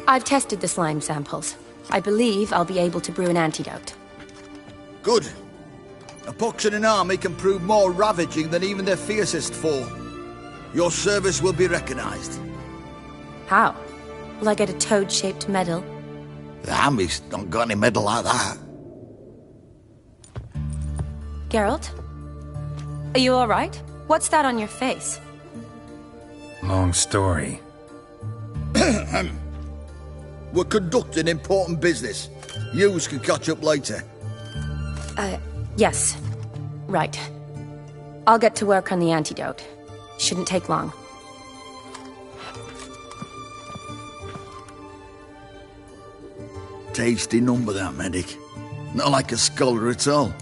I've tested the slime samples. I believe I'll be able to brew an antidote. Good. A pox in an army can prove more ravaging than even their fiercest foe. Your service will be recognized. How? Will I get a toad-shaped medal? The army's not got any medal like that. Geralt? Are you alright? What's that on your face? Long story. We're conducting important business. Yous can catch up later. Yes. Right. I'll get to work on the antidote. Shouldn't take long. Tasty number, that medic. Not like a scholar at all.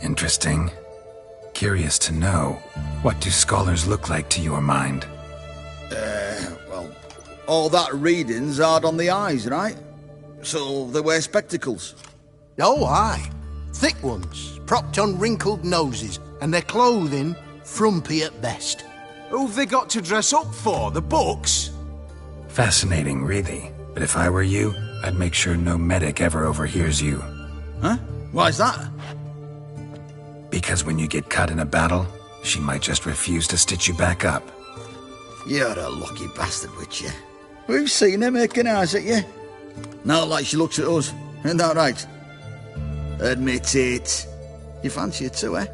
Interesting. Curious to know, what do scholars look like to your mind? Well, all that reading's hard on the eyes, right? So they wear spectacles. Oh, aye. Thick ones, propped on wrinkled noses, and their clothing frumpy at best. Who've they got to dress up for? The books? Fascinating, really. But if I were you, I'd make sure no medic ever overhears you. Huh? Why's that? Because when you get caught in a battle, she might just refuse to stitch you back up. You're a lucky bastard, Witcher. We've seen her making eyes at you. Not like she looks at us. Ain't that right? Admit it. You fancy her too, eh?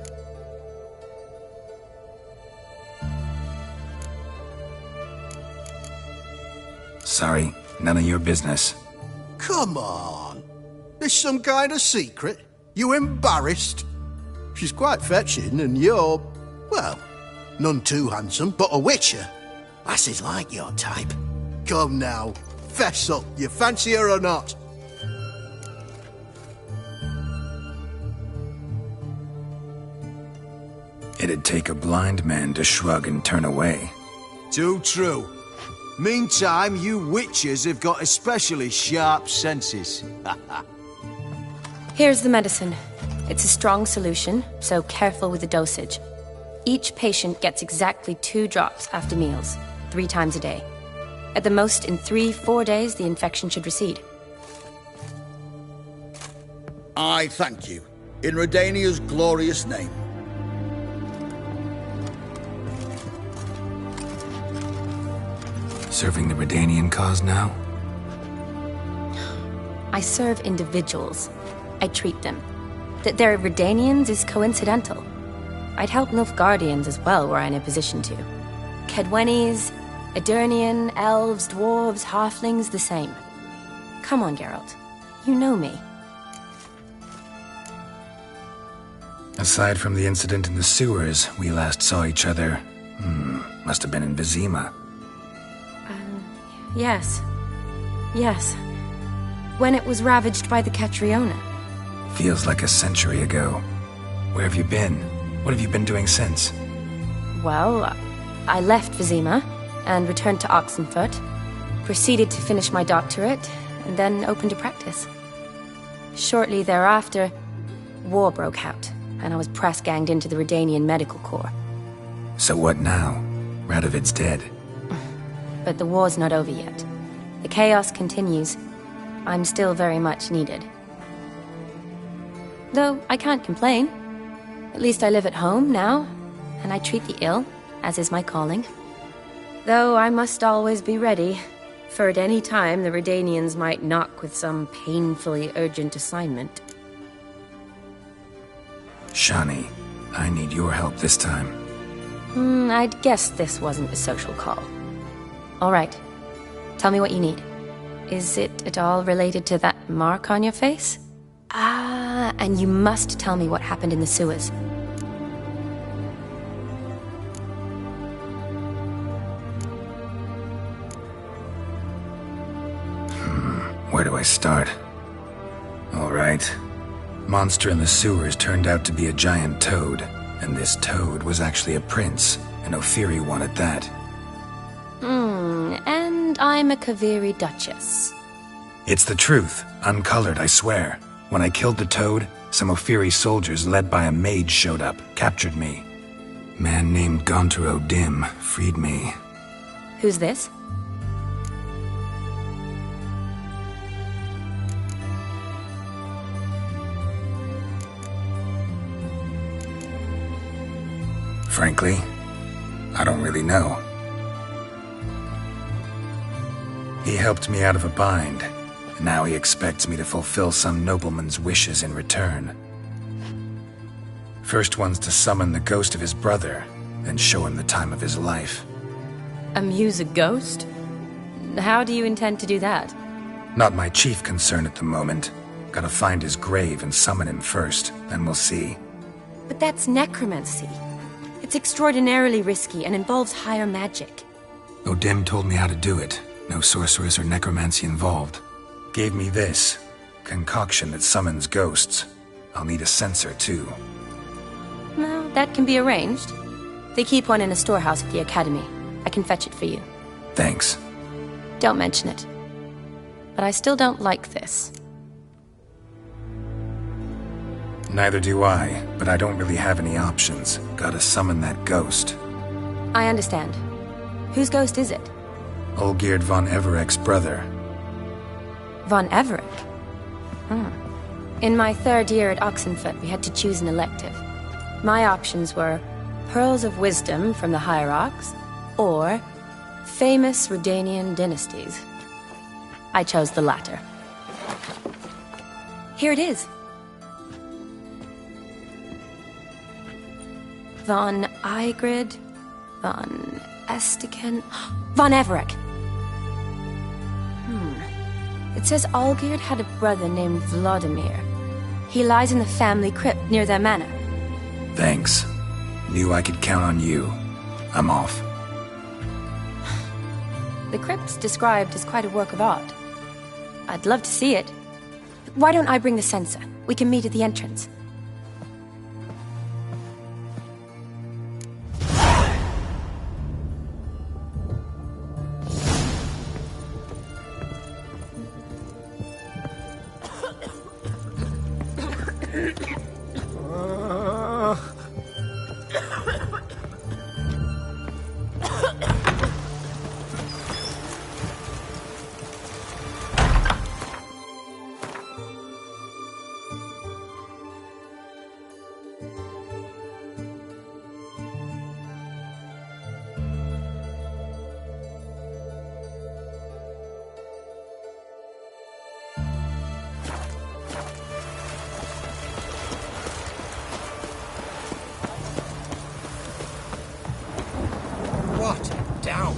Sorry, none of your business. Come on. There's some kind of secret? You embarrassed? She's quite fetching, and you're, well, none too handsome, but a witcher. Lasses like your type. Come now, fess up, you fancy her or not? It'd take a blind man to shrug and turn away. Too true. Meantime, you witches have got especially sharp senses. Here's the medicine. It's a strong solution, so careful with the dosage. Each patient gets exactly 2 drops after meals, 3 times a day. At the most, in 3-4 days, the infection should recede. I thank you. In Redania's glorious name. Serving the Redanian cause now? I serve individuals. I treat them. That they're Redanians is coincidental. I'd help Nilfgaardians as well were I in a position to. Kedwenis, Edirnian, elves, dwarves, halflings, the same. Come on, Geralt. You know me. Aside from the incident in the sewers, we last saw each other, must have been in Vizima. Yes. Yes. When it was ravaged by the Catriona. Feels like a century ago. Where have you been? What have you been doing since? Well, I left Vizima and returned to Oxenfurt, proceeded to finish my doctorate, and then opened a practice. Shortly thereafter, war broke out, and I was press-ganged into the Redanian Medical Corps. So what now? Radovid's dead. But the war's not over yet. The chaos continues. I'm still very much needed. Though I can't complain. At least I live at home now, and I treat the ill, as is my calling. Though I must always be ready, for at any time the Redanians might knock with some painfully urgent assignment. Shani, I need your help this time. I'd guess this wasn't a social call. All right. Tell me what you need. Is it at all related to that mark on your face? Ah, and you must tell me what happened in the sewers. Where do I start? All right. Monster in the sewers turned out to be a giant toad, and this toad was actually a prince, an Ophiri one at that. And I'm a Kaviri Duchess. It's the truth, uncolored, I swear. When I killed the toad, some Ophiri soldiers led by a mage showed up, captured me. Man named Gontaro Dim freed me. Who's this? Frankly, I don't really know. He helped me out of a bind, and now he expects me to fulfill some nobleman's wishes in return. First one's to summon the ghost of his brother, then show him the time of his life. Amuse a ghost? How do you intend to do that? Not my chief concern at the moment. Gotta find his grave and summon him first, then we'll see. But that's necromancy. It's extraordinarily risky and involves higher magic. Odim told me how to do it. No sorceress or necromancy involved. Gave me this concoction that summons ghosts. I'll need a censer, too. Well, that can be arranged. They keep one in a storehouse at the academy. I can fetch it for you. Thanks. Don't mention it. But I still don't like this. Neither do I, but I don't really have any options. Gotta summon that ghost. I understand. Whose ghost is it? Olgierd von Everek's brother. Von Everek? In my third year at Oxenfoot, we had to choose an elective. My options were Pearls of Wisdom from the Hierarchs, or famous Redanian dynasties. I chose the latter. Here it is. Von Igrid, Von Estiken, Von Everek. It says Olgierd had a brother named Vladimir. He lies in the family crypt near their manor. Thanks. Knew I could count on you. I'm off. The crypt's described as quite a work of art. I'd love to see it. Why don't I bring the censer? We can meet at the entrance. What? Down.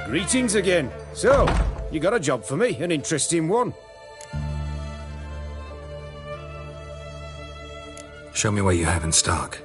Greetings again. So, you got a job for me, an interesting one. Show me what you have in stock.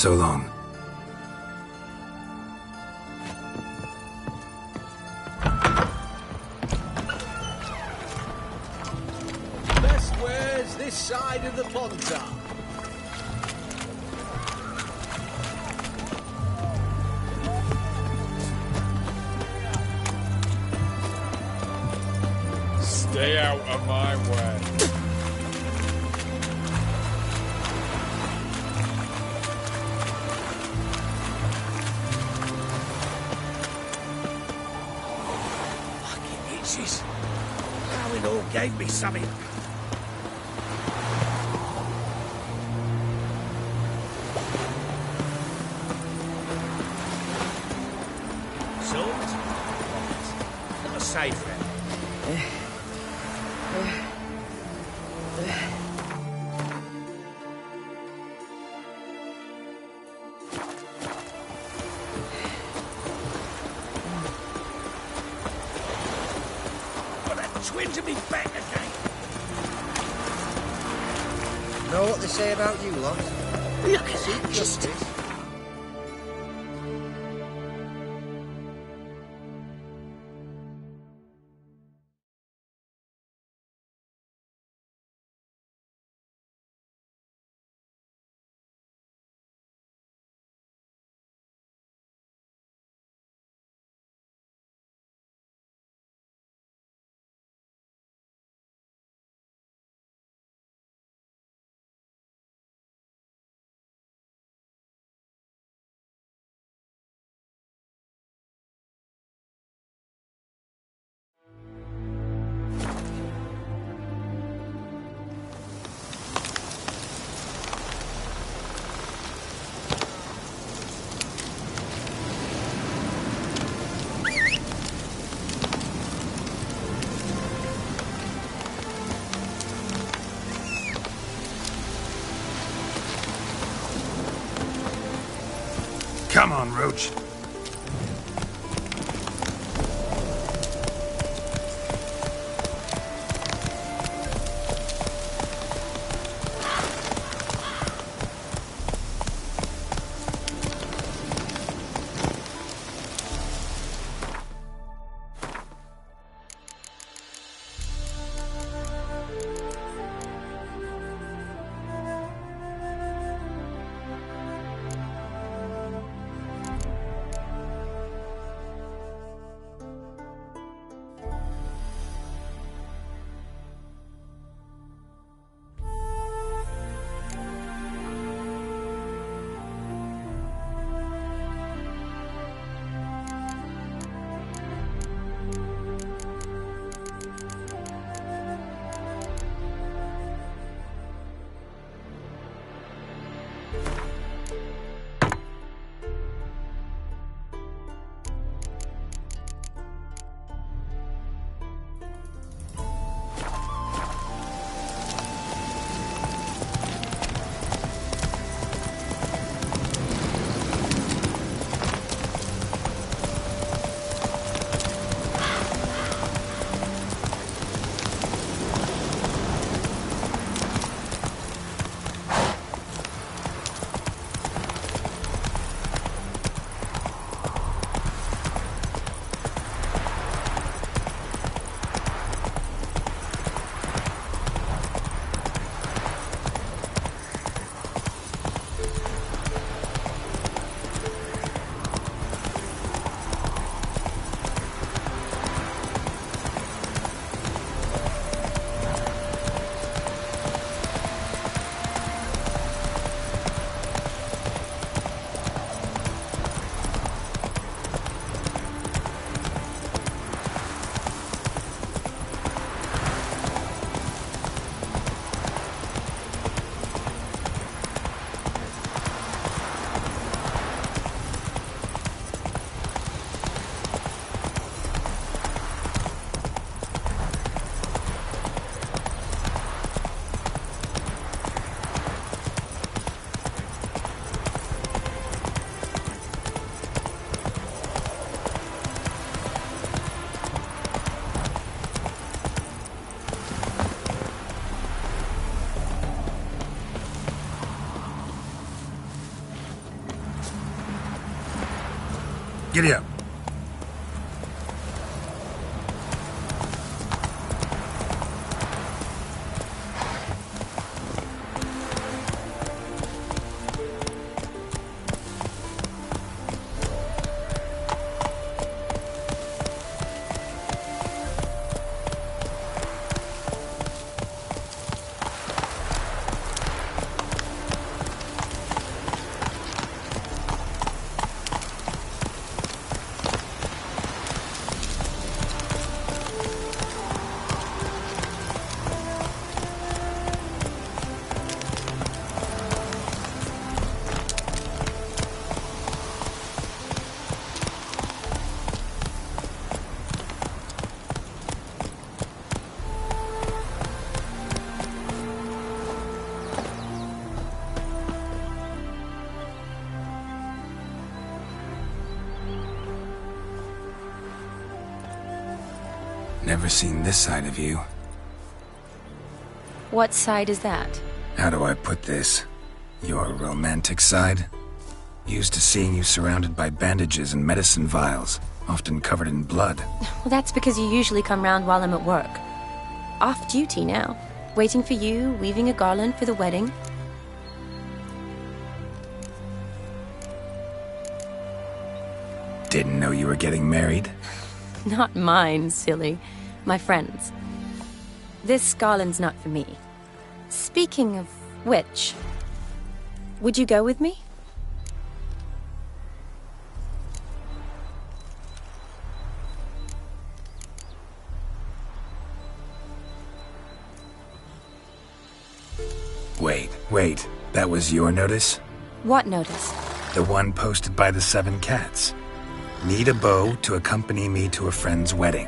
So long. Best wares this side of the Pontar. Stay out of my way. Fucking itches. How it all gave me something. Salt? Right. Not a safe round. Got that twinge of me back again. Know what they say about you lot? Look at that, just... Come on, Roach. Giddy up. Never seen this side of you. What side is that? How do I put this? Your romantic side? Used to seeing you surrounded by bandages and medicine vials, often covered in blood. Well, that's because you usually come round while I'm at work. Off duty now. Waiting for you, weaving a garland for the wedding. Didn't know you were getting married? Not mine, silly. My friends. This garland's not for me. Speaking of which, would you go with me? Wait. That was your notice? What notice? The one posted by the 7 cats. Need a beau to accompany me to a friend's wedding.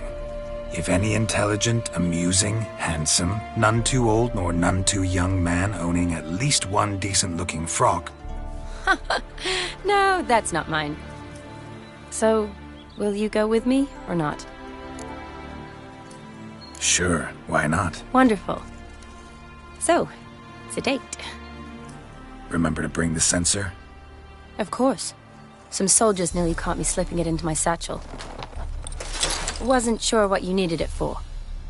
If any intelligent, amusing, handsome, none too old nor none too young man owning at least one decent-looking frock. No, that's not mine. So, will you go with me, or not? Sure, why not? Wonderful. So, it's a date. Remember to bring the censer? Of course. Some soldiers nearly caught me slipping it into my satchel. Wasn't sure what you needed it for,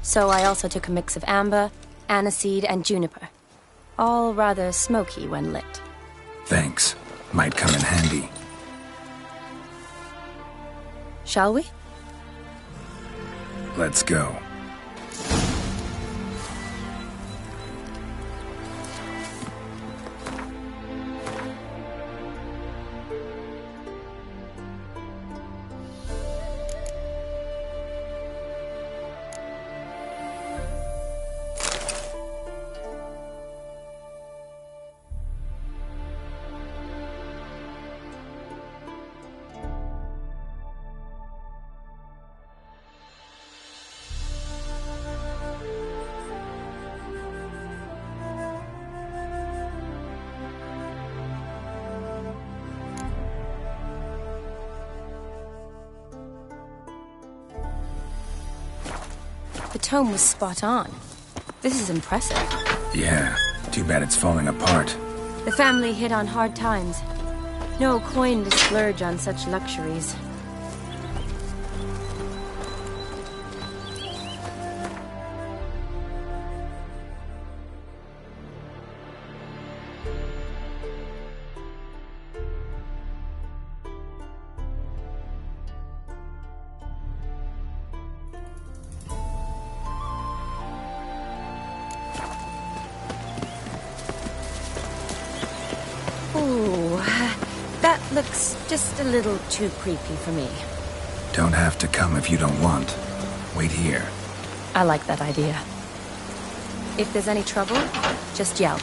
so I also took a mix of amber, aniseed, and juniper. All rather smoky when lit. Thanks. Might come in handy. Shall we? Let's go. The tome was spot on. This is impressive. Yeah, too bad it's falling apart. The family hit on hard times. No coin to splurge on such luxuries. Ooh, that looks just a little too creepy for me. Don't have to come if you don't want. Wait here. I like that idea. If there's any trouble, just yell.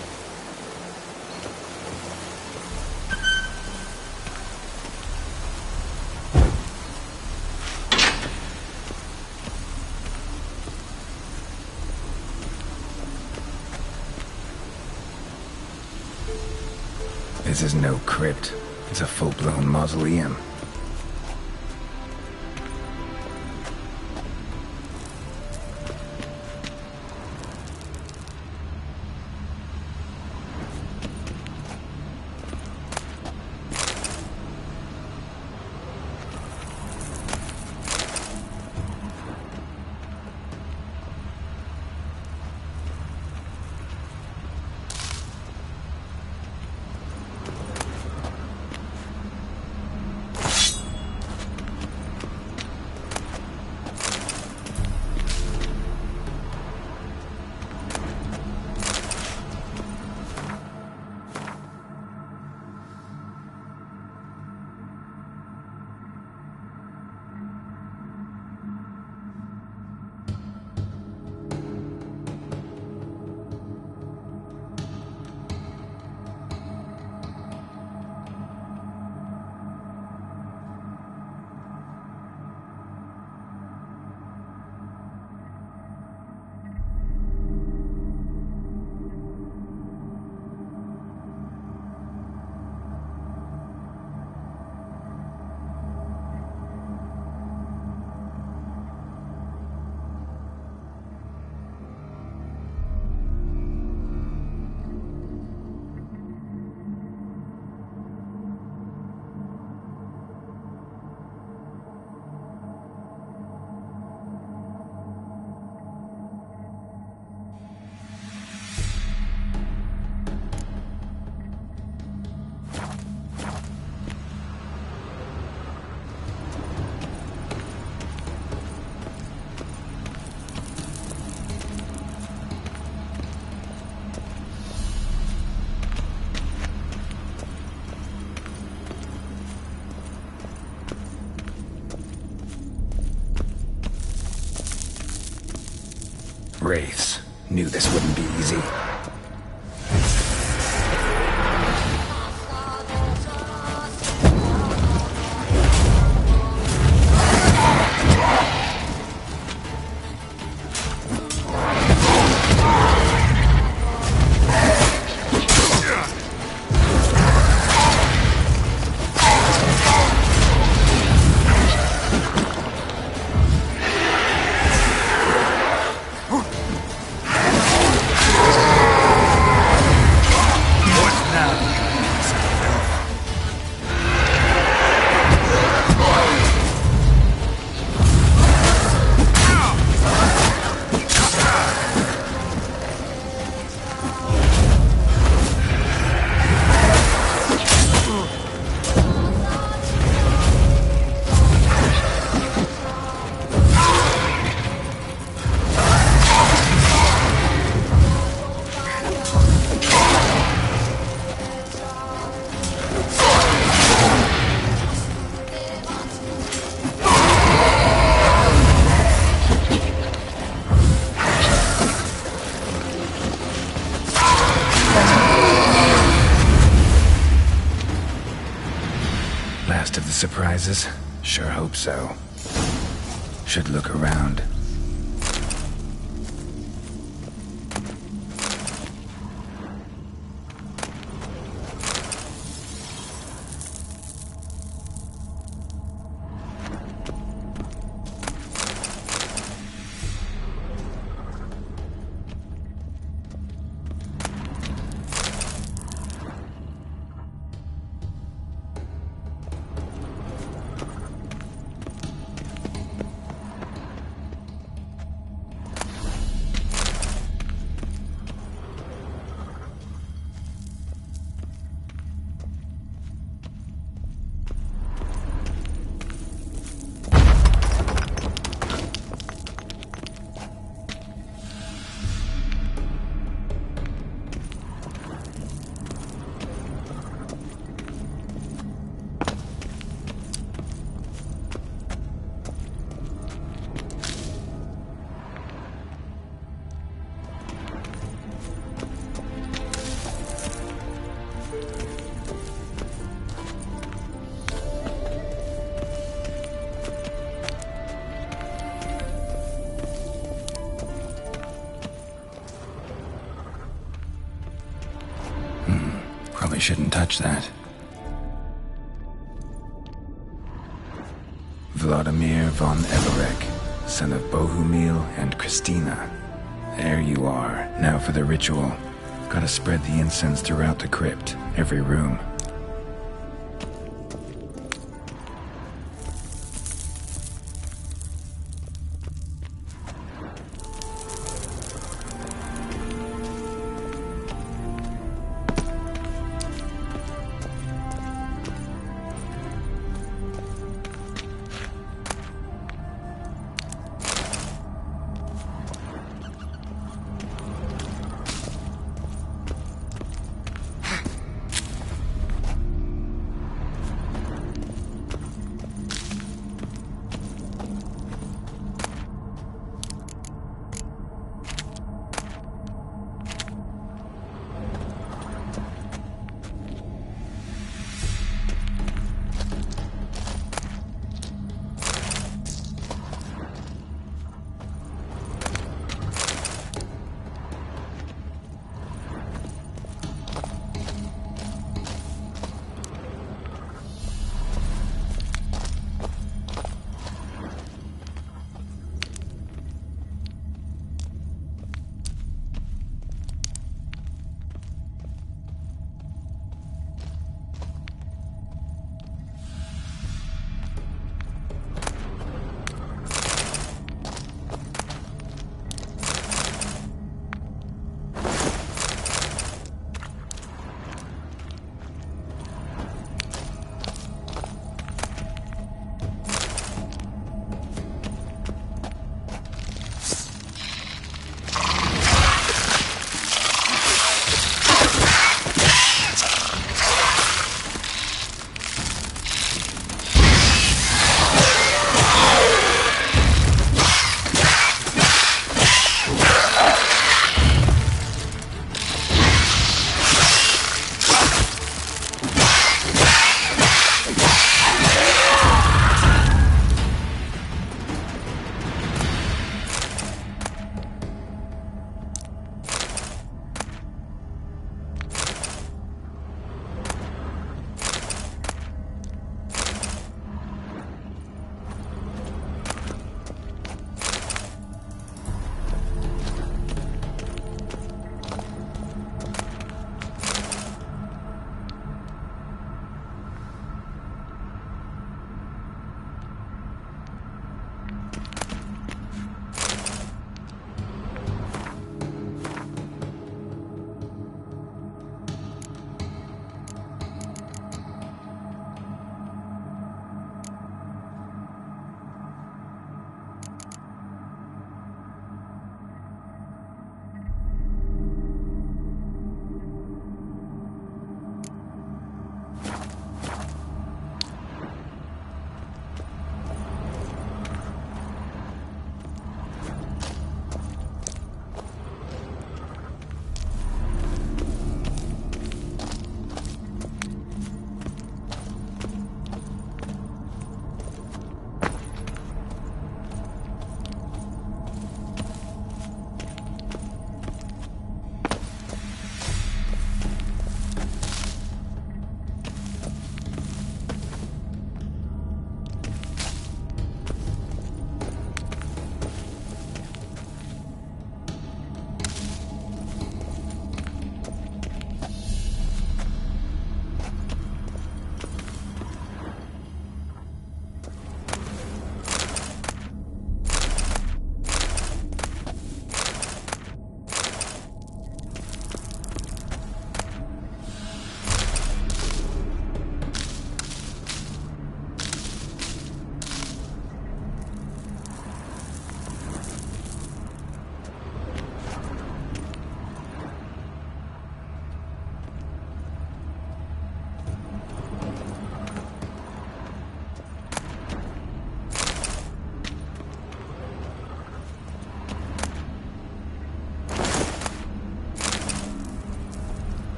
This is no crypt. It's a full-blown mausoleum. wraiths. Knew this wouldn't be easy. Last of the surprises? Sure hope so. Should look around. Probably shouldn't touch that. Vladimir von Everek, son of Bohumil and Christina. There you are. Now for the ritual. Gotta spread the incense throughout the crypt, every room.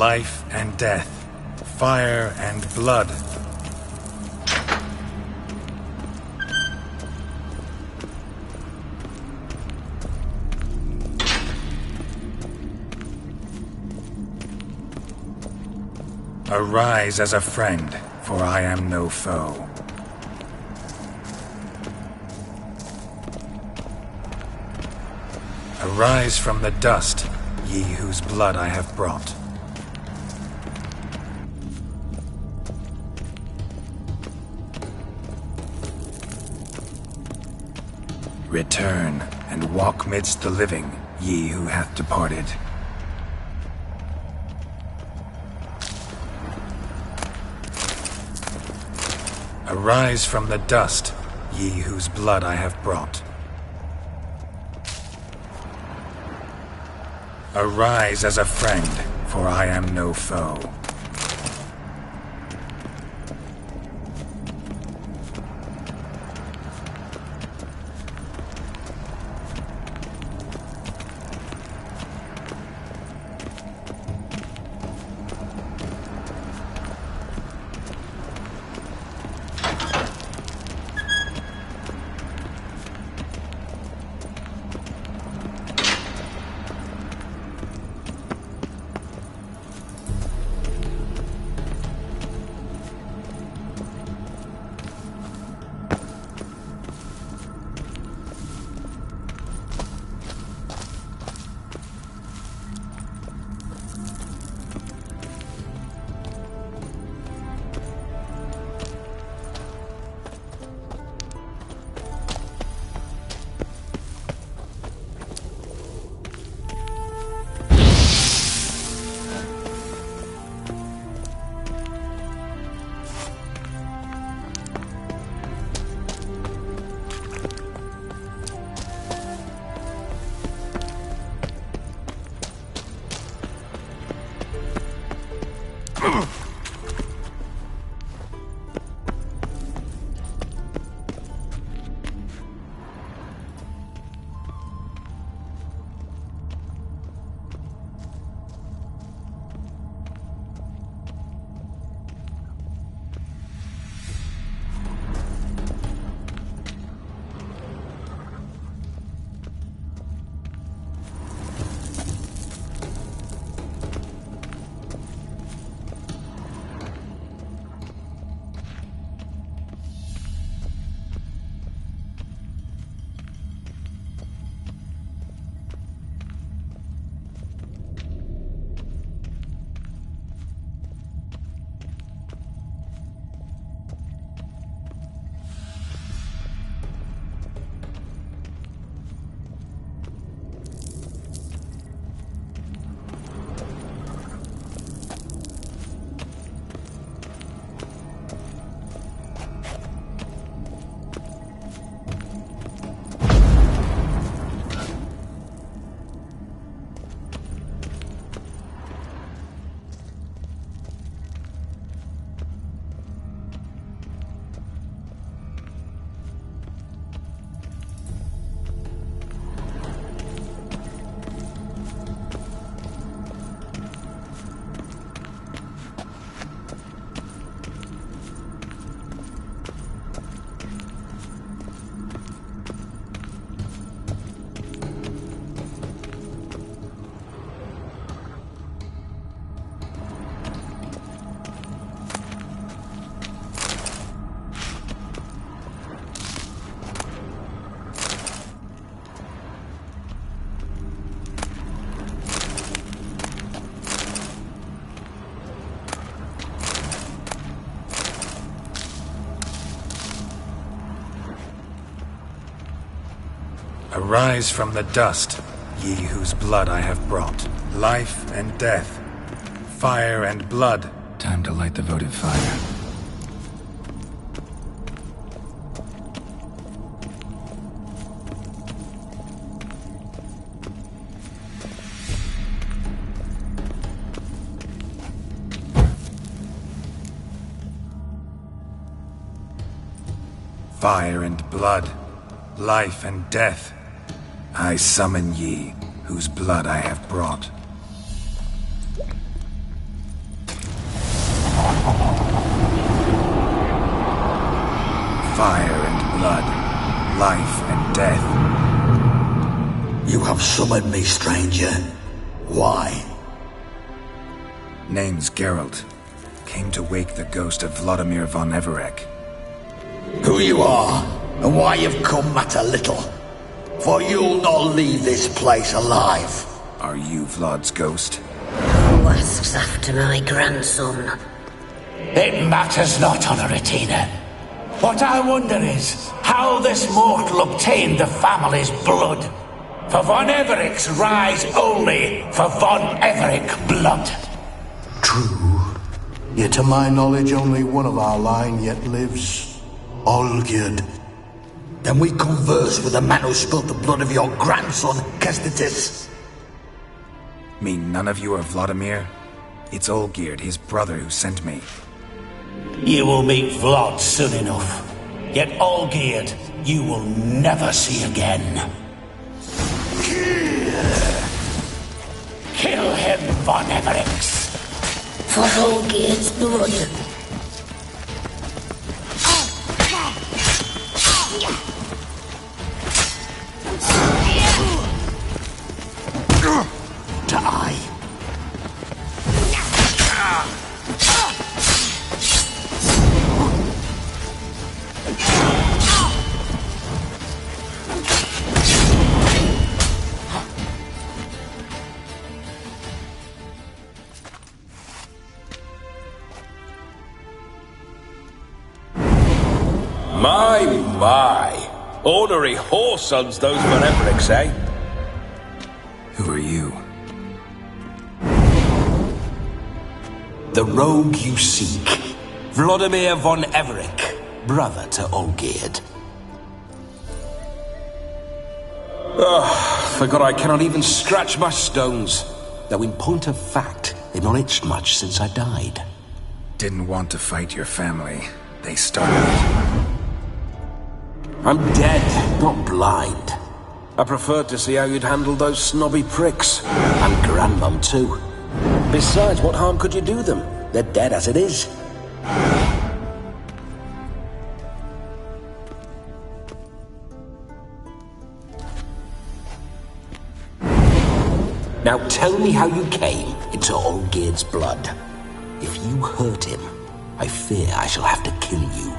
life and death, fire and blood. Arise as a friend, for I am no foe. Arise from the dust, ye whose blood I have brought. Return, and walk midst the living, ye who hath departed. Arise from the dust, ye whose blood I have brought. Arise as a friend, for I am no foe. Arise from the dust, ye whose blood I have brought. Life and death, fire and blood. Time to light the votive fire. Fire and blood, life and death. I summon ye, whose blood I have brought. Fire and blood, life and death. You have summoned me, stranger. Why? Name's Geralt. Came to wake the ghost of Vladimir von Everec. Who you are, and why you've come matter little. For you'll not leave this place alive. Are you Vlad's ghost? Who asks after my grandson? It matters not, Honoratina. What I wonder is how this mortal obtained the family's blood. For von Everec's rise only for von Everec blood. True. Yet to my knowledge, only one of our line yet lives. Olgierd. Then we converse with the man who spilt the blood of your grandson, Kestetis. Mean none of you are Vladimir? It's Olgierd, his brother, who sent me. You will meet Vlad soon enough. Yet Olgierd, you will never see again. Kill him, von Everec. For Olgierd's blood. Die. My. Ornery whoresons those von Everecs, eh? Who are you? The rogue you seek. Vladimir von Everec, brother to Olgierd. Forgot I cannot even scratch my stones. Though in point of fact, they've not itched much since I died. Didn't want to fight your family. They started. I'm dead, not blind. I preferred to see how you'd handle those snobby pricks. And Grandmum, too. Besides, what harm could you do them? They're dead as it is. Now tell me how you came into Olgierd's blood. If you hurt him, I fear I shall have to kill you.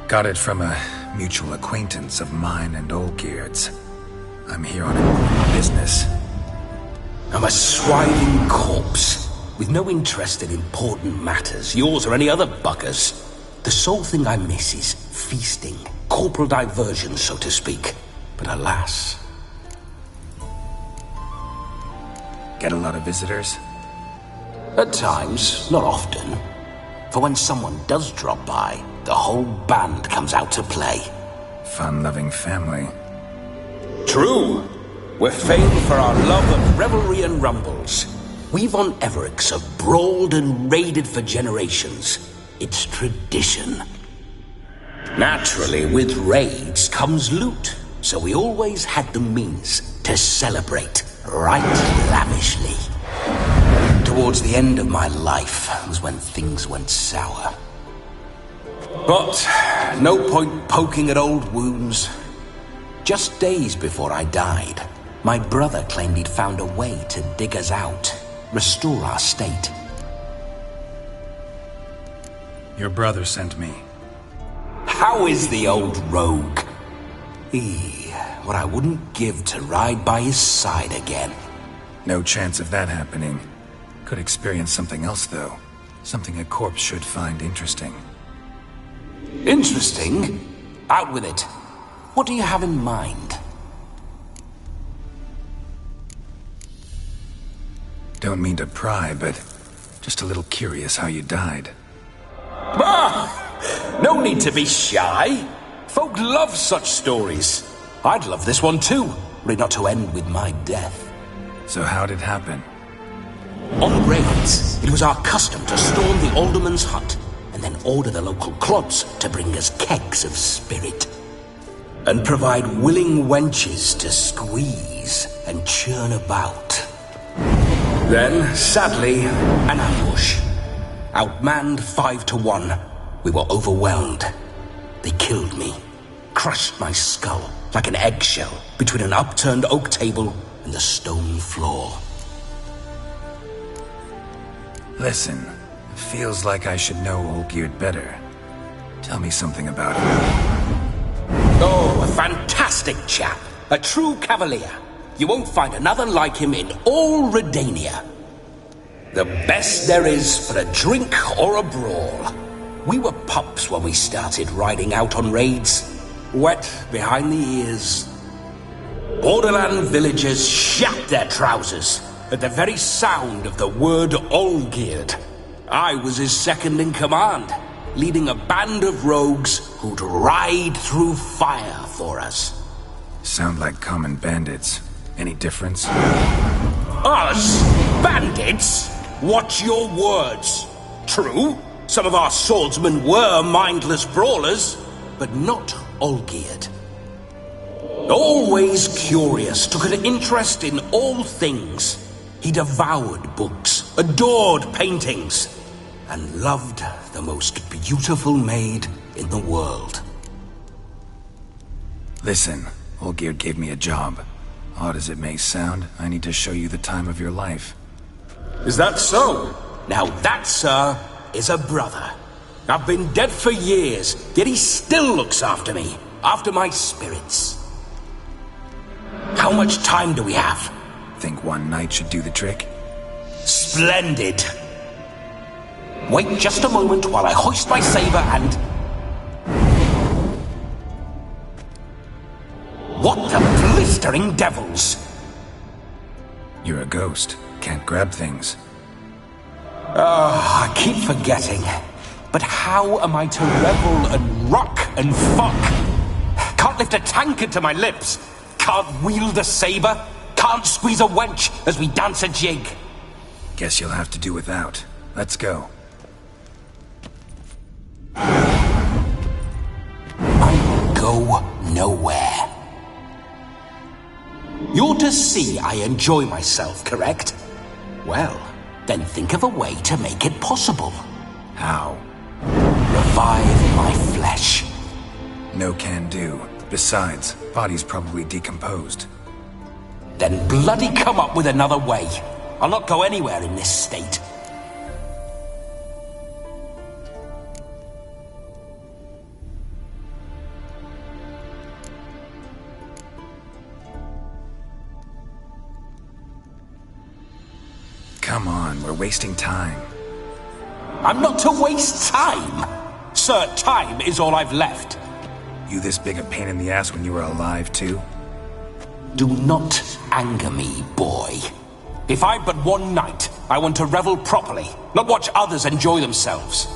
Got it from a mutual acquaintance of mine and Olgierd's. I'm here on important business. I'm a swiving corpse, with no interest in important matters, yours or any other buggers. The sole thing I miss is feasting, corporal diversion, so to speak. But alas... Get a lot of visitors? At times, not often. For when someone does drop by, the whole band comes out to play. Fun-loving family. True. We're famed for our love of revelry and rumbles. We von Everecs have brawled and raided for generations. It's tradition. Naturally, with raids comes loot, so we always had the means to celebrate right lavishly. Towards the end of my life was when things went sour. But no point poking at old wounds. Just days before I died, my brother claimed he'd found a way to dig us out, restore our state. Your brother sent me. How is the old rogue? What I wouldn't give to ride by his side again. No chance of that happening. Could experience something else, though. Something a corpse should find interesting. Interesting? Out with it. What do you have in mind? Don't mean to pry, but just a little curious how you died. No need to be shy. Folk love such stories. I'd love this one too, were it not to end with my death. So how'd it happen? On raids, it was our custom to storm the alderman's hut and then order the local clods to bring us kegs of spirit. And provide willing wenches to squeeze and churn about. Then, sadly, an ambush. Outmanned 5-1. We were overwhelmed. They killed me. Crushed my skull like an eggshell between an upturned oak table and the stone floor. Listen, it feels like I should know Olgierd better. Tell me something about him. Oh, a fantastic chap. A true cavalier. You won't find another like him in all Redania. The best there is for a drink or a brawl. We were pups when we started riding out on raids. Wet behind the ears. Borderland villagers shat their trousers at the very sound of the word Olgierd. I was his second in command, leading a band of rogues who'd ride through fire for us. Sound like common bandits. Any difference? Us? Bandits? Watch your words. True, some of our swordsmen were mindless brawlers, but not Olgierd. Always curious, took an interest in all things. He devoured books, adored paintings, and loved the most beautiful maid in the world. Listen, Olgierd gave me a job. Odd as it may sound, I need to show you the time of your life. Is that so? Now that, sir, is a brother. I've been dead for years, yet he still looks after me, after my spirits. How much time do we have? Think one night should do the trick? Splendid. Wait just a moment while I hoist my saber and... What the blistering devils? You're a ghost. Can't grab things. I keep forgetting. But how am I to revel and rock and fuck? Can't lift a tankard to my lips. Can't wield a saber. Can't squeeze a wench as we dance a jig. Guess you'll have to do without. Let's go. I will go nowhere. You're to see I enjoy myself, correct? Well, then think of a way to make it possible. How? Revive my flesh. No can do. Besides, body's probably decomposed. Then bloody come up with another way. I'll not go anywhere in this state. Come on, we're wasting time. I'm not to waste time. Sir, time is all I've left. You this big a pain in the ass when you were alive, too? Do not anger me, boy. If I've but one night, I want to revel properly, not watch others enjoy themselves.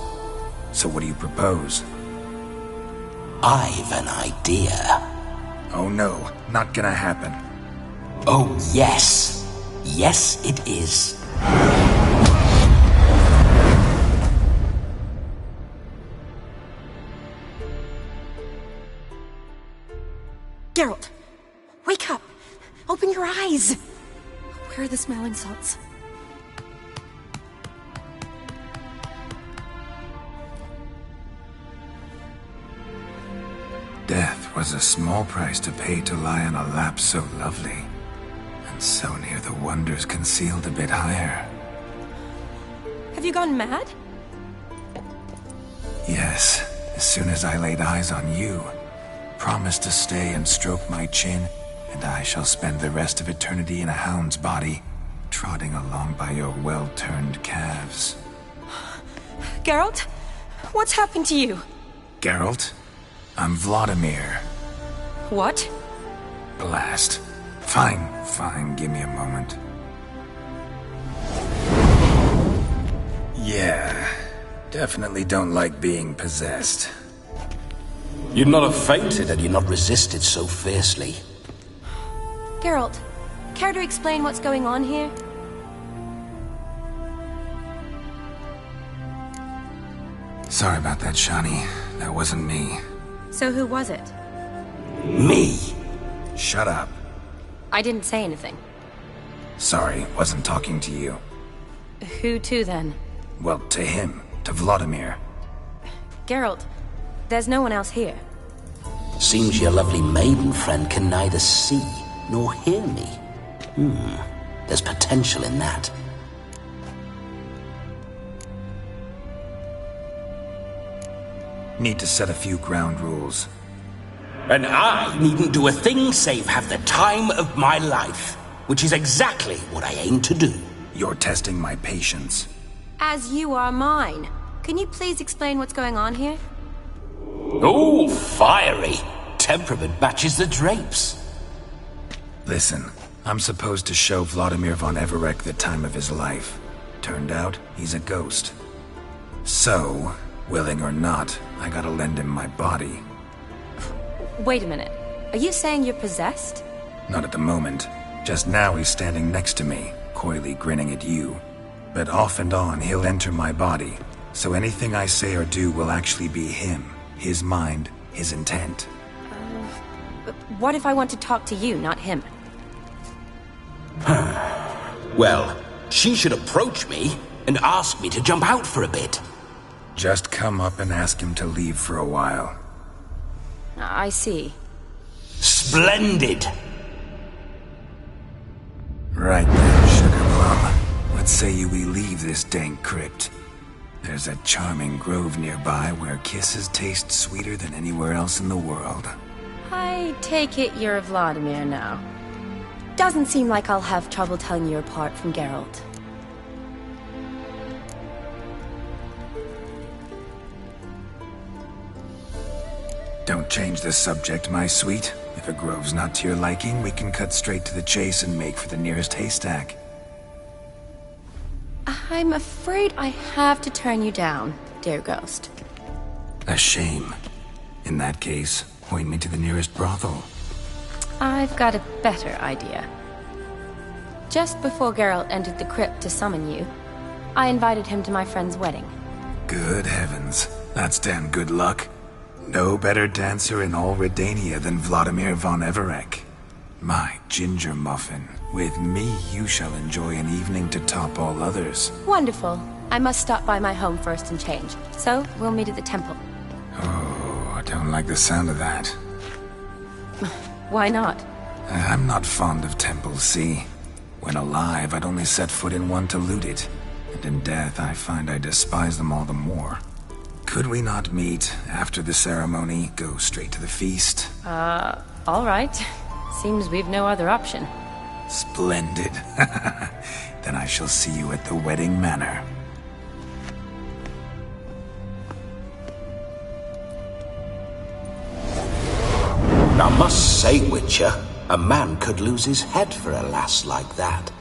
So what do you propose? I've an idea. Oh no, not gonna happen. Oh yes. Yes, it is. Geralt, wake up! Open your eyes! Where are the smelling salts? Death was a small price to pay to lie on a lap so lovely, and so near the wonders concealed a bit higher. Have you gone mad? Yes, as soon as I laid eyes on you, promise to stay and stroke my chin, and I shall spend the rest of eternity in a hound's body, trotting along by your well-turned calves. Geralt? What's happened to you? Geralt? I'm Vladimir. What? Blast. Fine, give me a moment. Yeah, definitely don't like being possessed. You'd not have fainted had you not resisted so fiercely. Geralt, care to explain what's going on here? Sorry about that, Shani. That wasn't me. So who was it? Me. Shut up. I didn't say anything. Sorry, wasn't talking to you. Who to then? Well, to him. to Vladimir. Geralt, there's no one else here. Seems your lovely maiden friend can neither see nor hear me. There's potential in that. Need to set a few ground rules. And I needn't do a thing save have the time of my life, which is exactly what I aim to do. You're testing my patience. As you are mine. Can you please explain what's going on here? Oh, fiery. Temperament matches the drapes. Listen, I'm supposed to show Vladimir von Everec the time of his life. Turned out, he's a ghost. So, willing or not, I gotta lend him my body. Wait a minute. Are you saying you're possessed? Not at the moment. Just now he's standing next to me, coyly grinning at you. But off and on, he'll enter my body. So anything I say or do will actually be him. His mind, his intent. What if I want to talk to you, not him? Well, she should approach me and ask me to jump out for a bit. Just come up and ask him to leave for a while. I see. Splendid! Right then, Sugar Plum. What say you we leave this dank crypt? There's a charming grove nearby where kisses taste sweeter than anywhere else in the world. I take it you're Vladimir now. Doesn't seem like I'll have trouble telling you apart from Geralt. Don't change the subject, my sweet. If a grove's not to your liking, we can cut straight to the chase and make for the nearest haystack. I'm afraid I have to turn you down, dear ghost. A shame. In that case, point me to the nearest brothel. I've got a better idea. Just before Geralt entered the crypt to summon you, I invited him to my friend's wedding. Good heavens. That's damn good luck. No better dancer in all Redania than Vladimir von Everec. My ginger muffin. With me, you shall enjoy an evening to top all others. Wonderful. I must stop by my home first and change. So, we'll meet at the temple. Oh, I don't like the sound of that. Why not? I'm not fond of temples, see? When alive, I'd only set foot in one to loot it. And in death, I find I despise them all the more. Could we not meet after the ceremony, go straight to the feast? All right. Seems we've no other option. Splendid. Then I shall see you at the wedding manor. I must say, Witcher, a man could lose his head for a lass like that.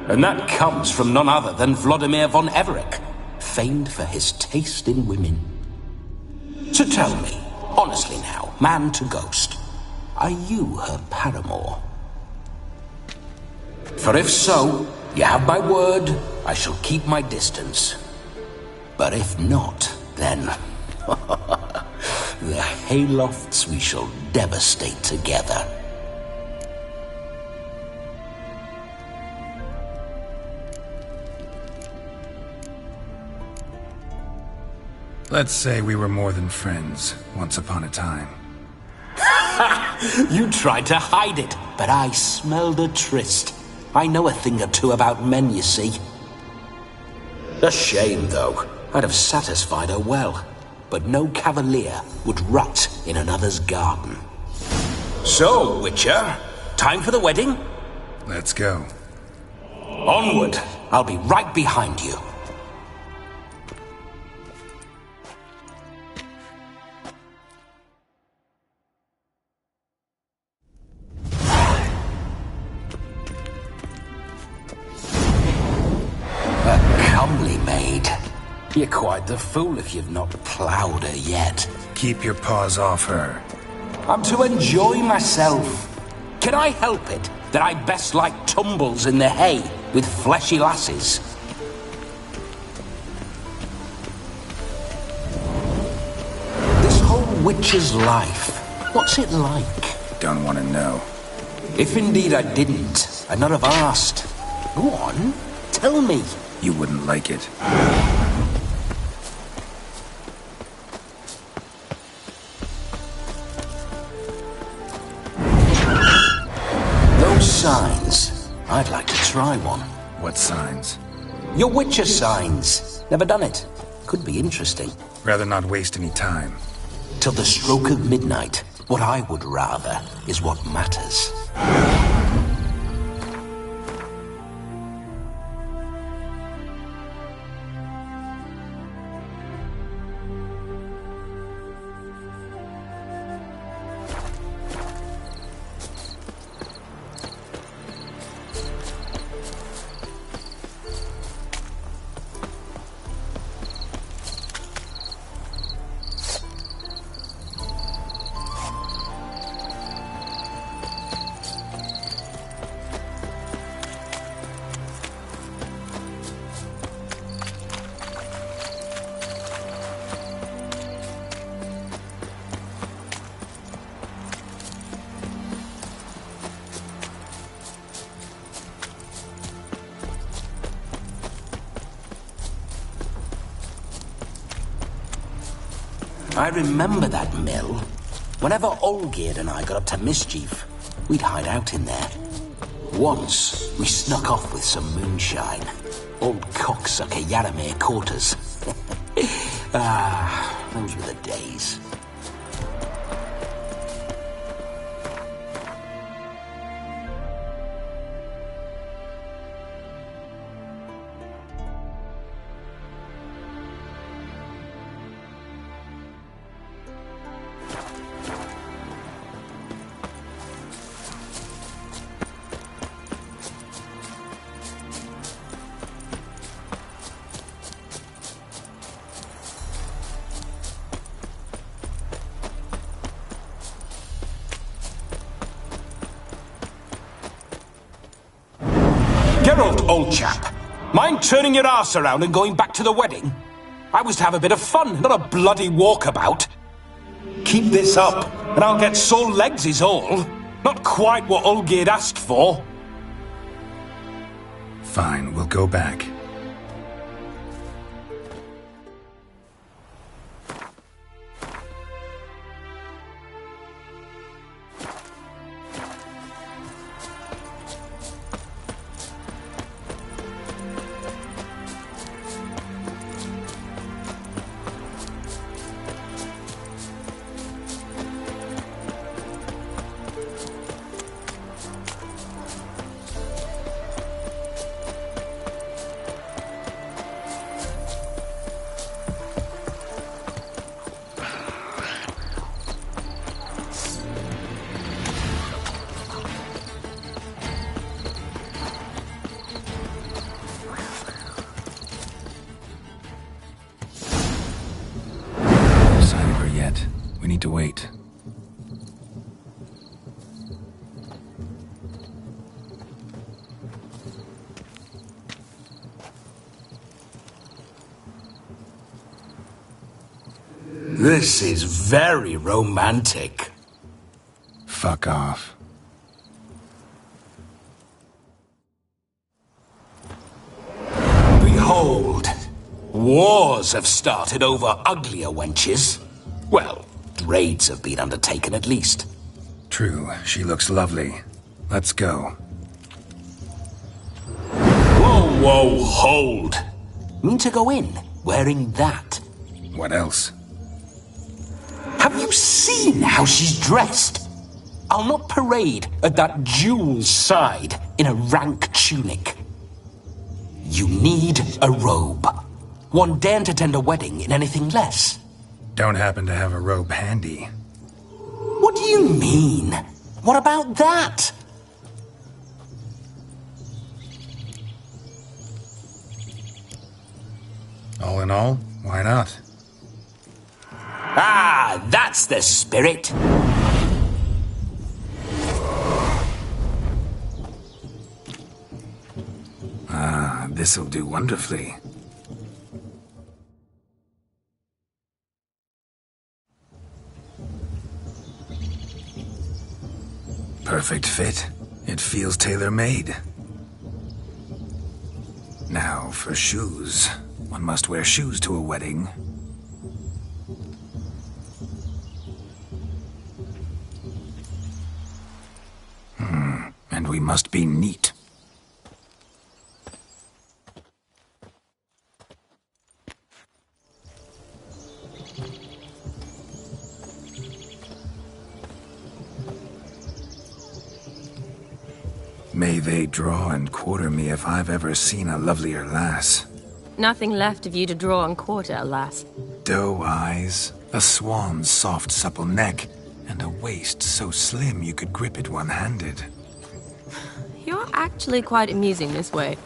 And that comes from none other than Vladimir von Everec, famed for his taste in women. So tell me, honestly now, man to ghost, are you her paramour? For if so, you have my word, I shall keep my distance. But if not, then the haylofts we shall devastate together. Let's say we were more than friends, once upon a time. You tried to hide it, but I smelled a tryst. I know a thing or two about men, you see. A shame, though. I'd have satisfied her well. But no cavalier would rot in another's garden. So, Witcher, time for the wedding? Let's go. Onward. I'll be right behind you. You're quite the fool if you've not ploughed her yet. Keep your paws off her. I'm to enjoy myself. Can I help it that I best like tumbles in the hay with fleshy lasses? This whole witcher's life, what's it like? Don't want to know. If indeed I didn't, I'd not have asked. Go on, tell me. You wouldn't like it. I'd like to try one. What signs? Your Witcher signs. Never done it. Could be interesting. Rather not waste any time. Till the stroke of midnight, what I would rather is what matters. I remember that mill. Whenever Olgierd and I got up to mischief, we'd hide out in there. Once, we snuck off with some moonshine. Old cocksucker Yaramir caught us. Those were the days. Geralt, old chap, mind turning your arse around and going back to the wedding? I was to have a bit of fun, not a bloody walkabout. Keep this up, and I'll get sore legs is all. Not quite what Olgierd asked for. Fine, we'll go back. We need to wait. This is very romantic. Fuck off. Behold, wars have started over uglier wenches. Well, raids have been undertaken at least. True, she looks lovely. Let's go. Whoa, whoa, hold. Mean to go in wearing that? What else? Have you seen how she's dressed? I'll not parade at that jewel's side in a rank tunic. You need a robe. One daren't attend a wedding in anything less. Don't happen to have a robe handy. What do you mean? What about that? All in all, why not? Ah, that's the spirit. Ah, this'll do wonderfully. Perfect fit. It feels tailor-made. Now for shoes. One must wear shoes to a wedding. And we must be neat. May they draw and quarter me if I've ever seen a lovelier lass. Nothing left of you to draw and quarter, alas. Doe eyes, a swan's soft supple neck, and a waist so slim you could grip it one-handed. You're actually quite amusing this way.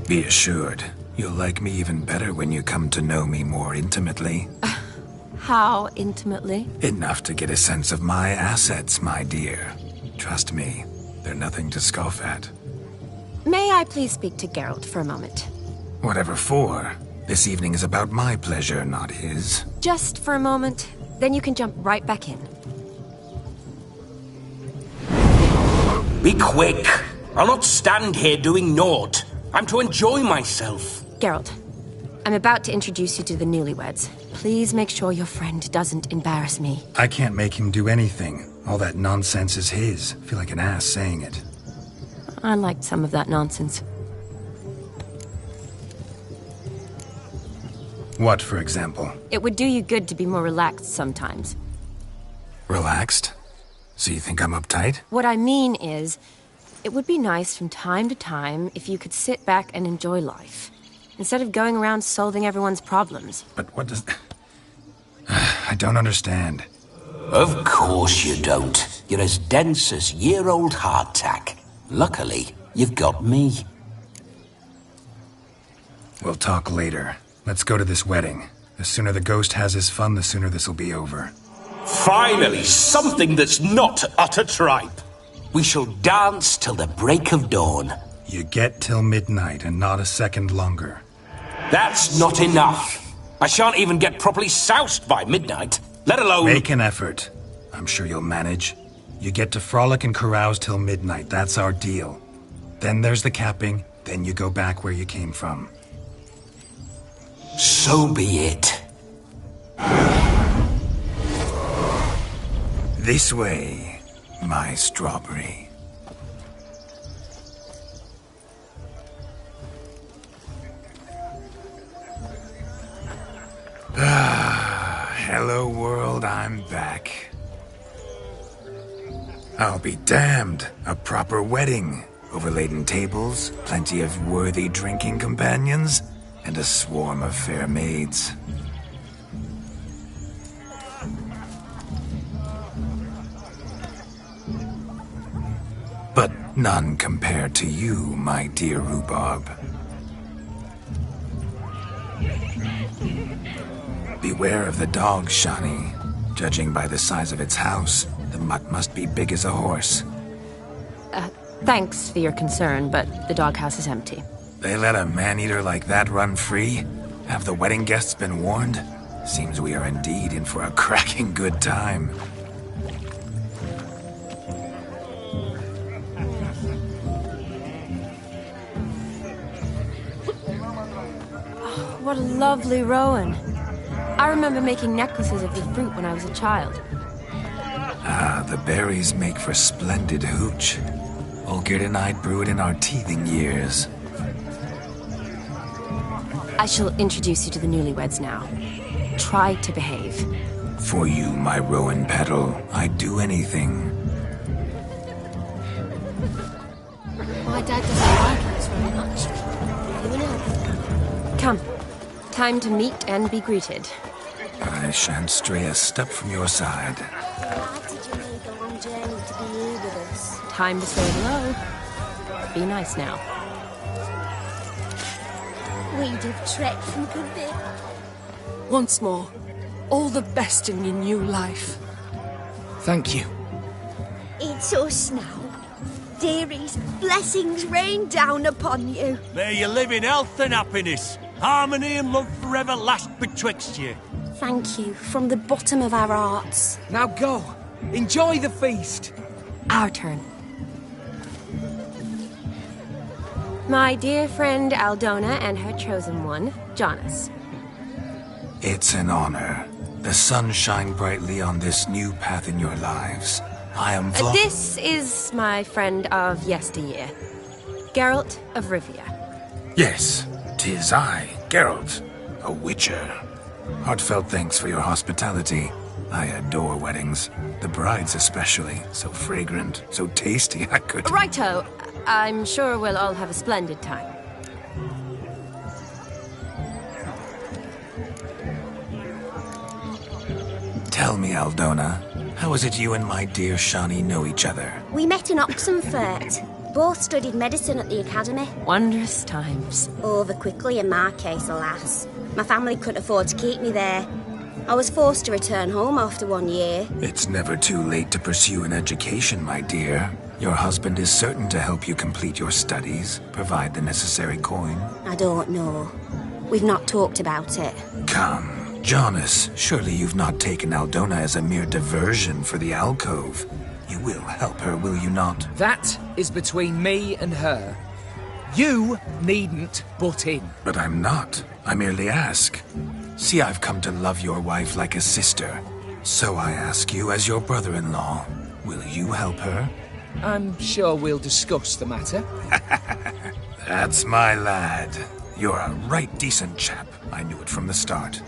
Be assured, you'll like me even better when you come to know me more intimately. How intimately? Enough to get a sense of my assets, my dear. Trust me, they're nothing to scoff at. May I please speak to Geralt for a moment? Whatever for. This evening is about my pleasure, not his. Just for a moment, then you can jump right back in. Be quick! I'll not stand here doing naught. I'm to enjoy myself. Geralt, I'm about to introduce you to the newlyweds. Please make sure your friend doesn't embarrass me. I can't make him do anything. All that nonsense is his. I feel like an ass saying it. I liked some of that nonsense. What, for example? It would do you good to be more relaxed sometimes. Relaxed? So you think I'm uptight? What I mean is, it would be nice from time to time if you could sit back and enjoy life, instead of going around solving everyone's problems. But what does... I don't understand. Of course you don't. You're as dense as year-old hardtack. Luckily, you've got me. We'll talk later. Let's go to this wedding. The sooner the ghost has his fun, the sooner this'll be over. Finally, something that's not utter tripe. We shall dance till the break of dawn. You get till midnight and not a second longer. That's not enough. I shan't even get properly soused by midnight, let alone... Make an effort. I'm sure you'll manage. You get to frolic and carouse till midnight, that's our deal. Then there's the capping, then you go back where you came from. So be it. This way, my strawberry. Hello world, I'm back. I'll be damned. A proper wedding. Overladen tables, plenty of worthy drinking companions, and a swarm of fair maids. But none compared to you, my dear rhubarb. Beware of the dog, Shani. Judging by the size of its house, the mutt must be big as a horse. Thanks for your concern, but the doghouse is empty. They let a man-eater like that run free? Have the wedding guests been warned? Seems we are indeed in for a cracking good time. What a lovely rowan. I remember making necklaces of the fruit when I was a child. Ah, the berries make for splendid hooch. Olgerd and I brewed in our teething years. I shall introduce you to the newlyweds now. Try to behave. For you, my rowan petal, I'd do anything. My dad doesn't like us very much. You know. Come. Time to meet and be greeted. I shan't stray a step from your side. Why did you make a long journey to be here with us? Time to say hello. Be nice now. We'd have trekked from good bit. Once more, all the best in your new life. Thank you. It's us now. Dearies, blessings rain down upon you. May you live in health and happiness. Harmony and love forever last betwixt you. Thank you from the bottom of our hearts. Now go. Enjoy the feast. Our turn. My dear friend Aldona and her chosen one, Jonas. It's an honor. The sun shine brightly on this new path in your lives. I am Vla... This is my friend of yesteryear, Geralt of Rivia. Yes, 'tis I, Geralt, a witcher. Heartfelt thanks for your hospitality. I adore weddings. The brides especially. So fragrant, so tasty, I could... Righto. I'm sure we'll all have a splendid time. Tell me, Aldona, how is it you and my dear Shani know each other? We met in Oxenfurt. Both studied medicine at the academy. Wondrous times. Over quickly in my case, alas. My family couldn't afford to keep me there. I was forced to return home after 1 year. It's never too late to pursue an education, my dear. Your husband is certain to help you complete your studies, provide the necessary coin. I don't know. We've not talked about it. Come, Jonas, surely you've not taken Aldona as a mere diversion for the alcove. You will help her, will you not? That is between me and her. You needn't butt in. But I'm not. I merely ask. See, I've come to love your wife like a sister. So I ask you as your brother-in-law, will you help her? I'm sure we'll discuss the matter. That's my lad. You're a right decent chap. I knew it from the start.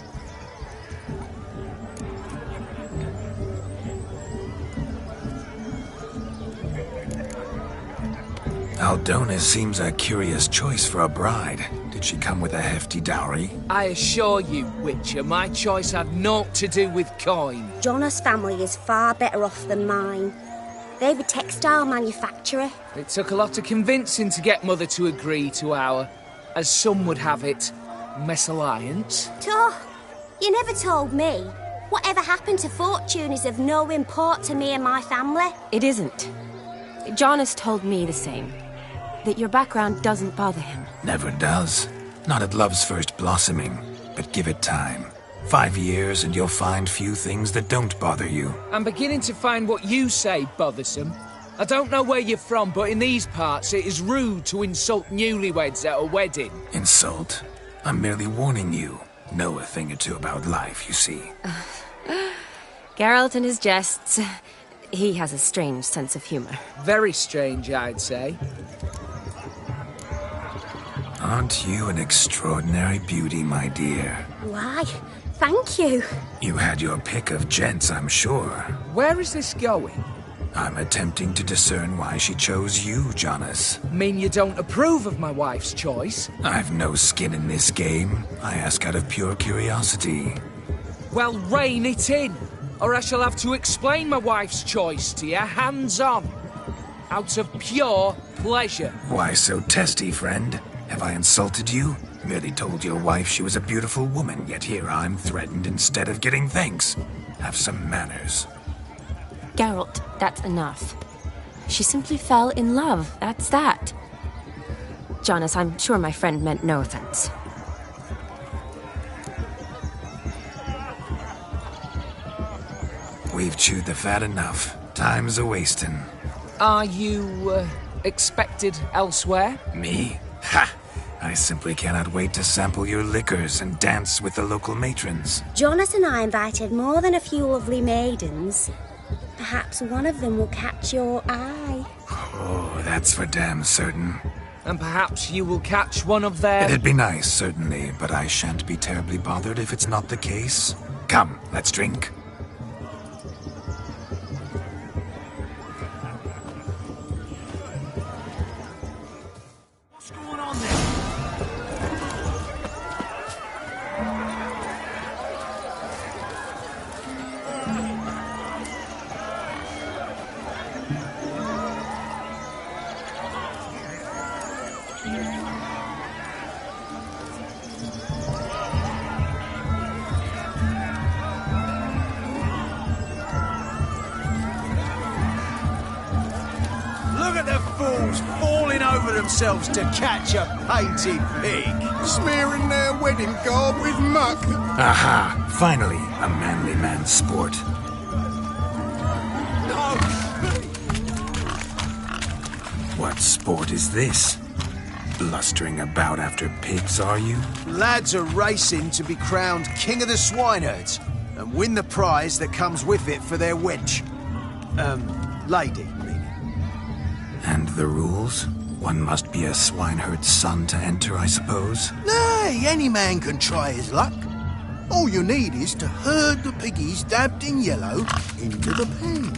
Aldona seems a curious choice for a bride. Did she come with a hefty dowry? I assure you, Witcher, my choice had naught to do with coin. Jonas' family is far better off than mine. They were textile manufacturer. It took a lot of convincing to get Mother to agree to our, as some would have it, mesalliance. You never told me. Whatever happened to fortune is of no import to me and my family. It isn't. Jonas told me the same. That your background doesn't bother him. Never does. Not at love's first blossoming. But give it time. 5 years and you'll find few things that don't bother you. I'm beginning to find what you say bothersome. I don't know where you're from, but in these parts it is rude to insult newlyweds at a wedding. Insult? I'm merely warning you. Know a thing or two about life, you see. Geralt and his jests. He has a strange sense of humor. Very strange, I'd say. Aren't you an extraordinary beauty, my dear? Why, thank you. You had your pick of gents, I'm sure. Where is this going? I'm attempting to discern why she chose you, Jonas. Mean you don't approve of my wife's choice? I've no skin in this game. I ask out of pure curiosity. Well, rein it in, or I shall have to explain my wife's choice to you hands-on. Out of pure pleasure. Why so testy, friend? Have I insulted you? Merely told your wife she was a beautiful woman, yet here I'm threatened instead of getting thanks. Have some manners. Geralt, that's enough. She simply fell in love, that's that. Jonas, I'm sure my friend meant no offense. We've chewed the fat enough. Time's a-wasting. Are you, expected elsewhere? Me? Ha! I simply cannot wait to sample your liquors and dance with the local matrons. Jonas and I invited more than a few lovely maidens. Perhaps one of them will catch your eye. Oh, that's for damn certain. And perhaps you will catch one of their... It'd be nice, certainly, but I shan't be terribly bothered if it's not the case. Come, let's drink. Themselves to catch a painted pig. Smearing their wedding garb with muck. Aha! Finally, a manly man's sport. No! What sport is this? Blustering about after pigs, are you? Lads are racing to be crowned King of the Swineherds and win the prize that comes with it for their wench. Lady, meaning. And the rules? One must be a swineherd's son to enter, I suppose? Nay, any man can try his luck. All you need is to herd the piggies dabbed in yellow into the pen.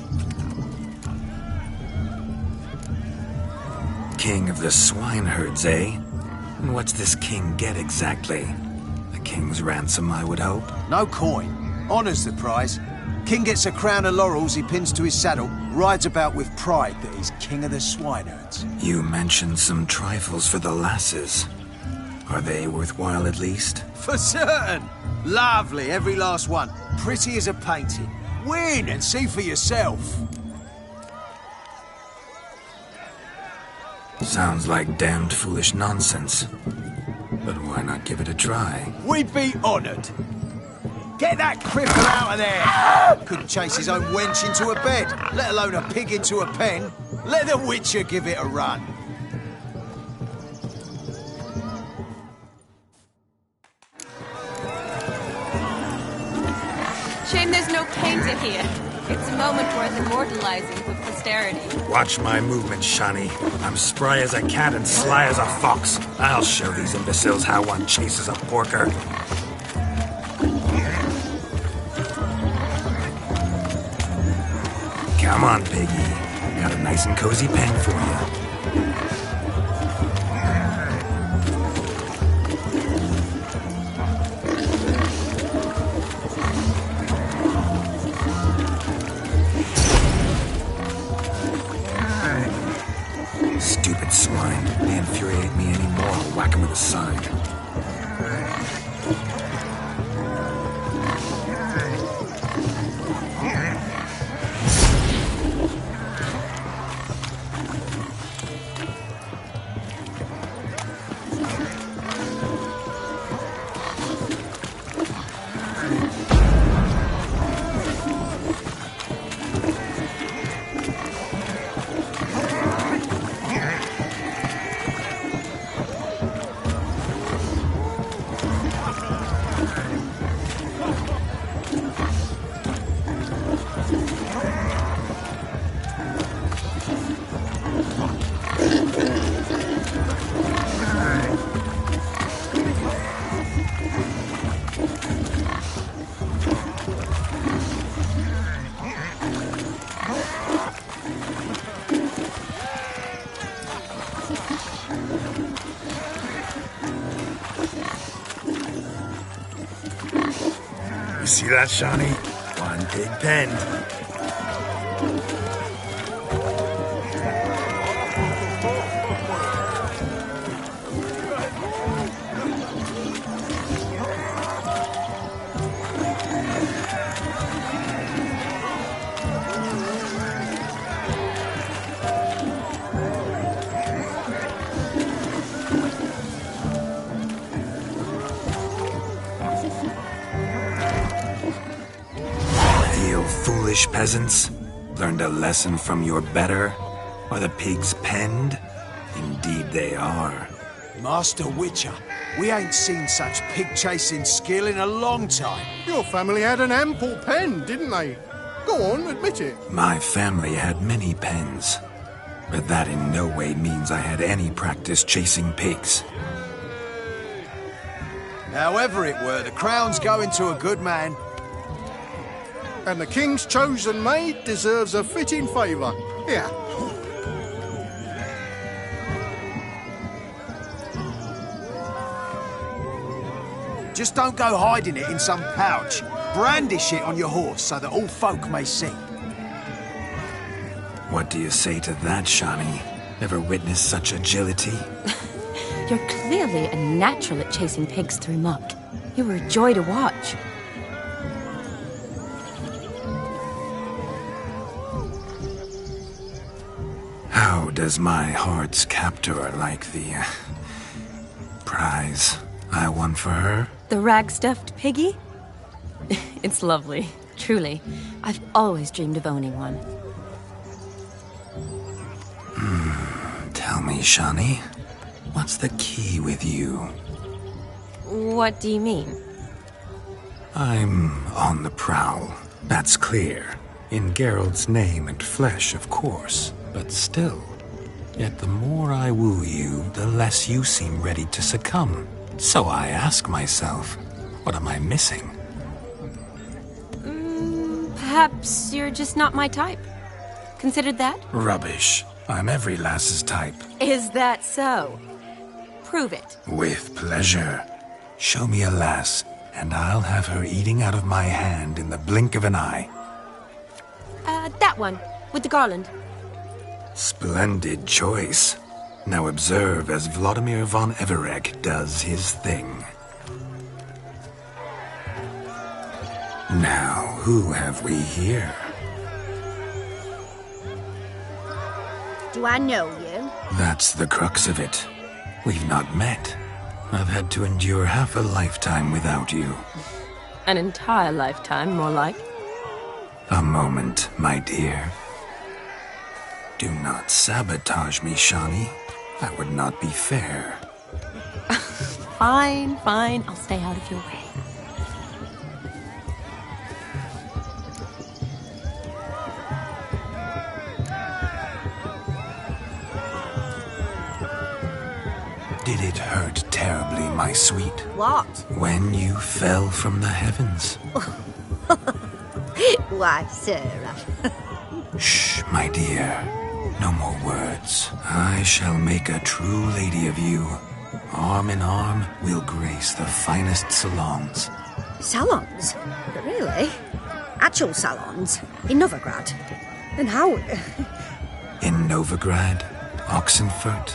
King of the swineherds, eh? And what's this king get exactly? A king's ransom, I would hope. No coin. Honour's the prize. King gets a crown of laurels he pins to his saddle, rides about with pride that he's king of the swineherds. You mentioned some trifles for the lasses. Are they worthwhile at least? For certain! Lovely, every last one. Pretty as a painting. Win and see for yourself. Sounds like damned foolish nonsense. But why not give it a try? We'd be honoured. Get that cripple out of there! Couldn't chase his own wench into a bed, let alone a pig into a pen. Let the Witcher give it a run. Shame there's no painter here. It's a moment worth immortalizing for posterity. Watch my movement, Shani. I'm spry as a cat and sly as a fox. I'll show these imbeciles how one chases a porker. Come on, piggy. Got a nice and cozy pen for you. Stupid swine. They infuriate me anymore. I'll whack him with a sign. You see that, Shani? One big pen. Foolish peasants, learned a lesson from your better? Are the pigs penned? Indeed they are. Master Witcher, we ain't seen such pig-chasing skill in a long time. Your family had an ample pen, didn't they? Go on, admit it. My family had many pens, but that in no way means I had any practice chasing pigs. However it were, the crown's going to a good man. And the king's chosen maid deserves a fitting favour. Here. Just don't go hiding it in some pouch. Brandish it on your horse so that all folk may see. What do you say to that, Shani? Ever witnessed such agility? You're clearly a natural at chasing pigs through muck. You were a joy to watch. How does my heart's captor like the prize I won for her? The rag-stuffed piggy? It's lovely, truly. I've always dreamed of owning one. Tell me, Shani, what's the key with you? What do you mean? I'm on the prowl, that's clear. In Geralt's name and flesh, of course, but still. Yet the more I woo you, the less you seem ready to succumb. So I ask myself, what am I missing? Perhaps you're just not my type. Considered that? Rubbish. I'm every lass's type. Is that so? Prove it. With pleasure. Show me a lass, and I'll have her eating out of my hand in the blink of an eye. That one, with the garland. Splendid choice. Now observe as Vladimir von Everec does his thing. Now, who have we here? Do I know you? That's the crux of it. We've not met. I've had to endure half a lifetime without you. An entire lifetime, more like. A moment, my dear. Do not sabotage me, Shani. That would not be fair. Fine, fine. I'll stay out of your way. Did it hurt terribly, my sweet? What? When you fell from the heavens. Why, Sarah. Shh, my dear. No more words. I shall make a true lady of you. Arm in arm, we'll grace the finest salons. Salons? Really? Actual salons? In Novigrad? And how? In Novigrad, Oxenfurt,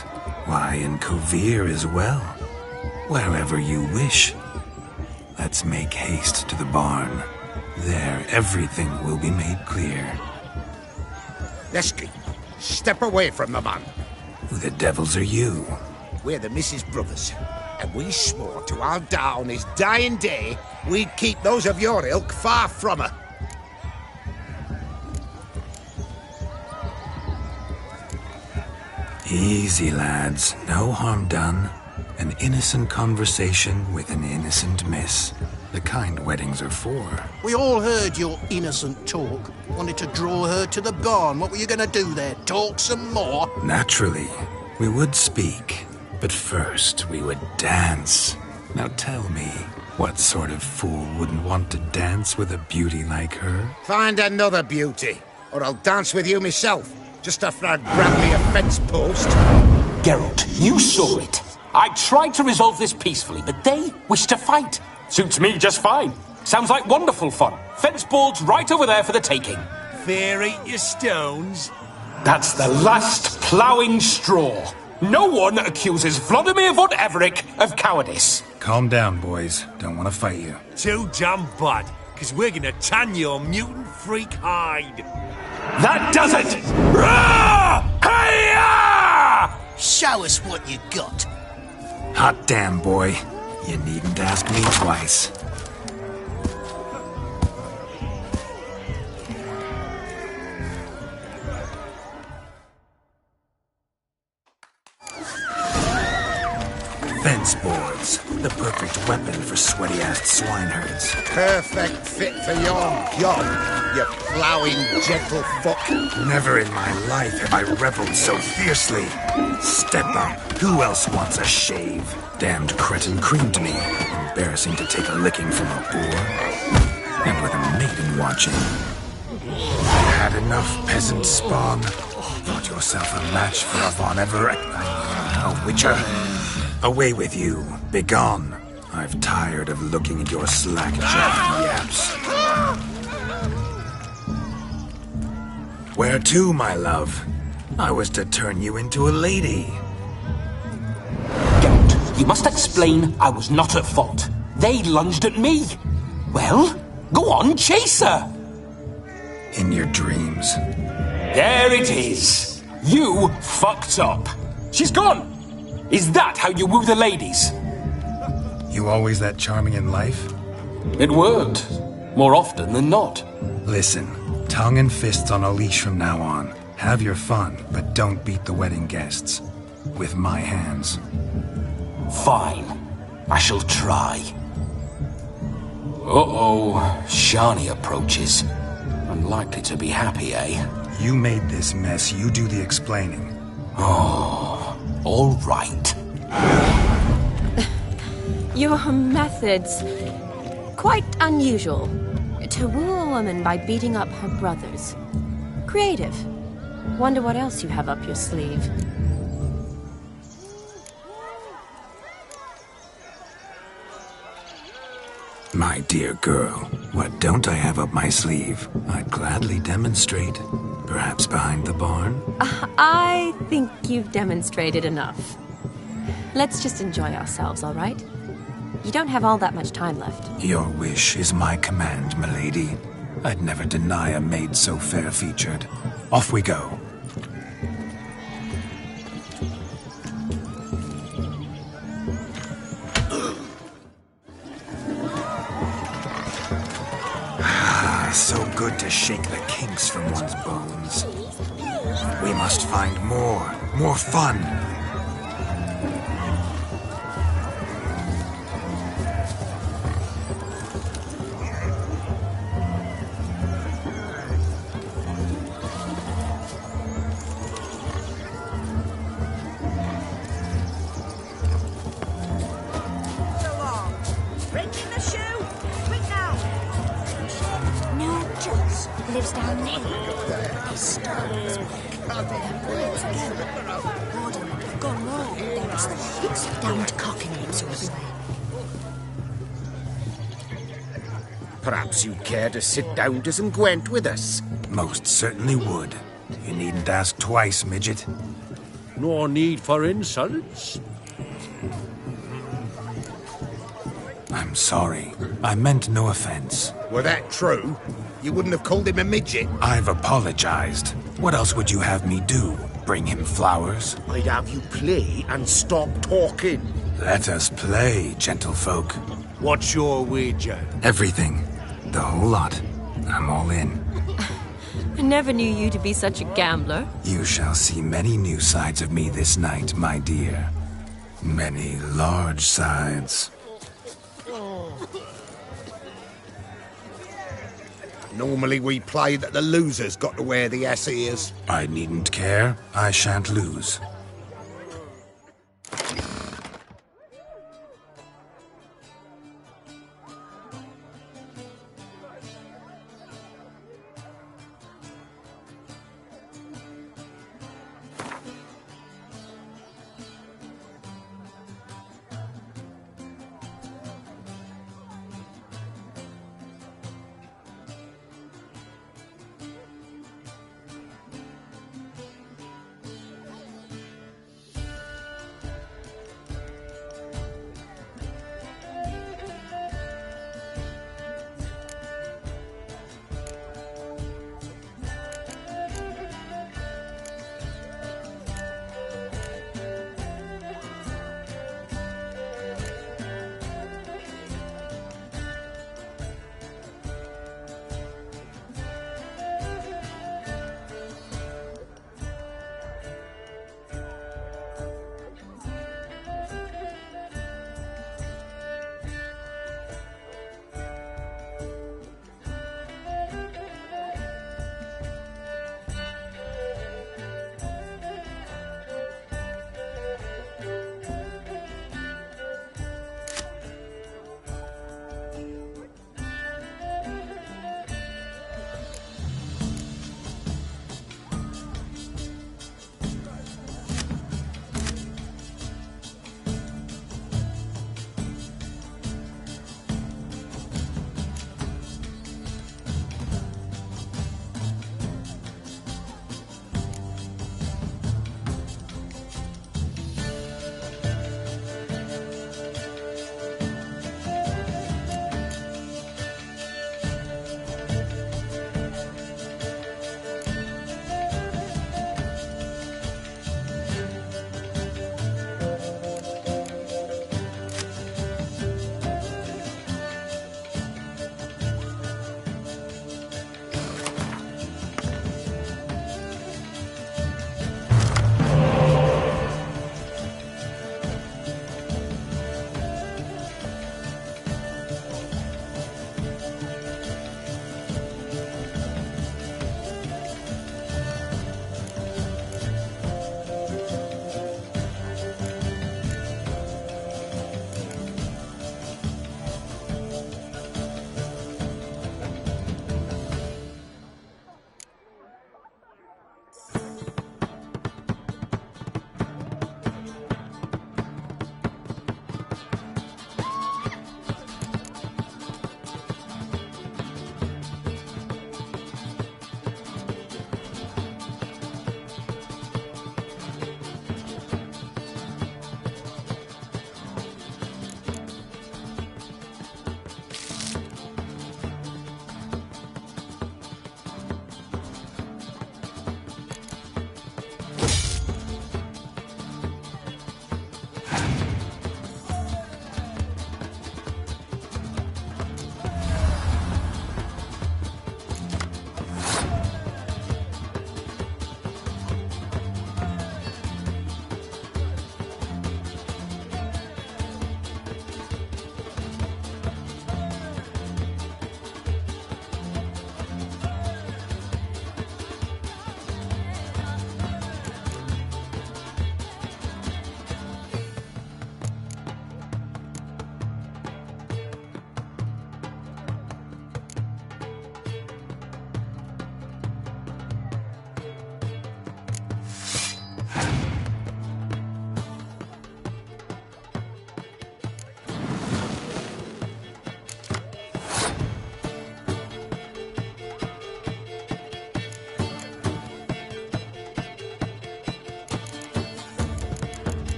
why, in Kovir as well. Wherever you wish. Let's make haste to the barn. There, everything will be made clear. Lesky, step away from the man. Who the devils are you? We're the Mrs. Brothers, and we swore to our Da on his dying day we'd keep those of your ilk far from her. Easy, lads. No harm done. An innocent conversation with an innocent miss. The kind weddings are for. We all heard your innocent talk. Wanted to draw her to the barn. What were you gonna do there? Talk some more? Naturally. We would speak. But first, we would dance. Now tell me, what sort of fool wouldn't want to dance with a beauty like her? Find another beauty, or I'll dance with you myself. Just after I grab me a fence post. Geralt, you saw it. I tried to resolve this peacefully, but they wish to fight. Suits me just fine. Sounds like wonderful fun. Fence boards right over there for the taking. Fear eat your stones. That's the last ploughing straw. No one accuses Vladimir von Everec of cowardice. Calm down, boys. Don't want to fight you. Too damn bad, because we're gonna tan your mutant freak hide. That does it! Rah! Hi-ya! Show us what you got. Hot damn, boy. You needn't ask me twice. Fence boards. The perfect weapon for sweaty-assed swineherds. Perfect fit for your job, you ploughing gentle fuck. Never in my life have I reveled so fiercely. Step up. Who else wants a shave? Damned cretin creamed me. Embarrassing to take a licking from a boor. And with a maiden watching. Had enough, peasant spawn. Thought yourself a match for a Von Everec. A witcher. Away with you. Begone. I've tired of looking at your slack-jawed yaps. Where to, my love? I was to turn you into a lady. Geralt, you must explain I was not at fault. They lunged at me. Well, go on, chase her. In your dreams. There it is. You fucked up. She's gone. Is that how you woo the ladies? You always that charming in life? It worked. More often than not. Listen, tongue and fists on a leash from now on. Have your fun, but don't beat the wedding guests. With my hands. Fine. I shall try. Uh-oh. Shani approaches. Unlikely to be happy, eh? You made this mess, you do the explaining. Oh, all right. Your methods... quite unusual. To woo a woman by beating up her brothers. Creative. Wonder what else you have up your sleeve. My dear girl, what don't I have up my sleeve? I'd gladly demonstrate. Perhaps behind the barn? I think you've demonstrated enough. Let's just enjoy ourselves, all right? You don't have all that much time left. Your wish is my command, milady. I'd never deny a maid so fair-featured. Off we go. So good to shake the kinks from one's bones. We must find more fun. Lives down the hill. His stones work. Bullets again. Gordon, go more. There is the fix. Damned cockanames your way. Perhaps you'd care to sit down to some Gwent with us? Most certainly would. You needn't ask twice, midget. No need for insults. I'm sorry. I meant no offense. Were that true, you wouldn't have called him a midget. I've apologized. What else would you have me do? Bring him flowers? I'd have you play and stop talking. Let us play, gentlefolk. What's your wager? Everything. The whole lot. I'm all in. I never knew you to be such a gambler. You shall see many new sides of me this night, my dear. Many large sides. Normally we play that the loser's got to wear the ass ears. I needn't care. I shan't lose.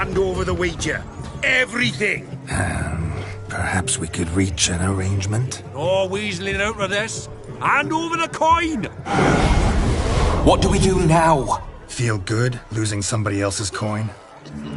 hand over the Ouija. Everything. Perhaps we could reach an arrangement? No weaseling out of this. Hand over the coin! What do we do now? Feel good losing somebody else's coin?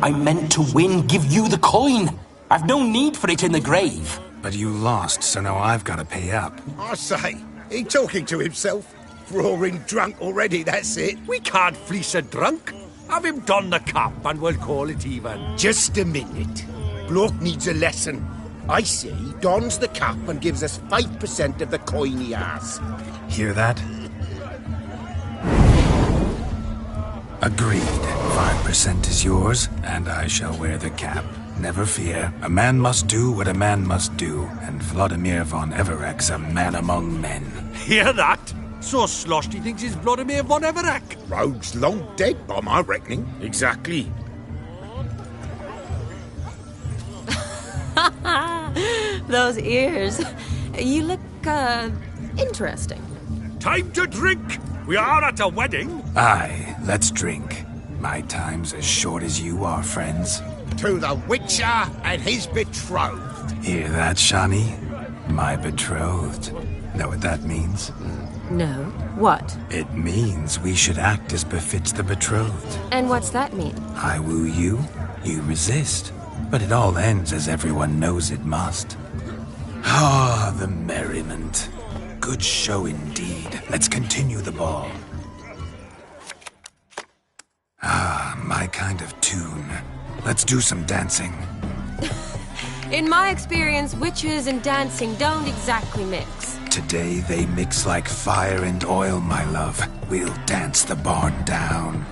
I meant to win, give you the coin. I've no need for it in the grave. But you lost, so now I've got to pay up. I say, he talking to himself. Roaring drunk already, that's it. We can't fleece a drunk. Have him don the cap and we'll call it even. Just a minute. Bloke needs a lesson. I say he dons the cap and gives us 5% of the coin he has. Hear that? Agreed. 5% is yours, and I shall wear the cap. Never fear. A man must do what a man must do, and Vladimir von Everek's a man among men. Hear that? So sloshed he thinks he's Vladimir von Everek. Rogue's long dead, by my reckoning. Exactly. Those ears. You look, interesting. Time to drink! We are at a wedding. Aye, let's drink. My time's as short as you are, friends. To the Witcher and his betrothed. Hear that, Shani? My betrothed. Know what that means? No. What? It means we should act as befits the betrothed. And what's that mean? I woo you, you resist. But it all ends as everyone knows it must. Ah, the merriment. Good show indeed. Let's continue the ball. Ah, my kind of tune. Let's do some dancing. In my experience, witches and dancing don't exactly mix. Today they mix like fire and oil, my love. We'll dance the barn down.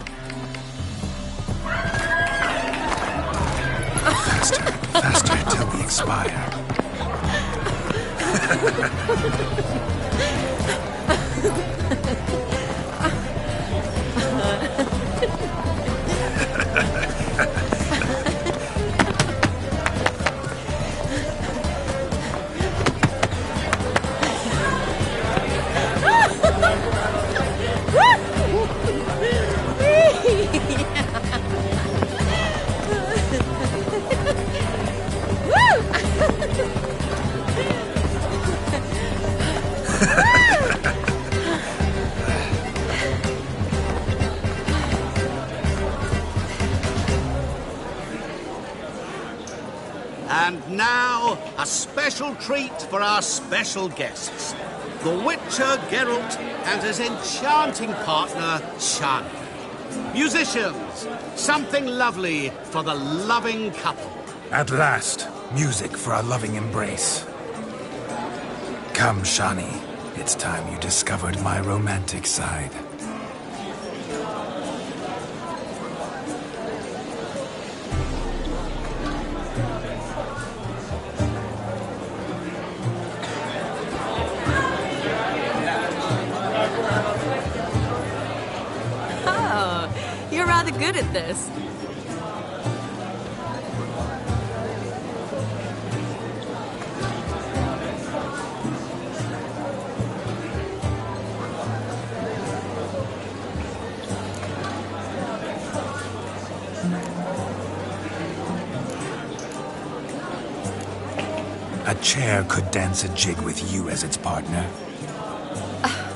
Faster, faster, till we expire. And now, a special treat for our special guests. The Witcher Geralt and his enchanting partner, Shani. Musicians, something lovely for the loving couple. At last, music for a loving embrace. Come, Shani. It's time you discovered my romantic side. You're rather good at this. A chair could dance a jig with you as its partner.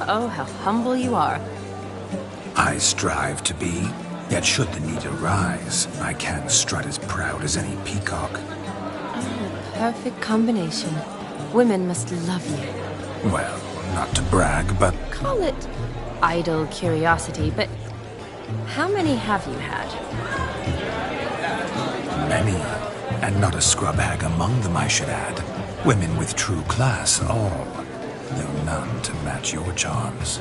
Oh, how humble you are. I strive to be, yet should the need arise, I can strut as proud as any peacock. Oh, perfect combination. Women must love you. Well, not to brag, but... Call it idle curiosity, but how many have you had? Many, and not a scrub hag among them, I should add. Women with true class, all, though none to match your charms.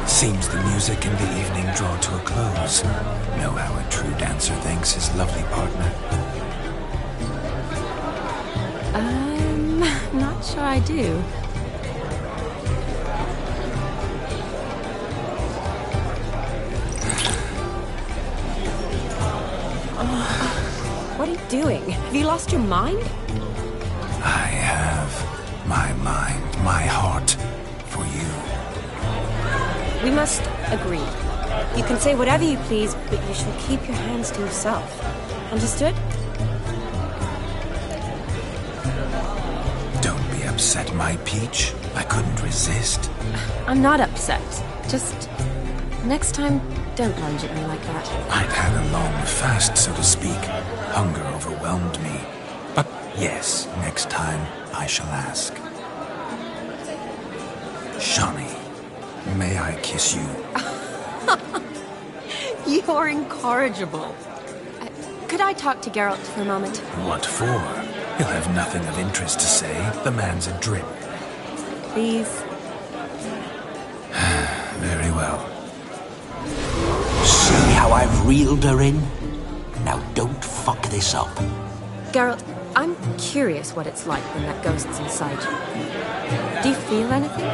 Seems the music and the evening draw to a close. Know how a true dancer thanks his lovely partner? Not sure I do. What are you doing? Have you lost your mind? I have my mind. my heart for you. We must agree. You can say whatever you please, but you shall keep your hands to yourself. Understood? Don't be upset, my peach. I couldn't resist. I'm not upset. Just... next time, don't lunge at me like that. I'd had a long fast, so to speak. Hunger overwhelmed me. But yes, next time I shall ask. Shani, may I kiss you? You're incorrigible. Could I talk to Geralt for a moment? What for? He'll have nothing of interest to say. The man's adrift. Please. Very well. See how I've reeled her in? Now don't fuck this up. Geralt, I'm curious what it's like when that ghost's inside you. Do you feel anything?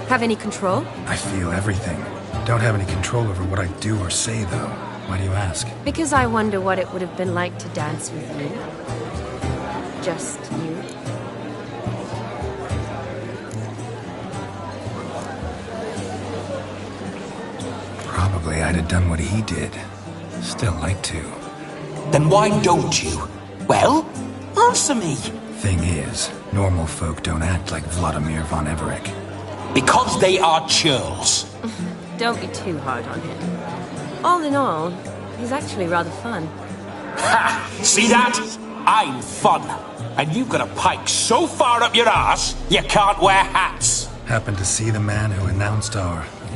Have any control? I feel everything. Don't have any control over what I do or say, though. Why do you ask? Because I wonder what it would have been like to dance with you. Just you. Probably I'd have done what he did. Still like to. Then why don't you? Well, answer me. Thing is, normal folk don't act like Vladimir von Everec. Because they are churls. Don't be too hard on him. All in all, he's actually rather fun. Ha! See that? I'm fun. And you've got a pike so far up your ass, you can't wear hats. Happened to see the man who announced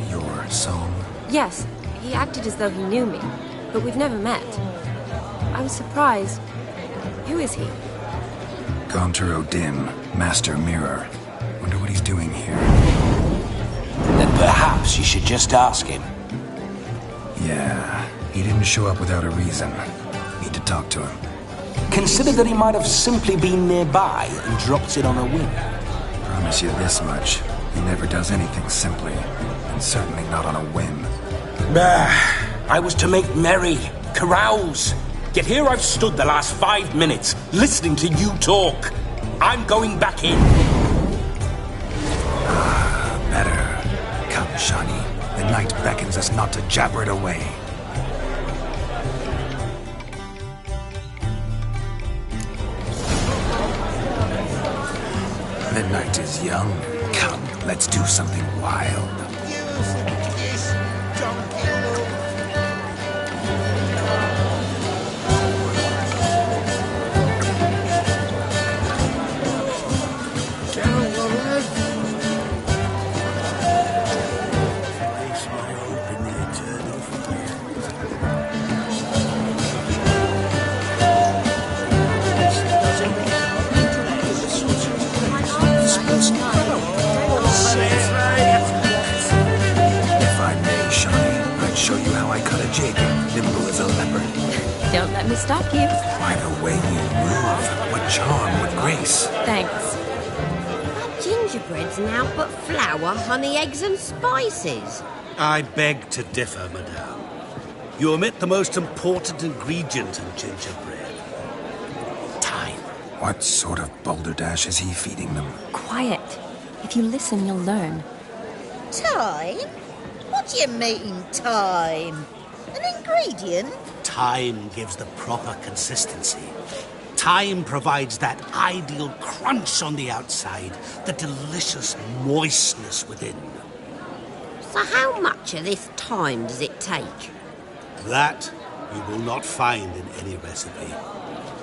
your song? Yes, he acted as though he knew me, but we've never met. I was surprised. Who is he? Gaunter O'Dim, Master Mirror. Wonder what he's doing here. Then perhaps you should just ask him. Yeah, he didn't show up without a reason. Need to talk to him. Consider that he might have simply been nearby and dropped it on a whim. Promise you this much. He never does anything simply. And certainly not on a whim. I was to make merry, carouse. Yet here I've stood the last 5 minutes, listening to you talk. I'm going back in. Better. Come, Shani. The night beckons us not to jabber it away. The night is young. Come, let's do something wild. Don't let me stop you. By the way you move, what charm, what grace. Thanks. Gingerbread's now but flour, honey, eggs and spices. I beg to differ, madame. You omit the most important ingredient in gingerbread. Time. What sort of balderdash is he feeding them? Quiet. If you listen, you'll learn. Time? What do you mean, time? An ingredient? Time gives the proper consistency. Time provides that ideal crunch on the outside, the delicious moistness within. So how much of this time does it take? That you will not find in any recipe.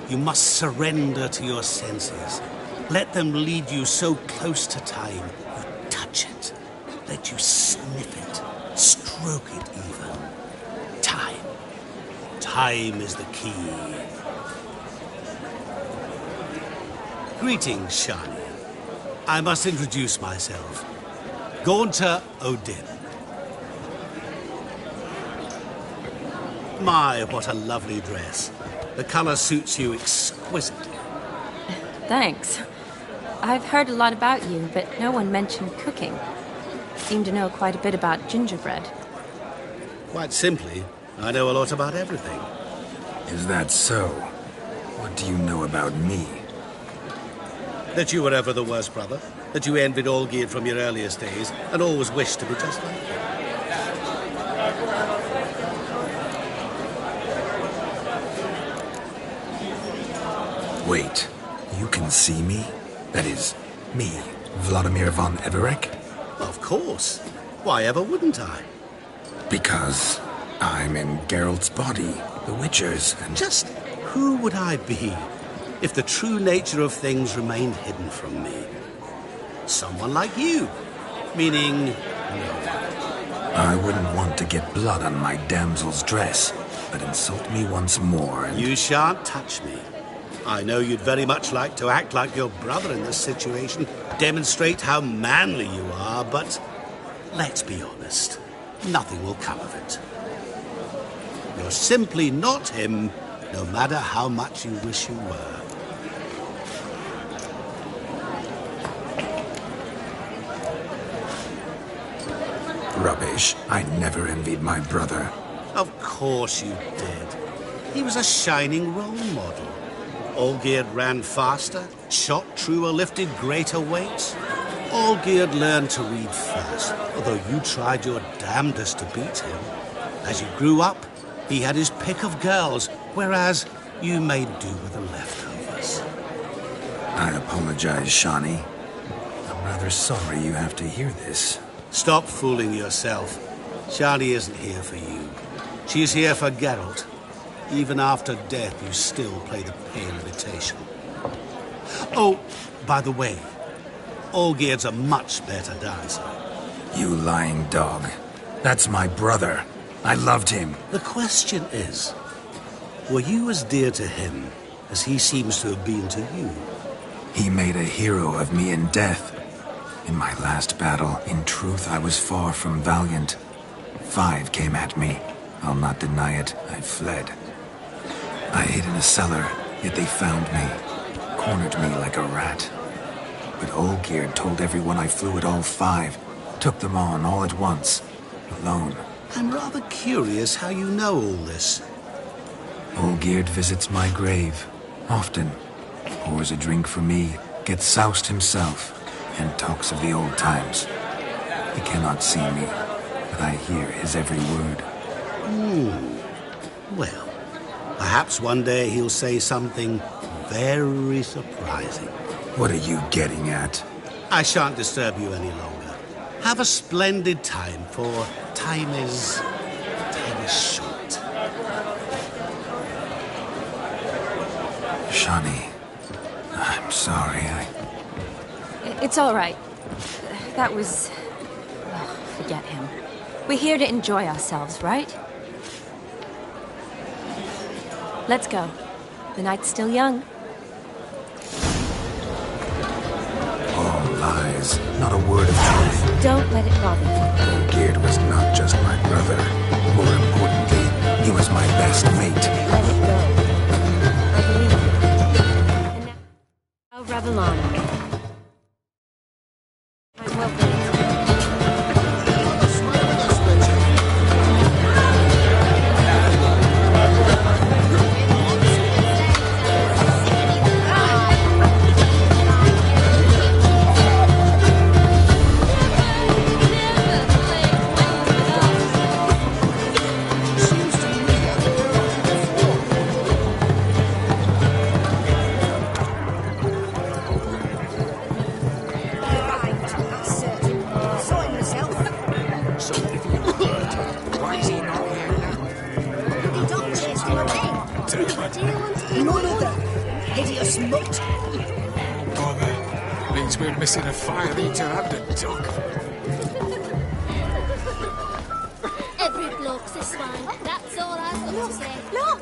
You must surrender to your senses. Let them lead you so close to time, you touch it. Let you sniff it, stroke it even. Time. Time is the key. Greetings, Shani. I must introduce myself. Gaunter O'Dim. My, what a lovely dress. The color suits you exquisitely. Thanks. I've heard a lot about you, but no one mentioned cooking. Seem to know quite a bit about gingerbread. Quite simply, I know a lot about everything. Is that so? What do you know about me? That you were ever the worst brother. that you envied Olgierd from your earliest days and always wished to be just like him. Wait, you can see me? That is, me, Vladimir von Everec? Of course. Why ever wouldn't I? Because I'm in Geralt's body, the Witcher's, and... Just who would I be if the true nature of things remained hidden from me? Someone like you. Meaning, no. I wouldn't want to get blood on my damsel's dress, but insult me once more and... You shan't touch me. I know you'd very much like to act like your brother in this situation, demonstrate how manly you are, but let's be honest, nothing will come of it. You're simply not him, no matter how much you wish you were. Rubbish. I never envied my brother. Of course you did. He was a shining role model. Olgierd ran faster, shot truer, lifted greater weights. Olgierd learned to read first, although you tried your damnedest to beat him. As you grew up, he had his pick of girls, whereas you made do with the leftovers. I apologize, Shani. I'm rather sorry you have to hear this. Stop fooling yourself. Shani isn't here for you. She's here for Geralt. Even after death, you still play the pale imitation. Oh, by the way, Olgierd's a much better dancer. You lying dog. That's my brother. I loved him. The question is, were you as dear to him as he seems to have been to you? He made a hero of me in death. In my last battle, in truth, I was far from valiant. 5 came at me. I'll not deny it, I fled. I hid in a cellar, yet they found me, cornered me like a rat. But Olgierd told everyone I flew at all 5, took them on all at once, alone. I'm rather curious how you know all this. Olgierd visits my grave, often. Pours a drink for me, gets soused himself, and talks of the old times. He cannot see me, but I hear his every word. Well, perhaps one day he'll say something very surprising. What are you getting at? I shan't disturb you any longer. Have a splendid time, for time is short. Shani, I'm sorry, It's all right. That was... forget him. We're here to enjoy ourselves, right? Let's go. The night's still young. All lies, not a word of truth. Don't let it bother you. Olgierd was not just my brother. More importantly, he was my best mate. Let it go. I believe you. And now, Ravellana. I'm well pleased. We're missing a fire eater and a dog. Every bloke's a swine. That's all I've got to say. Look!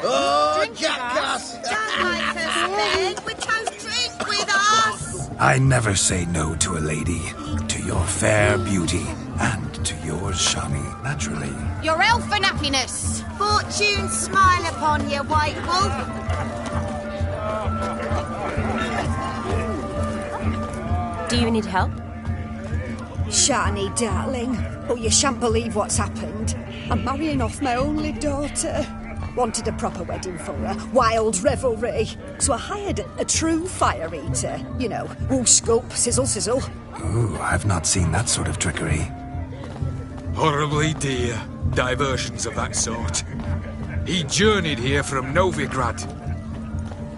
Oh, jackass! Don't make us beg. We chose drink with us. I never say no to a lady. To your fair beauty, and to yours, Shani, naturally. Your elfin happiness. Fortune smile upon you, White Wolf. Do you need help? Shani, darling. Oh, you shan't believe what's happened. I'm marrying off my only daughter. Wanted a proper wedding for her, wild revelry. So I hired a true fire eater. You know, whoosh scoop, sizzle sizzle. Ooh, I've not seen that sort of trickery. Horribly dear diversions of that sort. He journeyed here from Novigrad.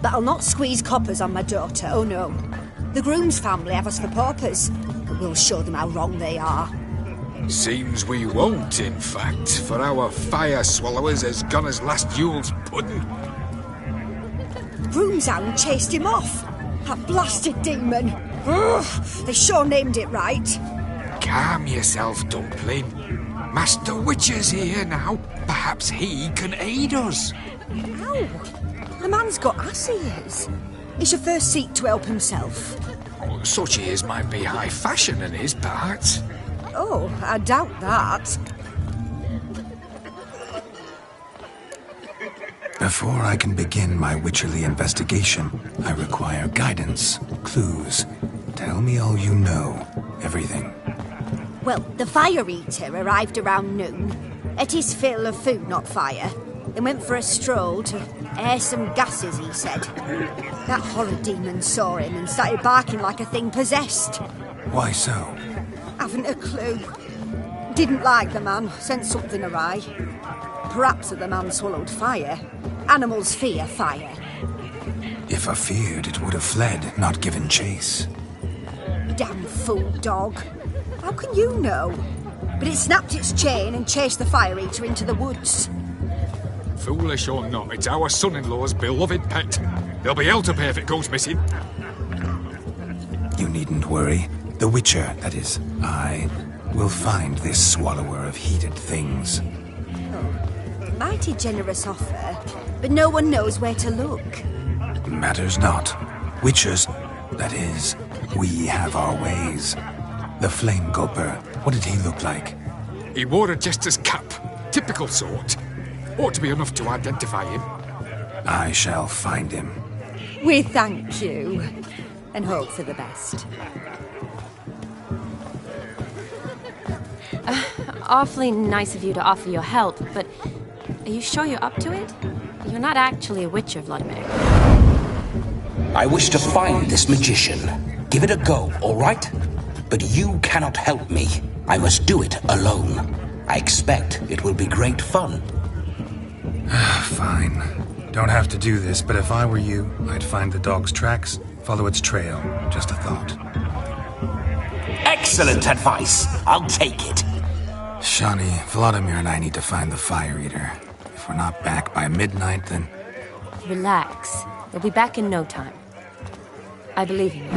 But I'll not squeeze coppers on my daughter, oh no. The groom's family have us for paupers, but we'll show them how wrong they are. Seems we won't, in fact, for our fire swallowers has gone as last Yule's pudding. Groom's hound chased him off. That blasted demon. Ugh, they sure named it right. Calm yourself, Dumpling. Master Witcher's here now. Perhaps he can aid us. Ow! The man's got ass ears. He should first seek to help himself. Such ears might be high fashion in his parts. Oh, I doubt that. Before I can begin my witcherly investigation, I require guidance, clues. Tell me all you know. Everything. Well, the fire eater arrived around noon. Ate his fill of food, not fire. Then went for a stroll to air some gases, he said. That horrid demon saw him and started barking like a thing possessed. Why so? Haven't a clue. Didn't like the man, sent something awry. Perhaps the man swallowed fire. Animals fear fire. If I feared, it would have fled, not given chase. Damn fool dog. How can you know? But it snapped its chain and chased the fire eater into the woods. Foolish or not, it's our son-in-law's beloved pet. There'll be hell to pay if it goes missing. You needn't worry. The Witcher, that is, I, will find this swallower of heated things. Oh, mighty generous offer, but no one knows where to look. Matters not. Witchers, that is, we have our ways. The Flame Gulper, what did he look like? He wore a jester's cap. Typical sort. Ought to be enough to identify him. I shall find him. We thank you, and hope for the best. Awfully nice of you to offer your help, but are you sure you're up to it? You're not actually a witcher, Vladimir. I wish to find this magician. Give it a go, all right? But you cannot help me. I must do it alone. I expect it will be great fun. Fine. Don't have to do this, but if I were you, I'd find the dog's tracks, follow its trail. Just a thought. Excellent advice. I'll take it. Shani, Vladimir and I need to find the fire eater. If we're not back by midnight, then... Relax. We'll be back in no time. I believe in you.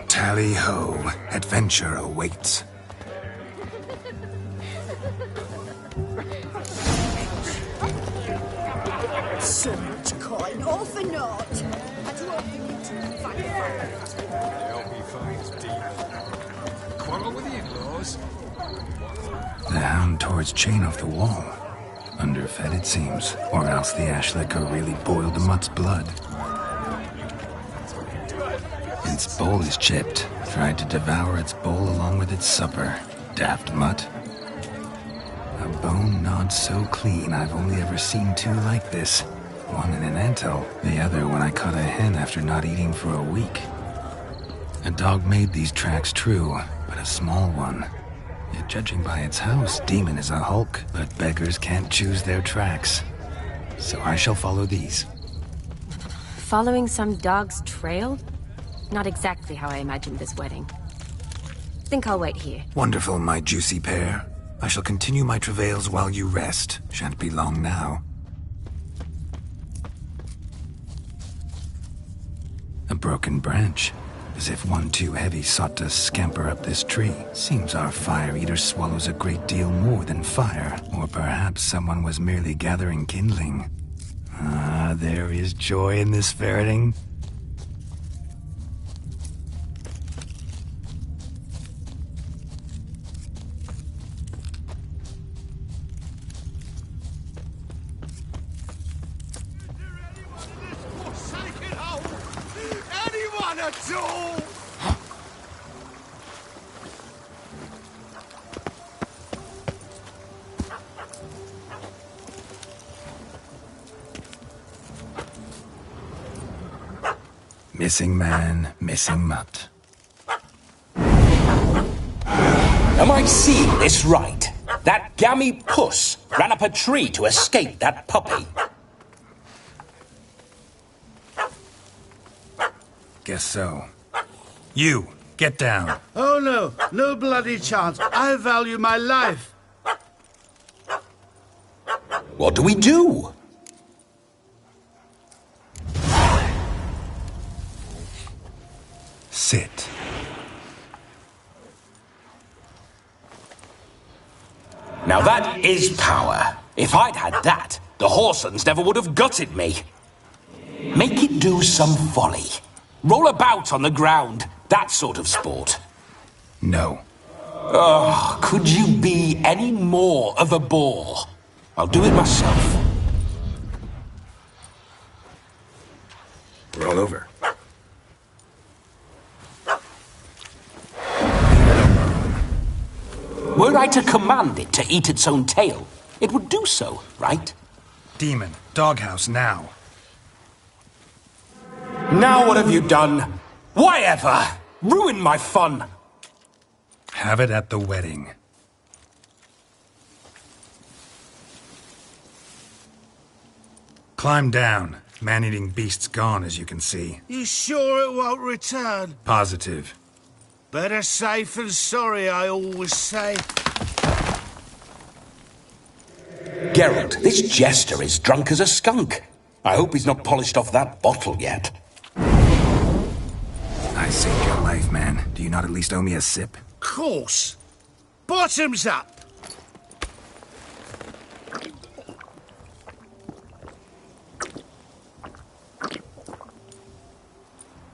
Tally-ho. Adventure awaits. So much coin, all for naught. I do hope you need to find a fire. Help me find demon. Quarrel with the in-laws. The hound tore its chain off the wall. Underfed, it seems. Or else the ash liquor really boiled the mutt's blood. Its bowl is chipped. Tried to devour its bowl along with its supper. Daft mutt. A bone gnawed so clean I've only ever seen two like this. One in an anthill, the other when I caught a hen after not eating for a week. A dog made these tracks true, but a small one. Yet judging by its house, Demon is a hulk, but beggars can't choose their tracks. So I shall follow these. Following some dog's trail? Not exactly how I imagined this wedding. Think I'll wait here. Wonderful, my juicy pair. I shall continue my travails while you rest. Shan't be long now. A broken branch. As if one too heavy sought to scamper up this tree. Seems our fire eater swallows a great deal more than fire. Or perhaps someone was merely gathering kindling. Ah, there is joy in this ferreting. Missing man, missing mutt. Am I seeing this right? That gammy puss ran up a tree to escape that puppy. Guess so. You, get down. Oh no, no bloody chance. I value my life. What do we do? Sit. Now that is power. If I'd had that, the Horsons never would have gutted me. Make it do some folly. Roll about on the ground. That sort of sport. No. Oh, could you be any more of a bore? I'll do it myself. Roll over. Were I to command it to eat its own tail, it would do so, right? Demon, doghouse now. Now what have you done? Why ever? Ruin my fun. Have it at the wedding. Climb down. Man-eating beast's gone, as you can see. You sure it won't return? Positive. Better safe than sorry, I always say. Geralt, this jester is drunk as a skunk. I hope he's not polished off that bottle yet. I saved your life, man. Do you not at least owe me a sip? Course. Bottoms up.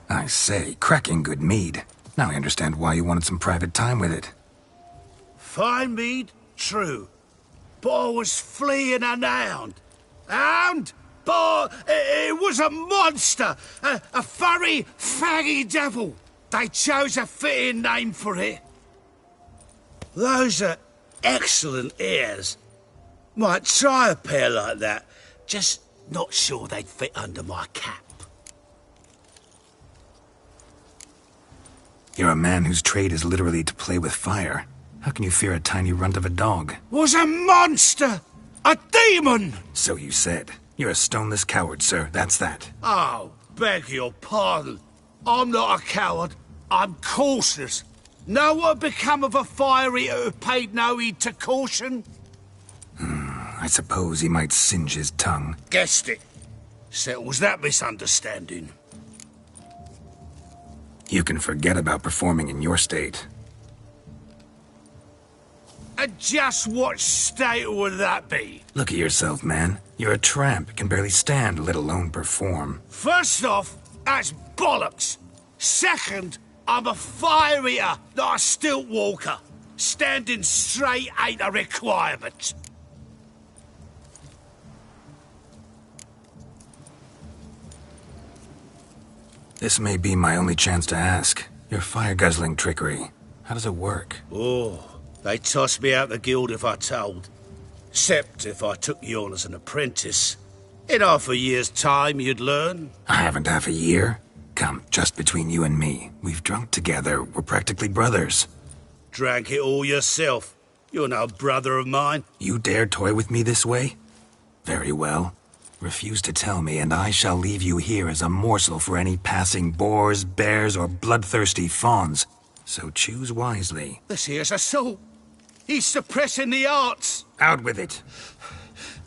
I say, cracking good mead. Now I understand why you wanted some private time with it. Fine mead, true. But I was fleeing an hound. Hound? But it was a monster. A furry, faggy devil. They chose a fitting name for it. Those are excellent ears. Might try a pair like that. Just not sure they'd fit under my cap. You're a man whose trade is literally to play with fire. How can you fear a tiny runt of a dog? Was a monster! A demon! So you said. You're a stoneless coward, sir. That's that. Oh, beg your pardon. I'm not a coward. I'm cautious. Know what become of a fire eater who paid no heed to caution? I suppose he might singe his tongue. Guessed it. Settles that misunderstanding. You can forget about performing in your state. And just what state would that be? Look at yourself, man. You're a tramp, can barely stand, let alone perform. First off, that's bollocks. Second, I'm a fire eater, not a stilt walker. Standing straight ain't a requirement. This may be my only chance to ask. Your fire-guzzling trickery. How does it work? Oh, they'd toss me out the guild if I told. Except if I took you on as an apprentice. In half a year's time, you'd learn. I haven't half a year. Come, just between you and me. We've drunk together. We're practically brothers. Drank it all yourself. You're no brother of mine. You dare toy with me this way? Very well. Refuse to tell me, and I shall leave you here as a morsel for any passing boars, bears, or bloodthirsty fawns. So choose wisely. This here's assault. He's suppressing the arts. Out with it.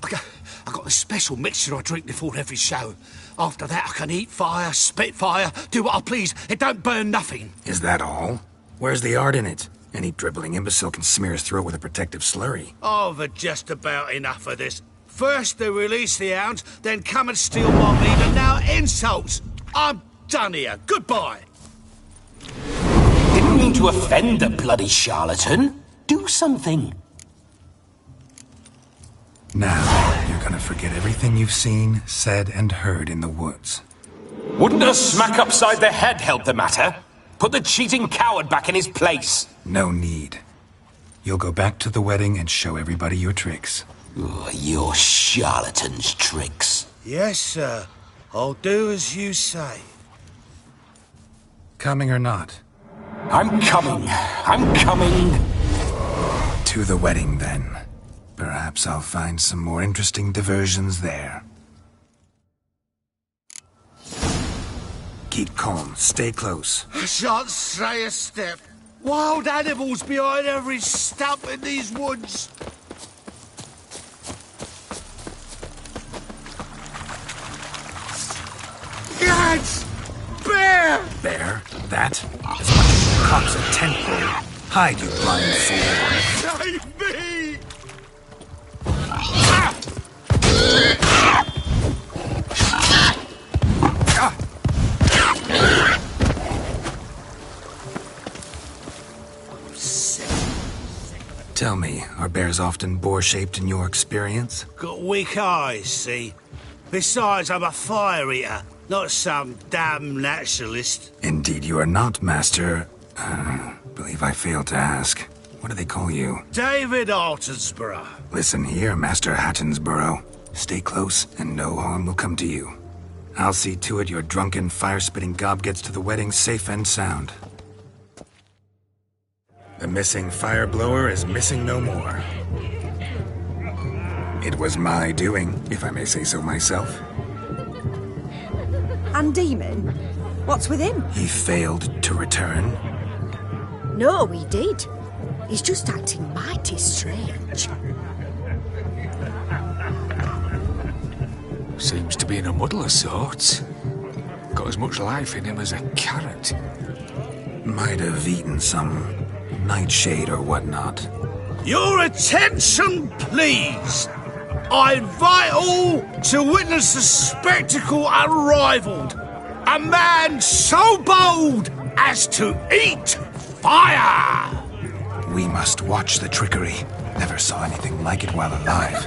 I got a special mixture I drink before every show. After that, I can eat fire, spit fire, do what I please. It don't burn nothing. Is that all? Where's the art in it? Any dribbling imbecile can smear his throat with a protective slurry. I've had just about enough of this. First they release the hounds, then come and steal my meat, and now insults. I'm done here. Goodbye. Didn't mean to offend the bloody charlatan. Do something. Now, you're gonna forget everything you've seen, said, and heard in the woods. Wouldn't a smack upside the head help the matter? Put the cheating coward back in his place. No need. You'll go back to the wedding and show everybody your tricks. Your charlatan's tricks. Yes, sir. I'll do as you say. Coming or not? I'm coming. I'm coming. To the wedding, then. Perhaps I'll find some more interesting diversions there. Keep calm. Stay close. I shan't stray a step. Wild animals behind every stump in these woods. Yes! Bear! Bear? That? As much as you cocks a tent pole. Hide, you blind fool. Save me! Tell me, are bears often boar-shaped in your experience? Got weak eyes, see? Besides, I'm a fire eater, not some damn naturalist. Indeed you are not, Master... believe I failed to ask. What do they call you? David Altonsborough. Listen here, Master Hattonsborough. Stay close, and no harm will come to you. I'll see to it your drunken, fire-spitting gob gets to the wedding safe and sound. The missing fire blower is missing no more. It was my doing, if I may say so myself. And Demon? What's with him? He failed to return. No, he did. He's just acting mighty strange. Seems to be in a muddle of sorts. Got as much life in him as a carrot. Might have eaten some nightshade or whatnot. Your attention, please! I invite all to witness a spectacle unrivaled. A man so bold as to eat fire! We must watch the trickery. Never saw anything like it while alive.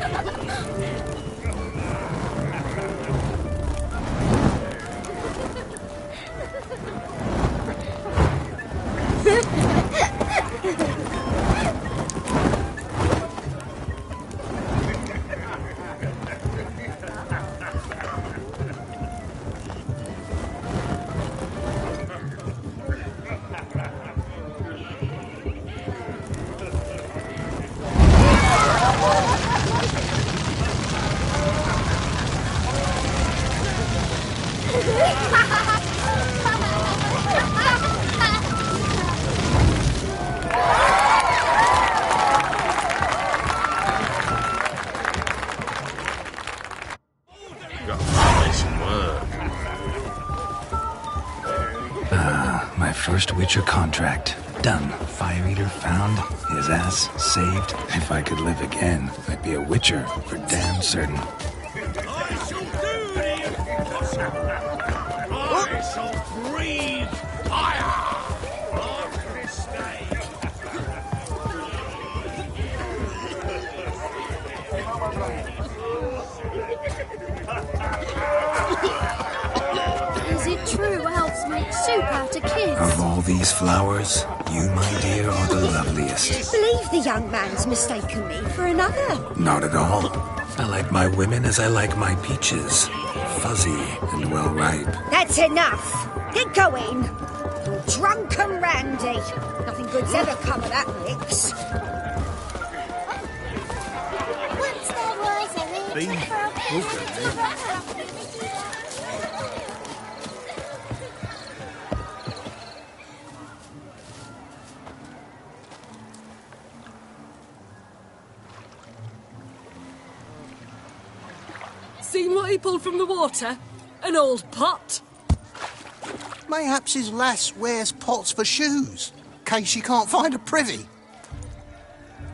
My first Witcher contract. Done. Fire Eater found. His ass saved. If I could live again, I'd be a Witcher for damn certain. I shall do the impossible. I shall breathe fire after this day. Is it true elves make soup out of kids? Of all these flowers, you, my dear, are the loveliest. Believe the young man's mistaken me for another. Not at all. I like my women as I like my peaches. Fuzzy and well ripe. That's enough. Get going. You're drunk and randy. Nothing good's ever come of that mix. Once there was a Seen what he pulled from the water? An old pot. Mayhaps his lass wears pots for shoes, in case she can't find a privy.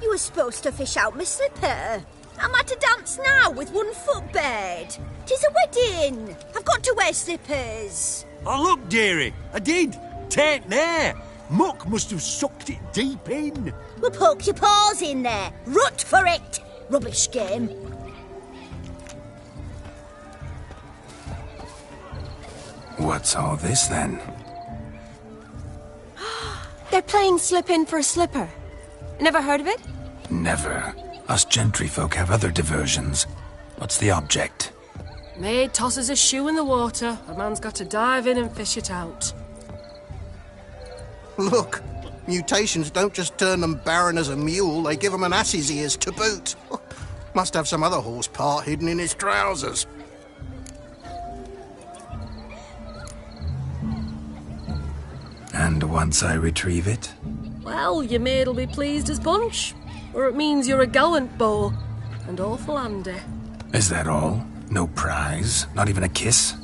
You were supposed to fish out my slipper. I'm at a dance now with one foot bared. 'Tis a wedding. I've got to wear slippers. Oh, look, dearie, I did. Tain't there. Muck must have sucked it deep in. Well, poke your paws in there. Rut for it. Rubbish game. What's all this, then? They're playing slip-in for a slipper. Never heard of it? Never. Us gentry folk have other diversions. What's the object? Maid tosses a shoe in the water. A man's got to dive in and fish it out. Look, mutations don't just turn them barren as a mule, they give them an ass's ears to boot. Must have some other horse part hidden in his trousers. And once I retrieve it? Well, your maid'll be pleased as punch. Or it means you're a gallant beau. And awful handy. Is that all? No prize? Not even a kiss?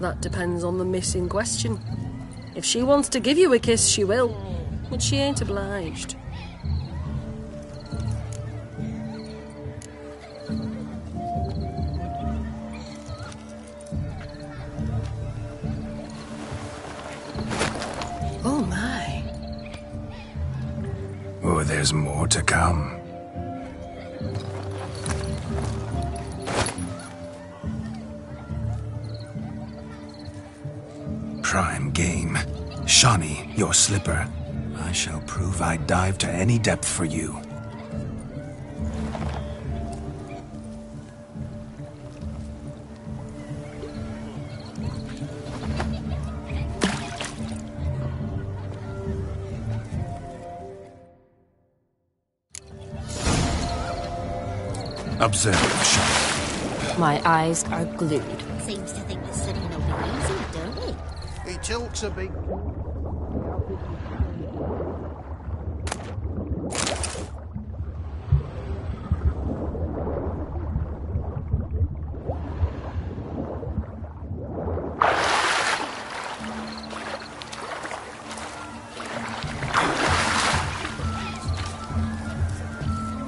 That depends on the miss in question. If she wants to give you a kiss, she will. But she ain't obliged. Oh my. Oh, there's more to come. Prime game. Shawnee, your slipper. I shall prove I'd dive to any depth for you. Observe, Shawnee. My eyes are glued. Seems to think this slipping will be easy, don't it? He tilts a bit.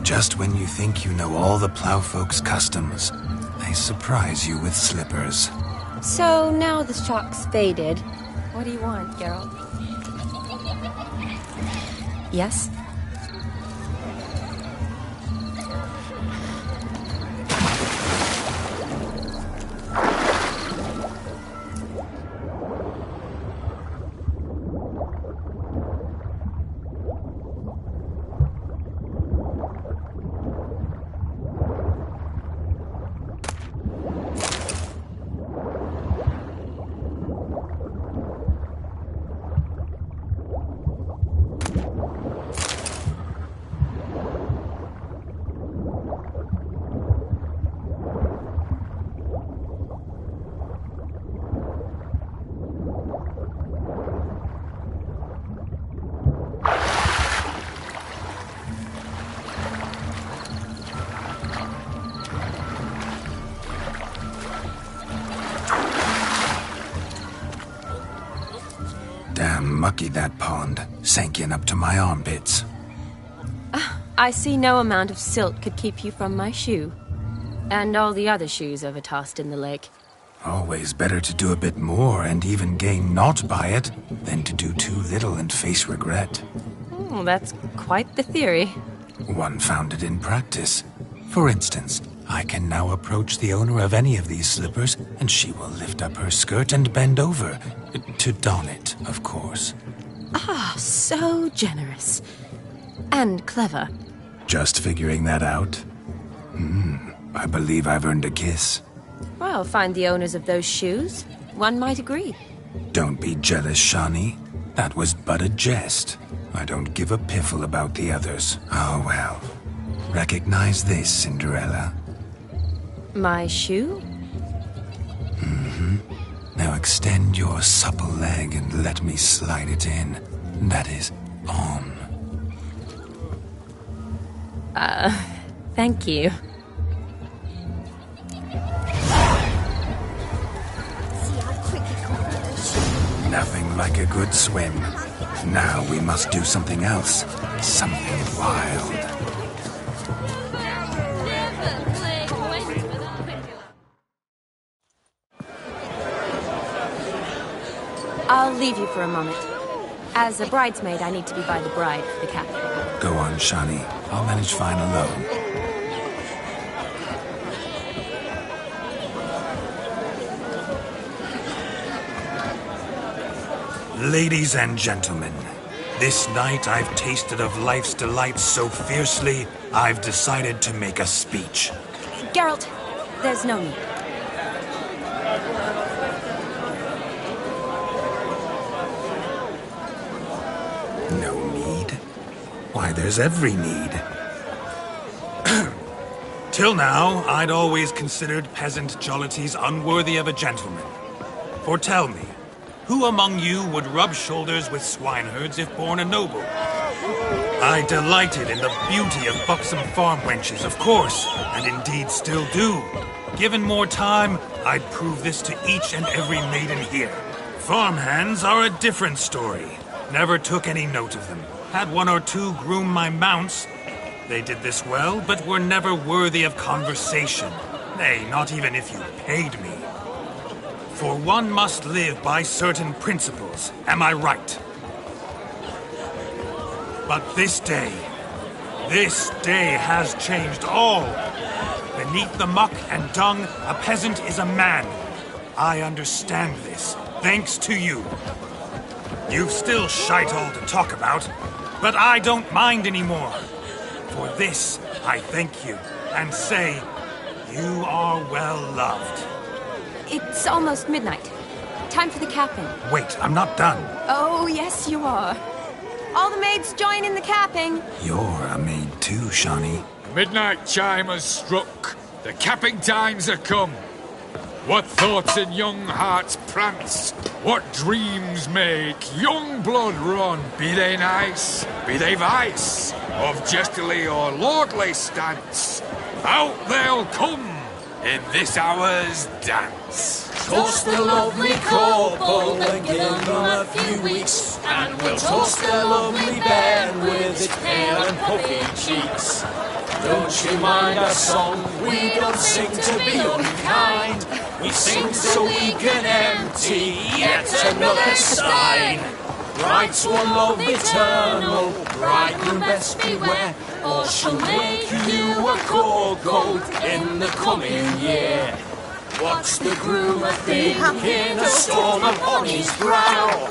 Just when you think you know all the plowfolk's customs, they surprise you with slippers. So now the shock's faded. What do you want, Geralt? Yes? Damn mucky, that pond. Sank in up to my armpits. I see no amount of silt could keep you from my shoe. And all the other shoes overtossed in the lake. Always better to do a bit more and even gain naught by it than to do too little and face regret. Oh, that's quite the theory. One founded in practice. For instance, I can now approach the owner of any of these slippers, and she will lift up her skirt and bend over. To don it, of course. Ah, so generous. And clever. Just figuring that out? I believe I've earned a kiss. Well, find the owners of those shoes. One might agree. Don't be jealous, Shawnee. That was but a jest. I don't give a piffle about the others. Oh, well. Recognize this, Cinderella. My shoe? Now extend your supple leg and let me slide it in. That is, on. Thank you. Nothing like a good swim. Now we must do something else. Something wild. I'll leave you for a moment. As a bridesmaid, I need to be by the bride for the cafe. Go on, Shawnee. I'll manage fine alone. Ladies and gentlemen, this night I've tasted of life's delights so fiercely, I've decided to make a speech. Geralt, there's no need. No need? Why, there's every need. Till now, I'd always considered peasant jollities unworthy of a gentleman. For tell me, who among you would rub shoulders with swineherds if born a noble? I delighted in the beauty of buxom farm wenches, of course, and indeed still do. Given more time, I'd prove this to each and every maiden here. Farmhands are a different story. Never took any note of them. Had one or two groom my mounts. They did this well, but were never worthy of conversation. Nay, not even if you paid me. For one must live by certain principles, am I right? But this day has changed all. Beneath the muck and dung, a peasant is a man. I understand this, thanks to you. You've still shite all to talk about, but I don't mind anymore. For this, I thank you, and say, you are well loved. It's almost midnight. Time for the capping. Wait, I'm not done. Oh, yes, you are. All the maids join in the capping. You're a maid too, Shawnee. Midnight chime has struck. The capping times are come. What thoughts in young hearts prance? What dreams make young blood run? Be they nice, be they vice, of jestily or lordly stance, out they'll come in this hour's dance. Toast the lovely couple and give them a few weeks, and we'll toast the lovely bed with its pale and puffy cheeks. Don't you mind our song? We don't sing to be unkind. We sing so we can empty yet another stein. Bride's one love eternal, bridegroom best beware, or she'll make you a cold in the coming year. What's the groom a thinking? A storm upon his brow.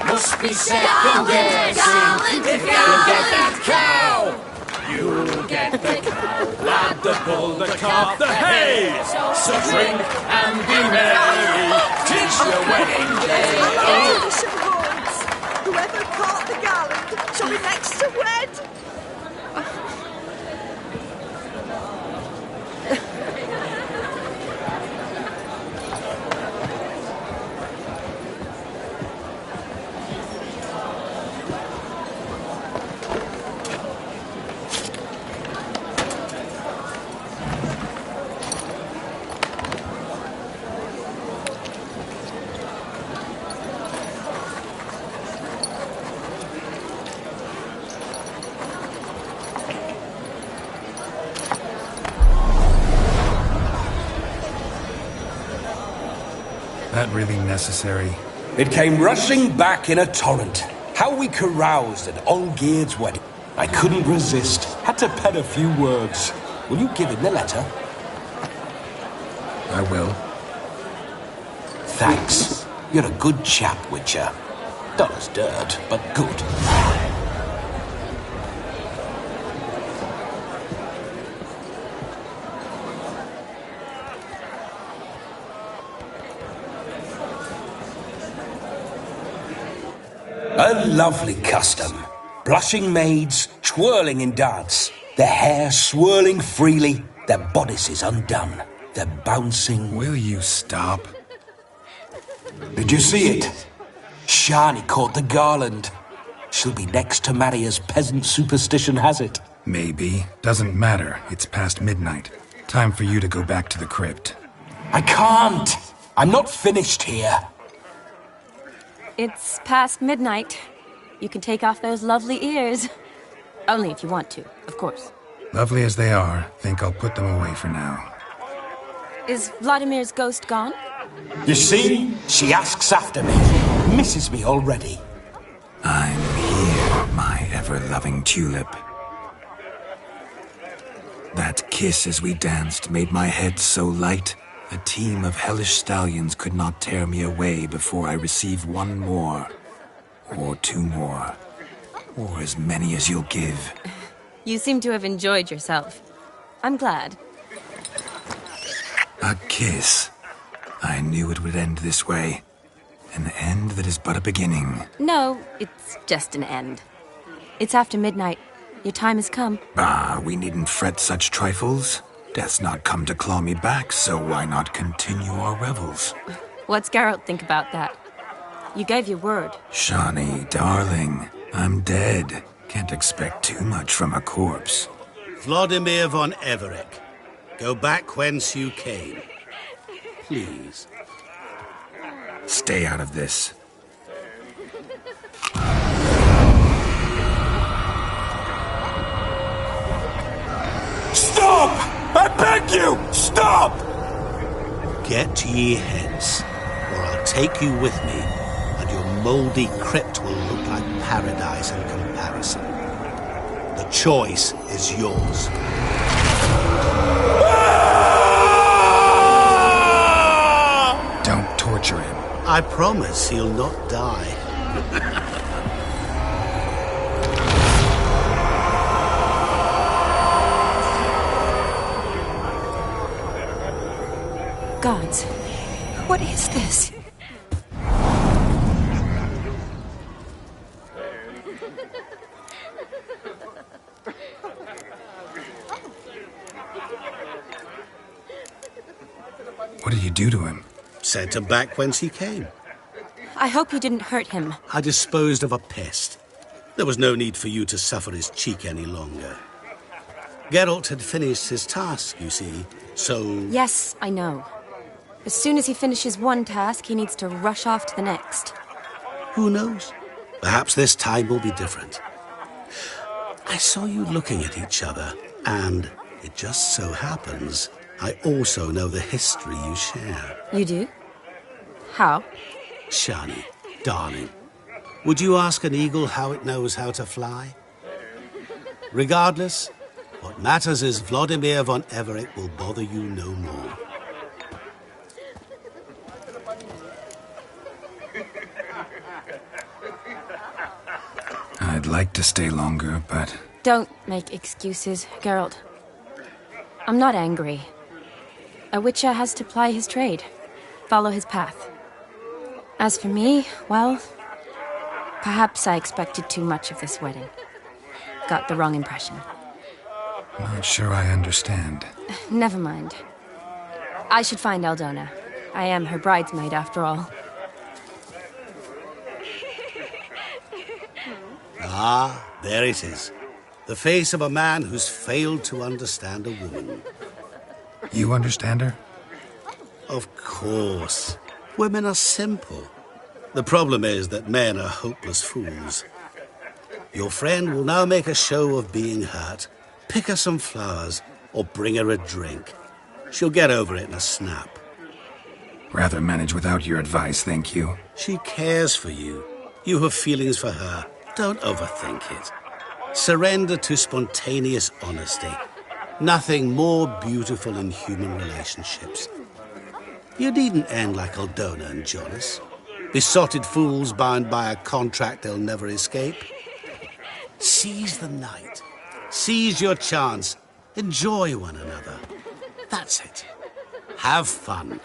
Must be second guessing if you can get that cow. You'll get the cow, lad, the bull, the calf, the hay. So drink and be merry, 'tis your wedding day. Whoever caught the garland shall be next to wed. That really necessary? It came rushing back in a torrent. How we caroused at Olgierd's wedding. I couldn't resist. Had to pen a few words. Will you give him the letter? I will. Thanks. You're a good chap, Witcher. Dull as dirt, but good. A lovely custom. Blushing maids, twirling in dance, their hair swirling freely, their bodices undone, their bouncing... Will you stop? Did you see it? Shani caught the garland. She'll be next to marry as peasant superstition has it. Maybe. Doesn't matter. It's past midnight. Time for you to go back to the crypt. I can't! I'm not finished here. It's past midnight. You can take off those lovely ears. Only if you want to, of course. Lovely as they are, think I'll put them away for now. Is Vladimir's ghost gone? You see? She asks after me. Misses me already. I'm here, my ever-loving tulip. That kiss as we danced made my head so light. A team of hellish stallions could not tear me away before I receive one more. Or two more. Or as many as you'll give. You seem to have enjoyed yourself. I'm glad. A kiss. I knew it would end this way. An end that is but a beginning. No, it's just an end. It's after midnight. Your time has come. Ah, we needn't fret such trifles. Death's not come to claw me back, so why not continue our revels? What's Geralt think about that? You gave your word. Shani, darling, I'm dead. Can't expect too much from a corpse. Vladimir von Everec, go back whence you came. Please. Stay out of this. Stop! I beg you! Stop! Get ye hence, or I'll take you with me, and your mouldy crypt will look like paradise in comparison. The choice is yours. Don't torture him. I promise he'll not die. Gods, what is this? What did you do to him? Sent him back whence he came. I hope you didn't hurt him. I disposed of a pest. There was no need for you to suffer his cheek any longer. Geralt had finished his task, you see, so... Yes, I know. As soon as he finishes one task, he needs to rush off to the next. Who knows? Perhaps this time will be different. I saw you looking at each other, and it just so happens I also know the history you share. You do? How? Shani, darling, would you ask an eagle how it knows how to fly? Regardless, what matters is Vladimir von Everec will bother you no more. I'd like to stay longer, but... Don't make excuses, Geralt. I'm not angry. A witcher has to ply his trade, follow his path. As for me, well, perhaps I expected too much of this wedding. Got the wrong impression. Not sure I understand. Never mind. I should find Aldona. I am her bridesmaid, after all. Ah, there it is. The face of a man who's failed to understand a woman. You understand her? Of course. Women are simple. The problem is that men are hopeless fools. Your friend will now make a show of being hurt, pick her some flowers, or bring her a drink. She'll get over it in a snap. Rather manage without your advice, thank you. She cares for you. You have feelings for her. Don't overthink it. Surrender to spontaneous honesty. Nothing more beautiful in human relationships. You needn't end like Aldona and Jonas. Besotted fools bound by a contract they'll never escape. Seize the night. Seize your chance. Enjoy one another. That's it. Have fun.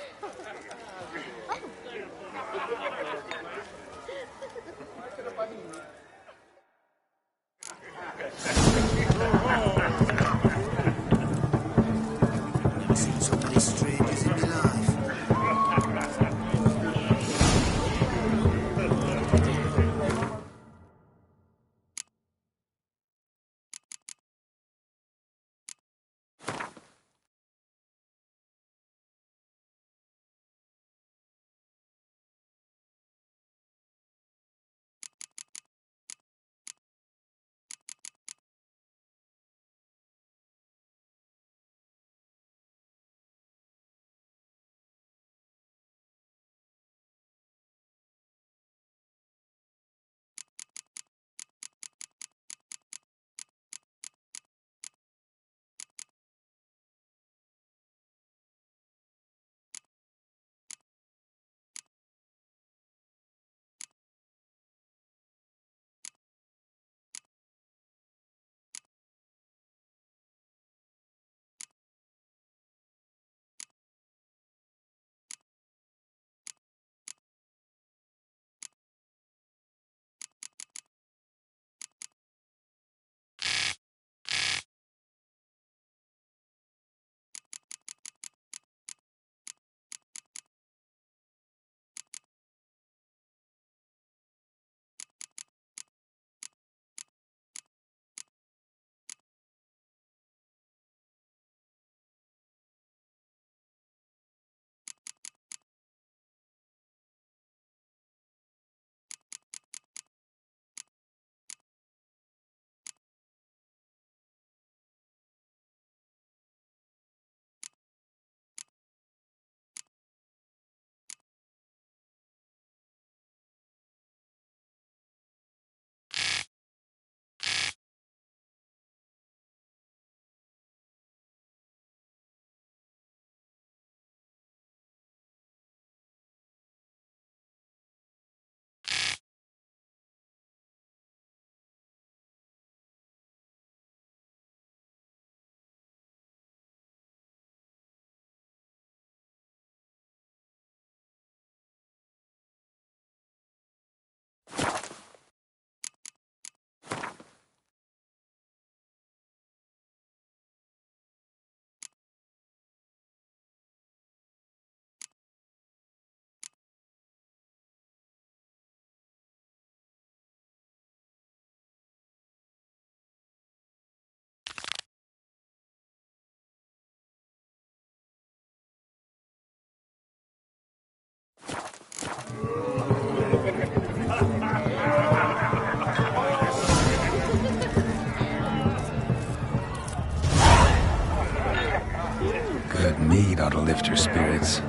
lift her spirits.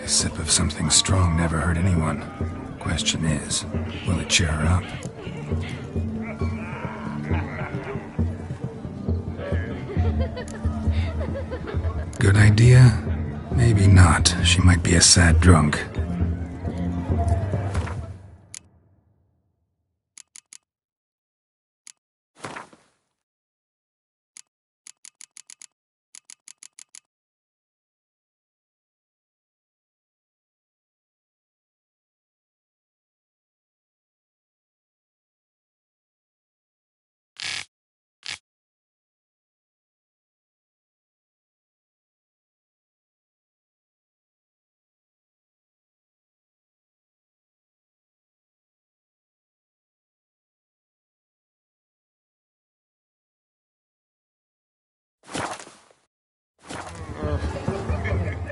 A sip of something strong never hurt anyone. Question is, will it cheer her up? Good idea? Maybe not. She might be a sad drunk.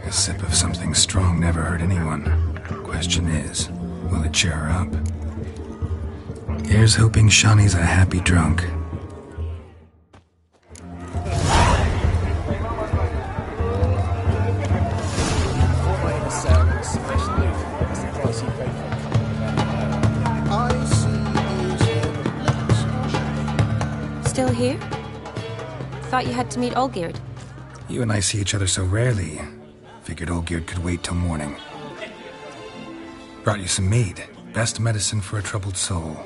A sip of something strong never hurt anyone. Question is, will it cheer her up? Here's hoping Shani's a happy drunk. Still here? Thought you had to meet Olgierd. You and I see each other so rarely. Figured Olgierd could wait till morning. Brought you some mead. Best medicine for a troubled soul.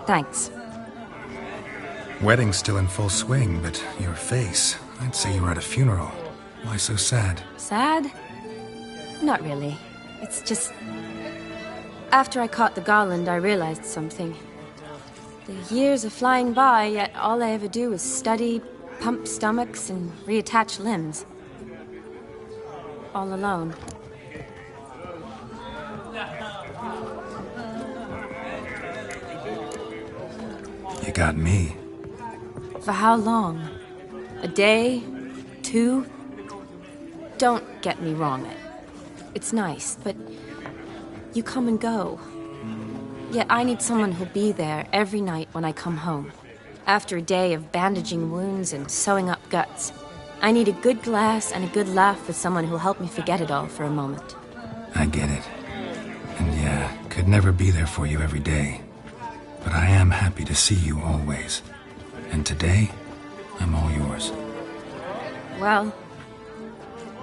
Thanks. Wedding's still in full swing, but your face, I'd say you were at a funeral. Why so sad? Sad? Not really. It's just... After I caught the garland, I realized something. The years are flying by, yet all I ever do is study, pump stomachs, and reattach limbs. All alone. You got me. For how long? A day? 2? Don't get me wrong. It's nice, but you come and go. Yet I need someone who'll be there every night when I come home. After a day of bandaging wounds and sewing up guts. I need a good glass and a good laugh with someone who'll help me forget it all for a moment. I get it. And yeah, could never be there for you every day. But I am happy to see you always. And today, I'm all yours. Well,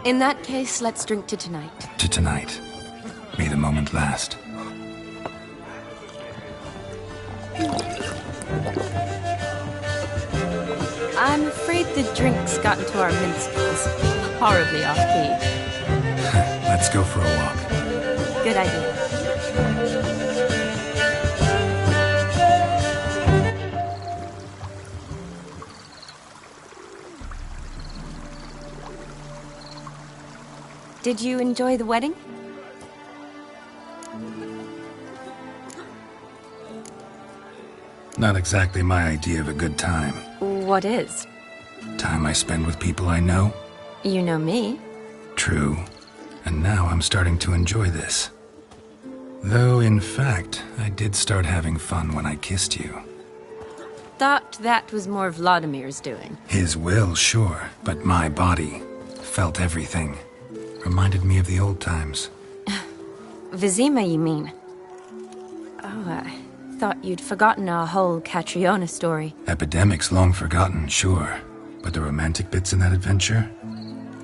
in that case, let's drink to tonight. To tonight. May the moment last. I'm afraid the drinks got into our minstrels. Horribly off-key. Let's go for a walk. Good idea. Did you enjoy the wedding? Not exactly my idea of a good time. What is? Time I spend with people I know. You know me. True. And now I'm starting to enjoy this. Though, in fact, I did start having fun when I kissed you. Thought that was more Vladimir's doing. His will, sure, but my body felt everything. Reminded me of the old times. Vizima, you mean? Oh, I thought you'd forgotten our whole Catriona story. Epidemics long forgotten, sure. But the romantic bits in that adventure?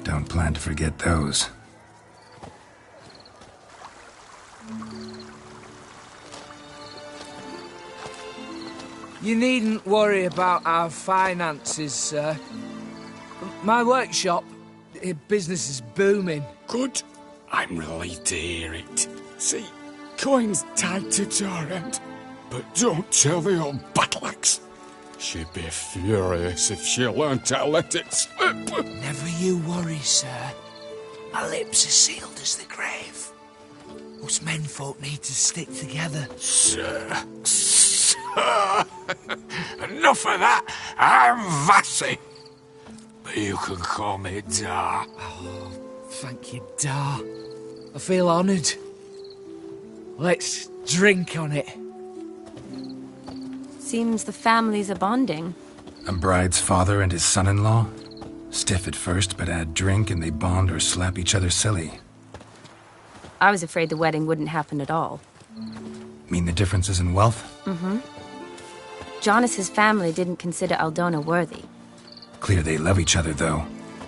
Don't plan to forget those. You needn't worry about our finances, sir. My workshop, business is booming. Good. I'm relieved to hear it. See, coin's tight to Torrent, but don't tell the old battleaxe. She'd be furious if she learned to let it slip. Never you worry, sir. My lips are sealed as the grave. Us menfolk need to stick together. Sir. Enough of that. I'm Vassy. But you can call me Dar. Oh, thank you, Dar. I feel honoured. Let's drink on it. Seems the families are bonding. A bride's father and his son-in-law? Stiff at first, but add drink and they bond or slap each other silly. I was afraid the wedding wouldn't happen at all. Mean the differences in wealth? Mm-hmm. Jonas's family didn't consider Aldona worthy. Clear they love each other, though.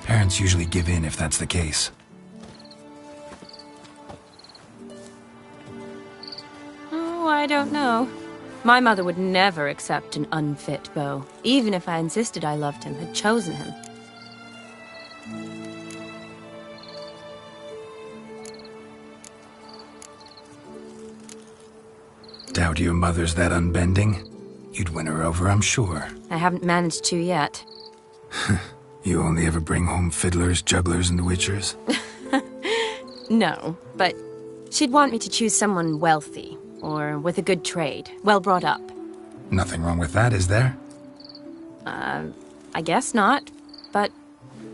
Parents usually give in if that's the case. Oh, I don't know. My mother would never accept an unfit beau, even if I insisted I loved him, had chosen him. Doubt your mother's that unbending? You'd win her over, I'm sure. I haven't managed to yet. You only ever bring home fiddlers, jugglers, and witchers? No, but she'd want me to choose someone wealthy, or with a good trade, well brought up. Nothing wrong with that, is there? I guess not, but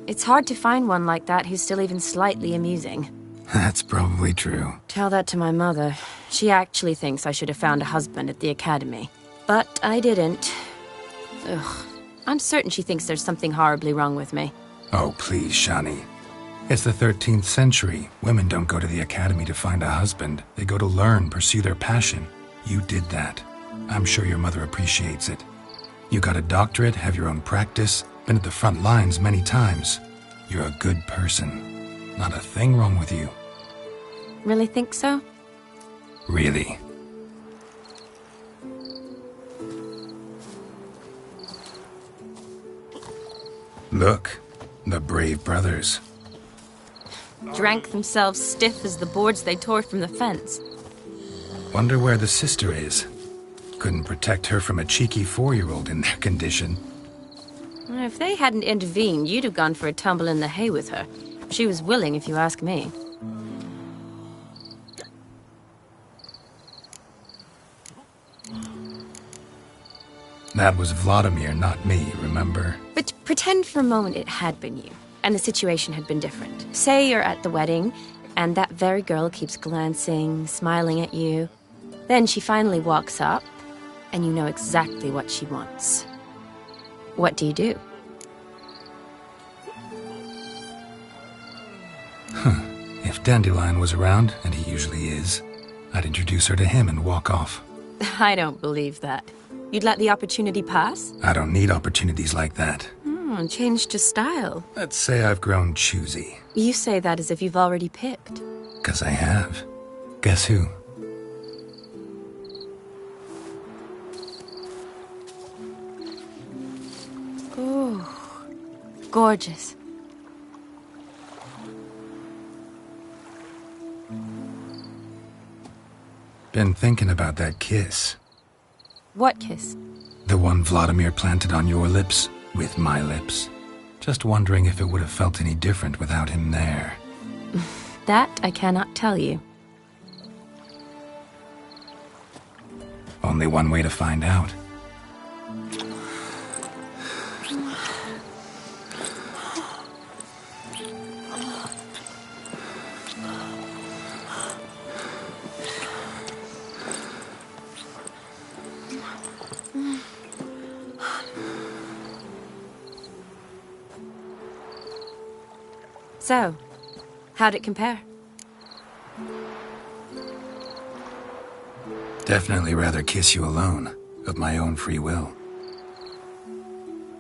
it's hard to find one like that who's still even slightly amusing. That's probably true. Tell that to my mother. She actually thinks I should have found a husband at the academy. But I didn't. Ugh. I'm certain she thinks there's something horribly wrong with me. Oh, please, Shani. It's the 13th century. Women don't go to the academy to find a husband. They go to learn, pursue their passion. You did that. I'm sure your mother appreciates it. You got a doctorate, have your own practice, been at the front lines many times. You're a good person. Not a thing wrong with you. Really think so? Really. Look, the brave brothers. Drank themselves stiff as the boards they tore from the fence. Wonder where the sister is. Couldn't protect her from a cheeky 4-year-old in their condition. If they hadn't intervened, you'd have gone for a tumble in the hay with her. She was willing, if you ask me. That was Vladimir, not me, remember? But pretend for a moment it had been you, and the situation had been different. Say you're at the wedding, and that very girl keeps glancing, smiling at you. Then she finally walks up, and you know exactly what she wants. What do you do? If Dandelion was around, and he usually is, I'd introduce her to him and walk off. I don't believe that. You'd let the opportunity pass? I don't need opportunities like that. Changed your style. Let's say I've grown choosy. You say that as if you've already picked. 'Cause I have. Guess who? Ooh, gorgeous. Been thinking about that kiss. What kiss? The one Vladimir planted on your lips, with my lips. Just wondering if it would have felt any different without him there. That I cannot tell you. Only one way to find out. So, how'd it compare? Definitely rather kiss you alone, of my own free will.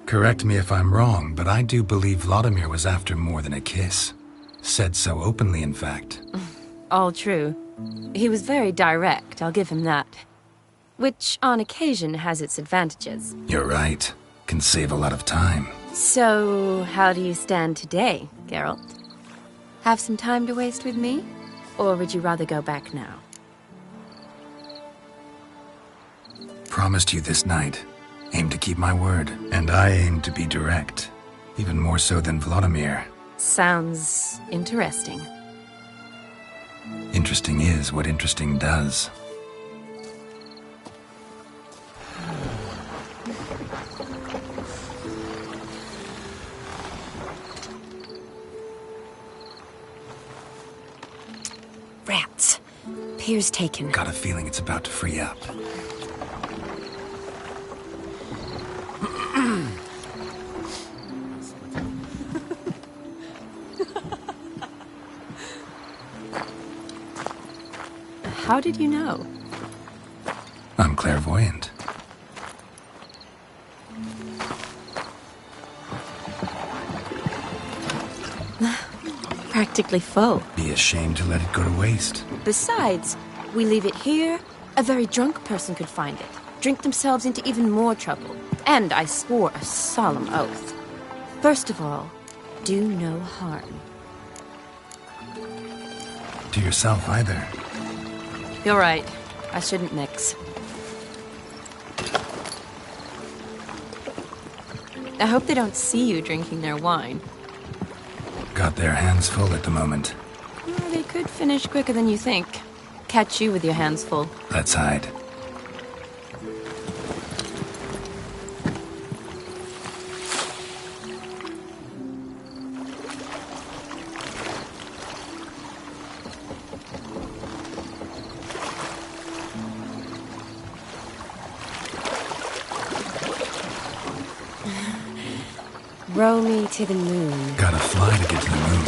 Correct me if I'm wrong, but I do believe Vladimir was after more than a kiss. Said so openly, in fact. All true. He was very direct, I'll give him that. Which, on occasion, has its advantages. You're right. Can save a lot of time. So, how do you stand today, Geralt? Have some time to waste with me? Or would you rather go back now? Promised you this night. Aim to keep my word. And I aim to be direct. Even more so than Vladimir. Sounds interesting. Interesting is what interesting does. Rats. Pier's taken. Got a feeling it's about to free up. How did you know? I'm clairvoyant. Practically full. Be ashamed to let it go to waste. Besides, we leave it here, a very drunk person could find it, drink themselves into even more trouble. And I swore a solemn oath. First of all, do no harm. To yourself either. You're right. I shouldn't mix. I hope they don't see you drinking their wine. Got their hands full at the moment. Well, they could finish quicker than you think. Catch you with your hands full. Let's hide. Row me to the moon. Gotta fly to get to the moon.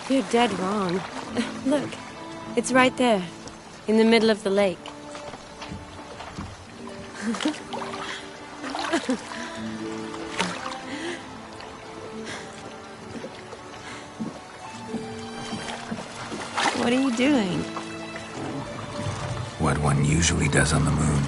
You're dead wrong. Look, it's right there, in the middle of the lake. What are you doing? What one usually does on the moon.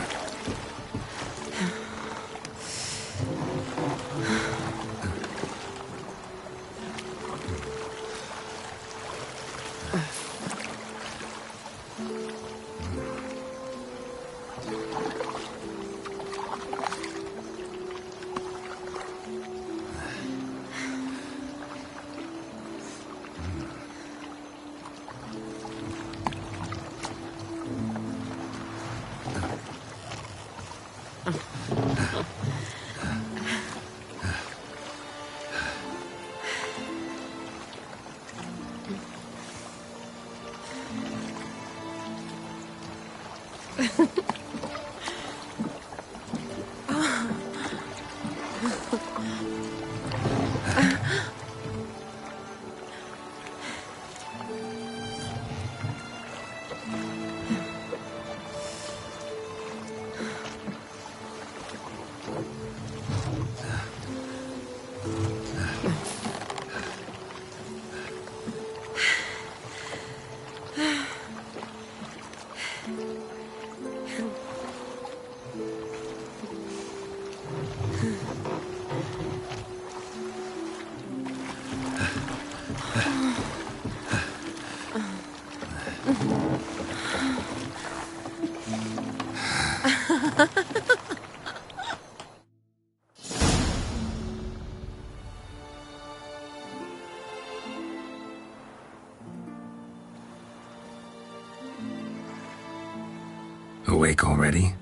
Awake already?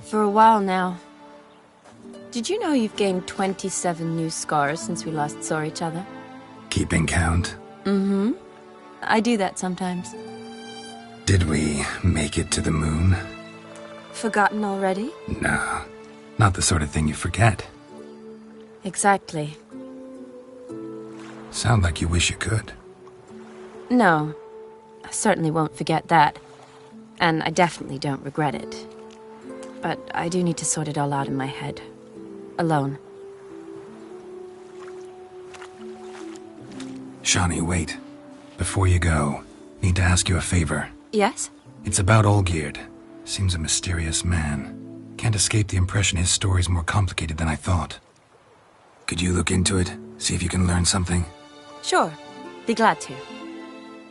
For a while now. Did you know you've gained 27 new scars since we last saw each other? Keeping count? Mm-hmm. I do that sometimes. Did we make it to the moon? Forgotten already? No, not the sort of thing you forget. Exactly. Sound like you wish you could. No, I certainly won't forget that. And I definitely don't regret it. But I do need to sort it all out in my head. Alone. Shani, wait. Before you go, need to ask you a favor. Yes? It's about Olgierd. Seems a mysterious man. Can't escape the impression his story's more complicated than I thought. Could you look into it? See if you can learn something? Sure. Be glad to.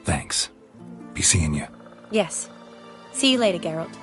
Thanks. Be seeing you. Yes. See you later, Geralt.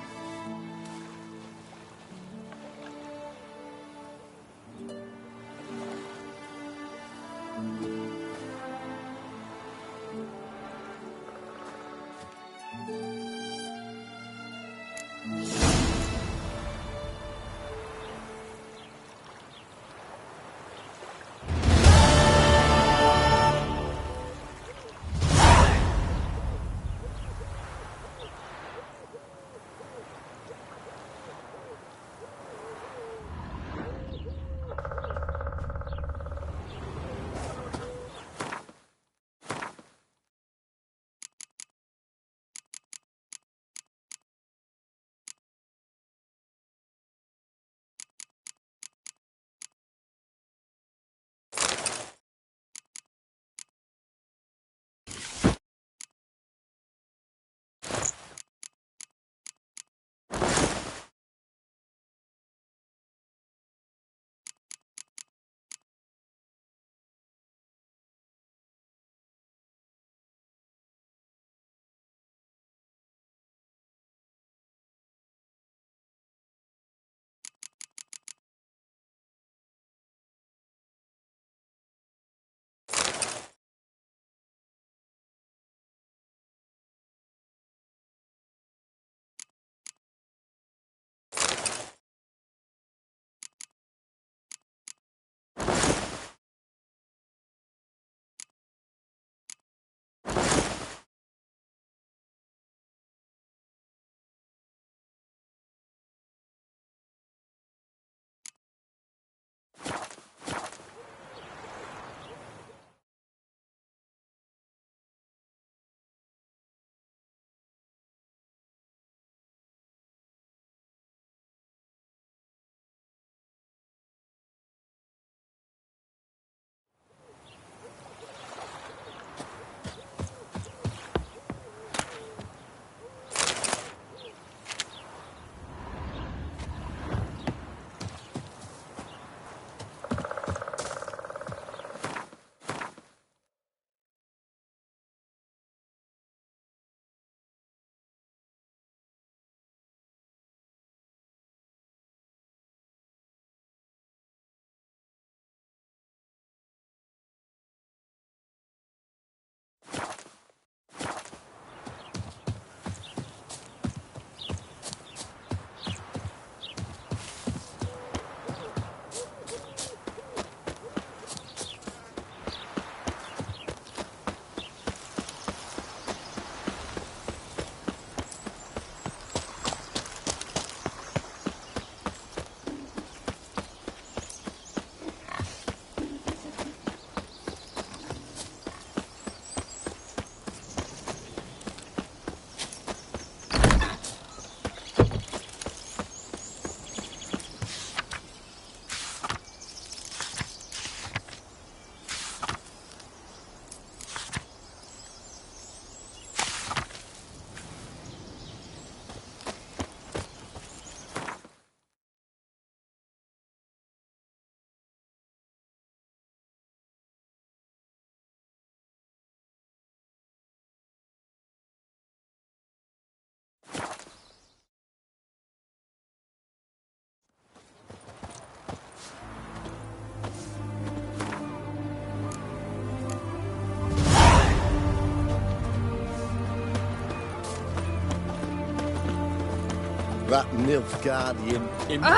That Nilfgaardian Emperor.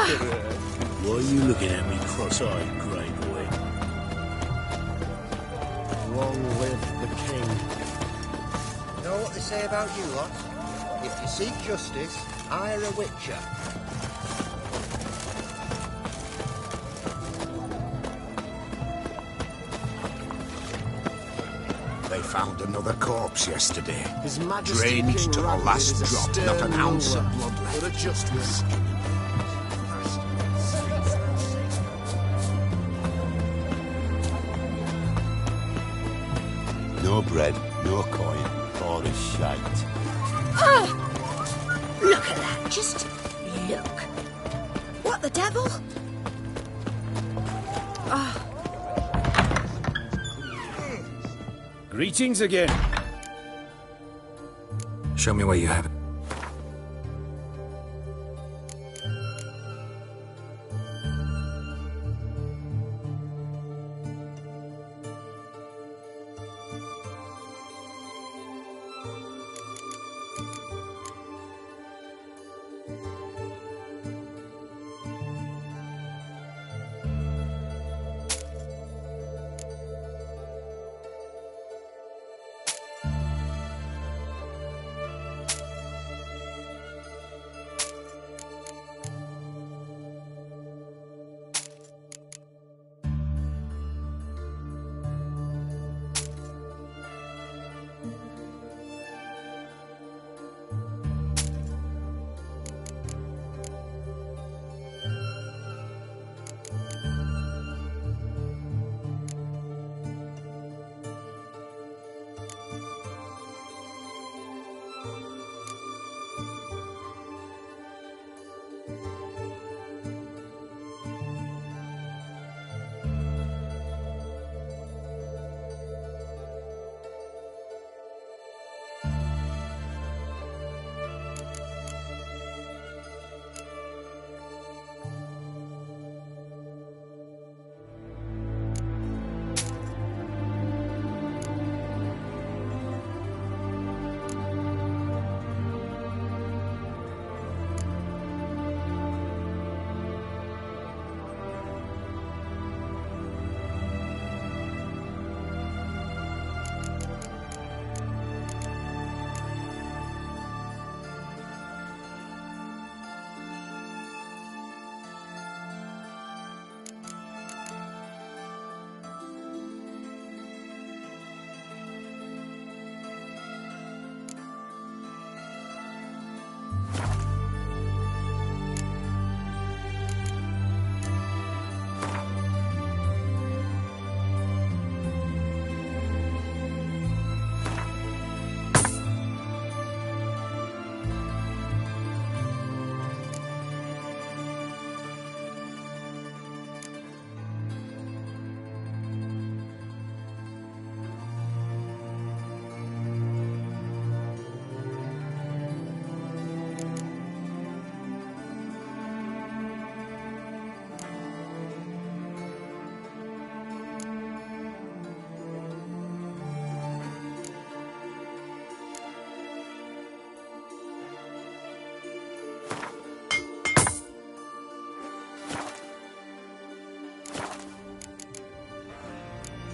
Why are you looking at me cross-eyed, Grey Boy? Long live the king. Know what they say about you lot? If you seek justice, hire a witcher. They found another corpse yesterday. His Majesty Drained King to the Ragnvald last is a drop, stern not an ounce ruler, of blood left. but a just one. No bread, no coin, or a shite. Oh! Look at that, just look. What the devil? Oh. Greetings again. Show me what you have.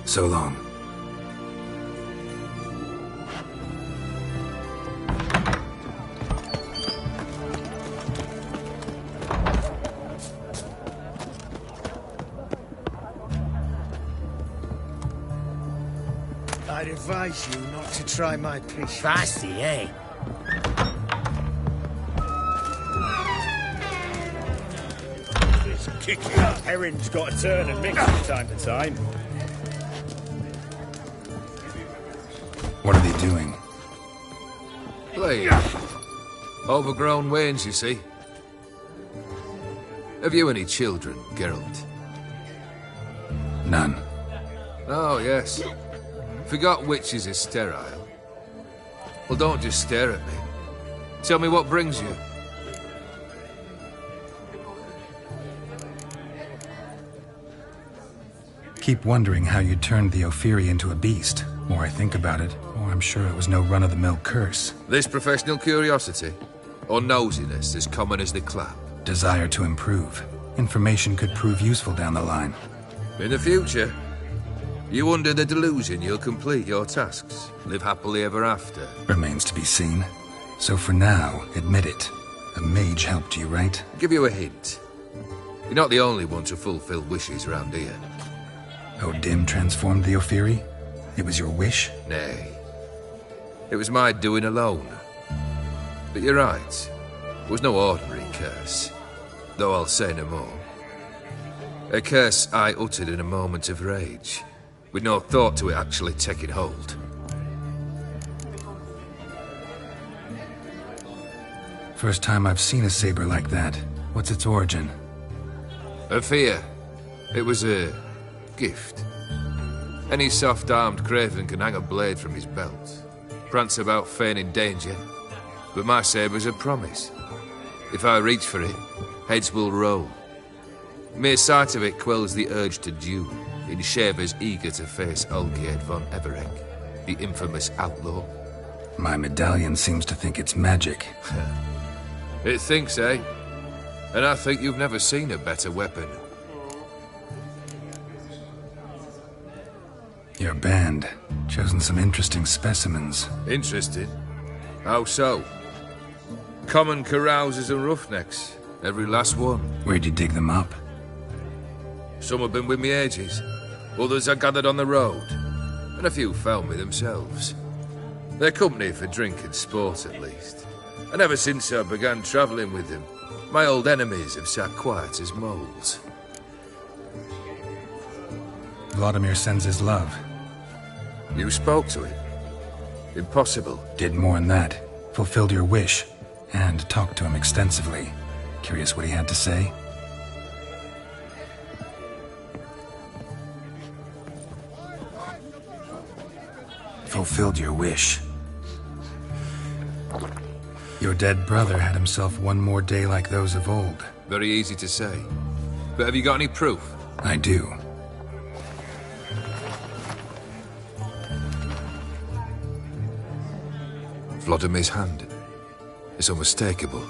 So long. I'd advise you not to try my patience. Feisty, eh? This kicky up herring's got to turn and mix from time to time. What are they doing? Playing. Overgrown wains, you see. Have you any children, Geralt? None. Oh, yes. Forgot witches is sterile. Well, don't just stare at me. Tell me what brings you. Keep wondering how you turned the Ophiri into a beast. More I think about it, more I'm sure it was no run-of-the-mill curse. This professional curiosity? Or nosiness, as common as the clap? Desire to improve. Information could prove useful down the line. In the future, you under the delusion you'll complete your tasks, live happily ever after. Remains to be seen. So for now, admit it. A mage helped you, right? I'll give you a hint. You're not the only one to fulfill wishes around here. O'Dim transformed the Ophiri? It was your wish? Nay. It was my doing alone. But you're right. It was no ordinary curse. Though I'll say no more. A curse I uttered in a moment of rage, with no thought to it actually taking hold. First time I've seen a saber like that. What's its origin? A fear. It was a gift. Any soft-armed craven can hang a blade from his belt, prance about feigning danger, but my saber's a promise. If I reach for it, heads will roll. Mere sight of it quells the urge to duel in shavers eager to face Olgierd von Everegg, the infamous outlaw. My medallion seems to think it's magic. It thinks, eh? And I think you've never seen a better weapon. Your band. Chosen some interesting specimens. Interesting? How so? Common carousers and roughnecks. Every last one. Where'd you dig them up? Some have been with me ages. Others I gathered on the road. And a few found me themselves. They're company for drink and sport, at least. And ever since I began travelling with them, my old enemies have sat quiet as moles. Vladimir sends his love. You spoke to him? Impossible. Did more than that. Fulfilled your wish. And talked to him extensively. Curious what he had to say? Fulfilled your wish. Your dead brother had himself one more day like those of old. Very easy to say. But have you got any proof? I do. Vladimir's hand. It's unmistakable.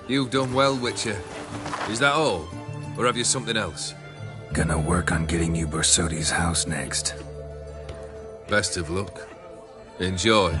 You've done well, Witcher. Is that all? Or have you something else? Gonna work on getting you Borsodi's house next. Best of luck. Enjoy.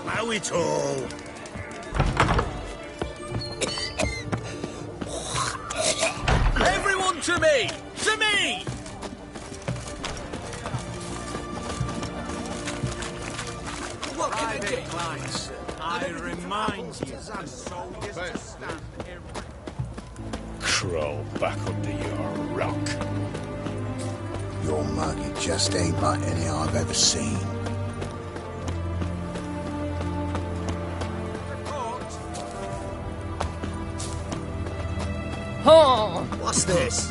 How it all? Everyone to me! To me! What can I do? I remind you. Crawl back under your rock. Your muggy just ain't like any I've ever seen. Oh! What's this?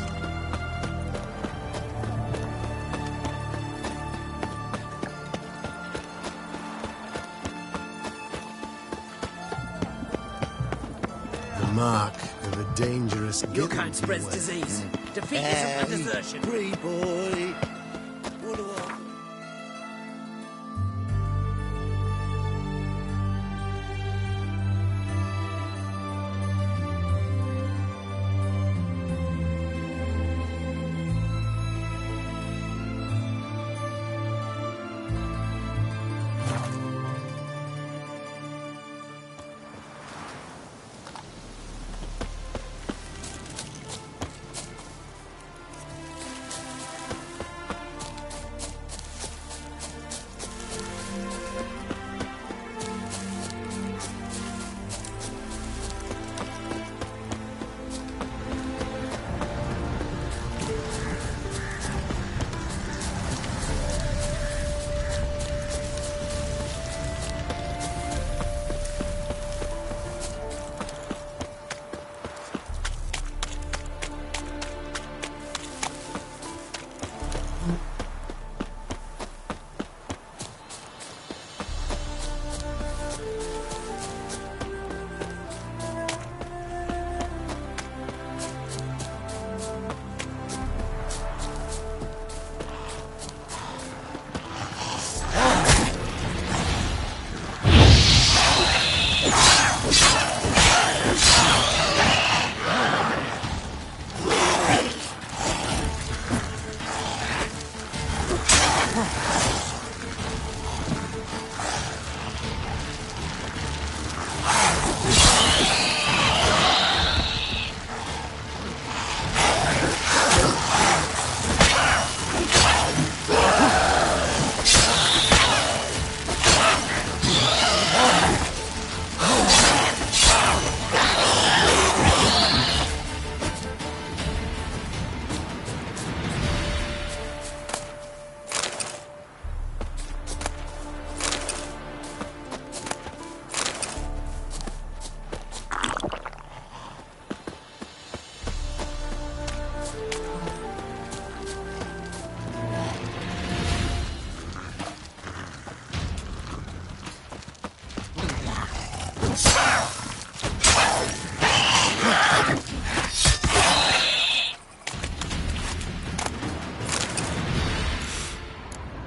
mark of a dangerous Your kind spreads disease. Defeatism and desertion. Free boy.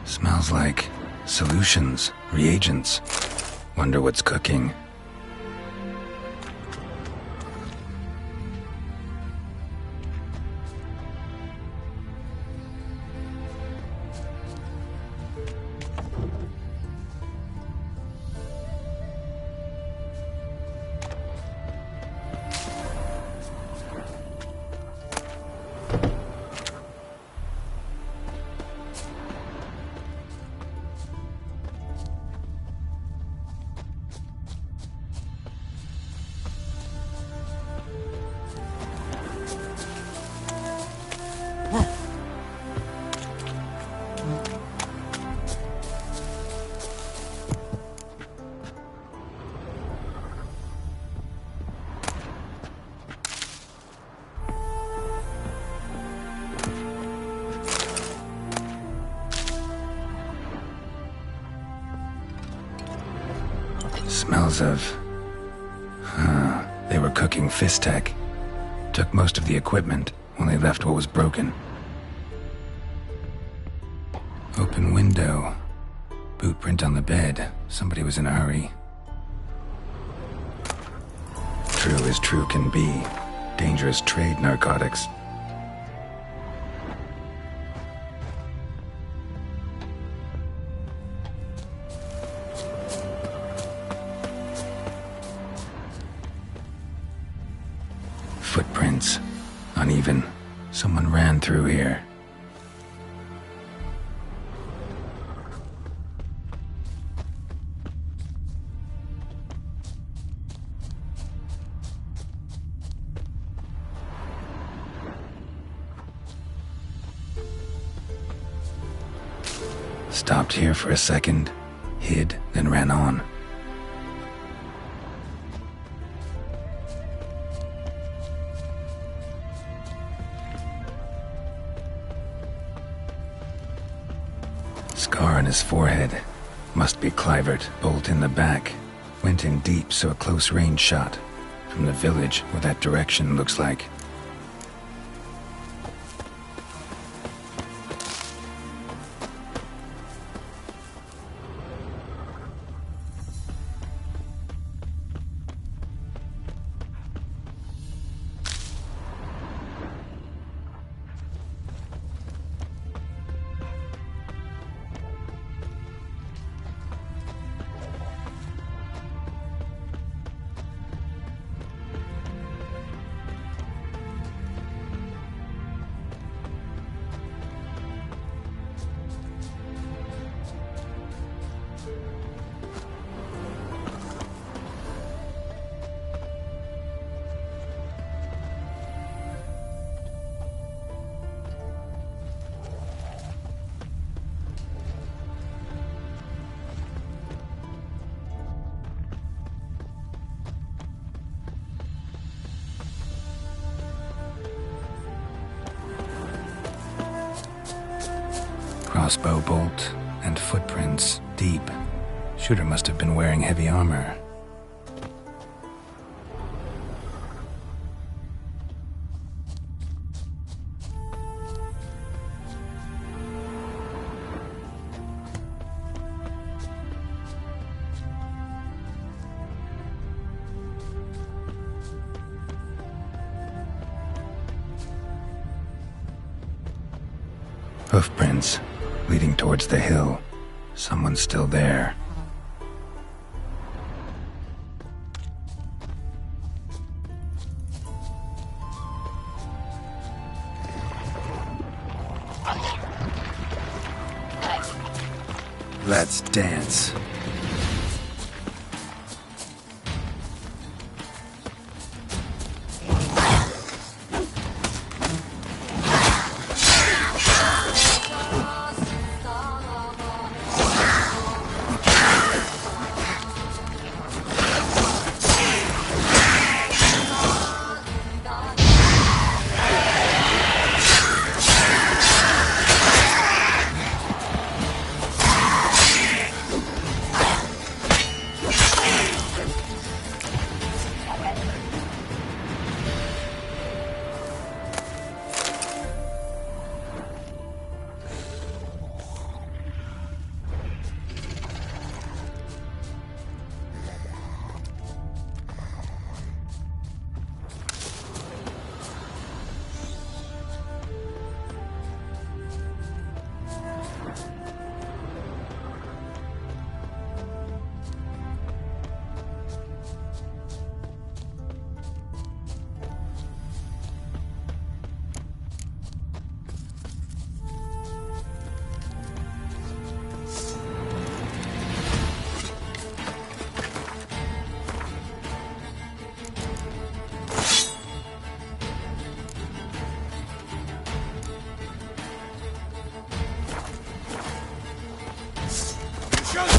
Smells like solutions, reagents. Wonder what's cooking. Smells of... they were cooking Fistech. Took most of the equipment, only left what was broken. Open window. Boot print on the bed. Somebody was in a hurry. True as true can be. Dangerous trade, narcotics. Footprints. Uneven. Someone ran through here. Stopped here for a second, hid, then ran on. Scar on his forehead. Must be Clivert, bolt in the back. Went in deep, so a close range shot. from the village, what that direction looks like. Crossbow bolt and footprints deep. Shooter must have been wearing heavy armor. Hoofprints leading towards the hill. Someone's still there. Let's dance.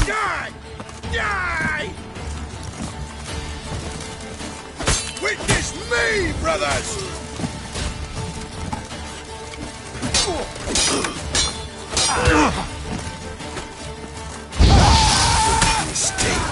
Die! Die! Witness me, brothers! Mistake.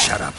Shut up.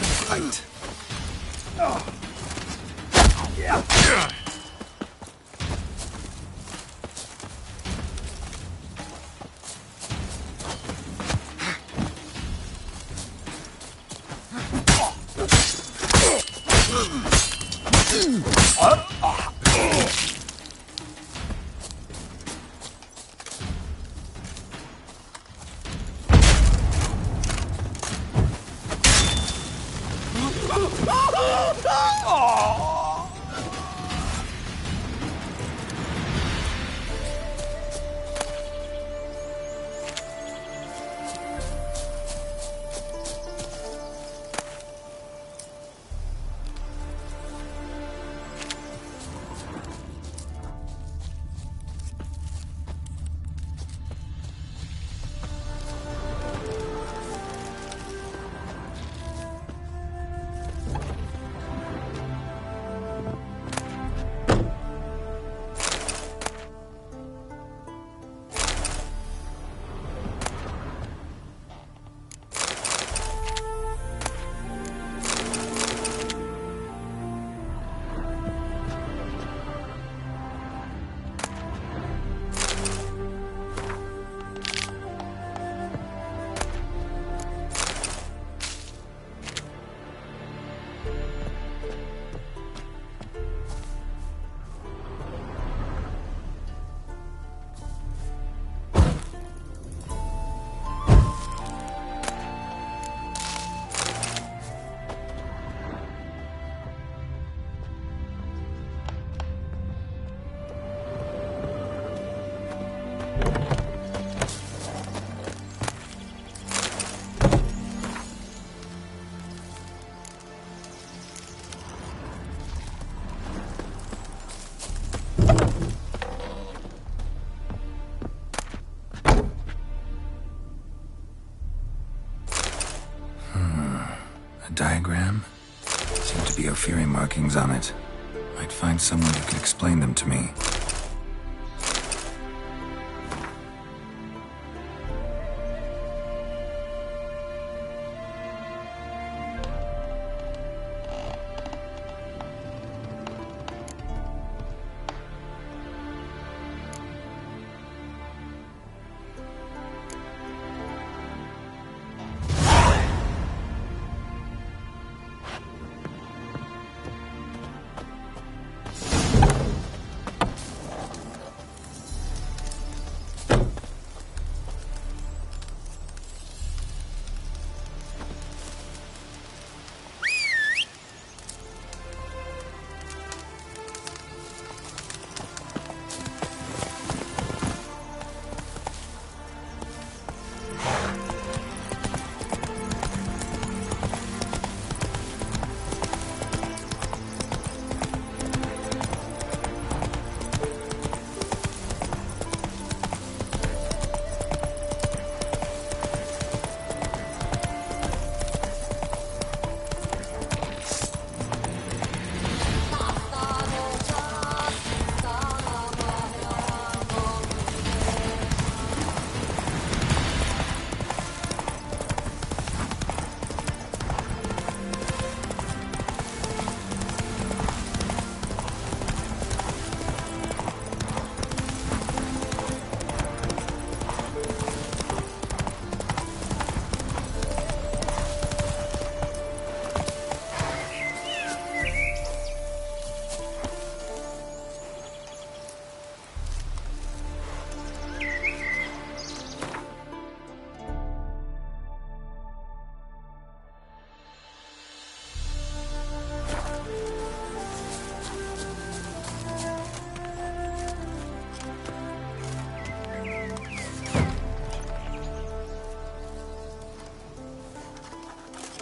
Diagram? Seem to be Ophiri markings on it. Might find someone who can explain them to me.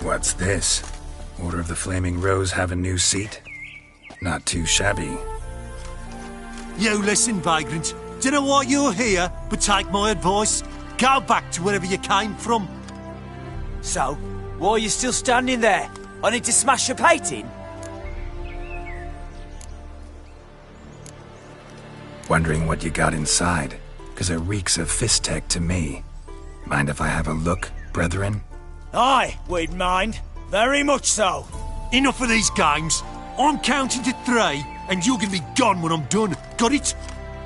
What's this? Order of the Flaming Rose have a new seat? Not too shabby. You listen, vagrant. Do you know why you're here, but take my advice? Go back to wherever you came from. So, why are you still standing there? I need to smash your painting? Wondering what you got inside, because it reeks of Fistech to me. Mind if I have a look, brethren? Aye, we'd mind. Very much so. Enough of these games. I'm counting to 3, and you're gonna be gone when I'm done. Got it?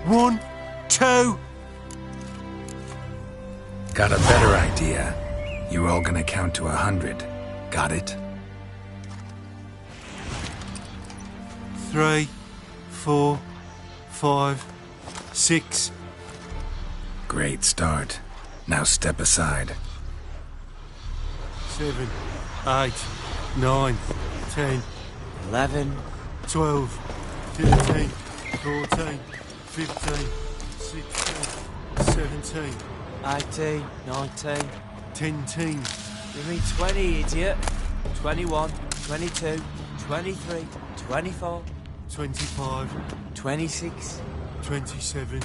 1, 2... Got a better idea. You're all gonna count to 100. Got it? 3, 4, 5, 6. Great start. Now step aside. 7, 8, 9, 10, 11, 12, 13, 14, 15, 16, 17, 18, 19. 10. You mean 20, idiot. 21, 22, 23, 24, 25, 26, 27,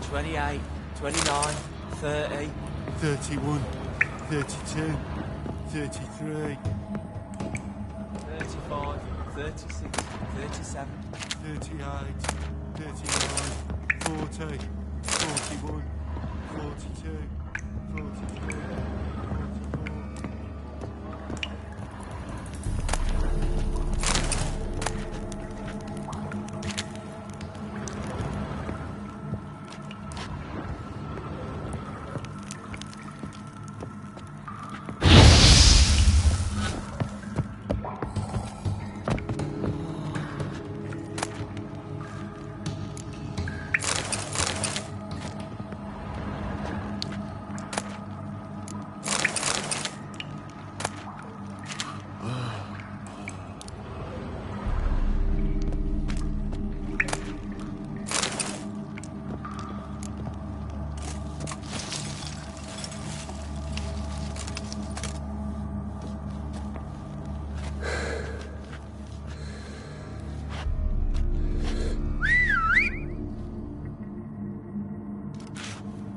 28, 29, 30, 31, 32, 33, 35, 36, 37, 38, 39, 40, 41, 42, 43.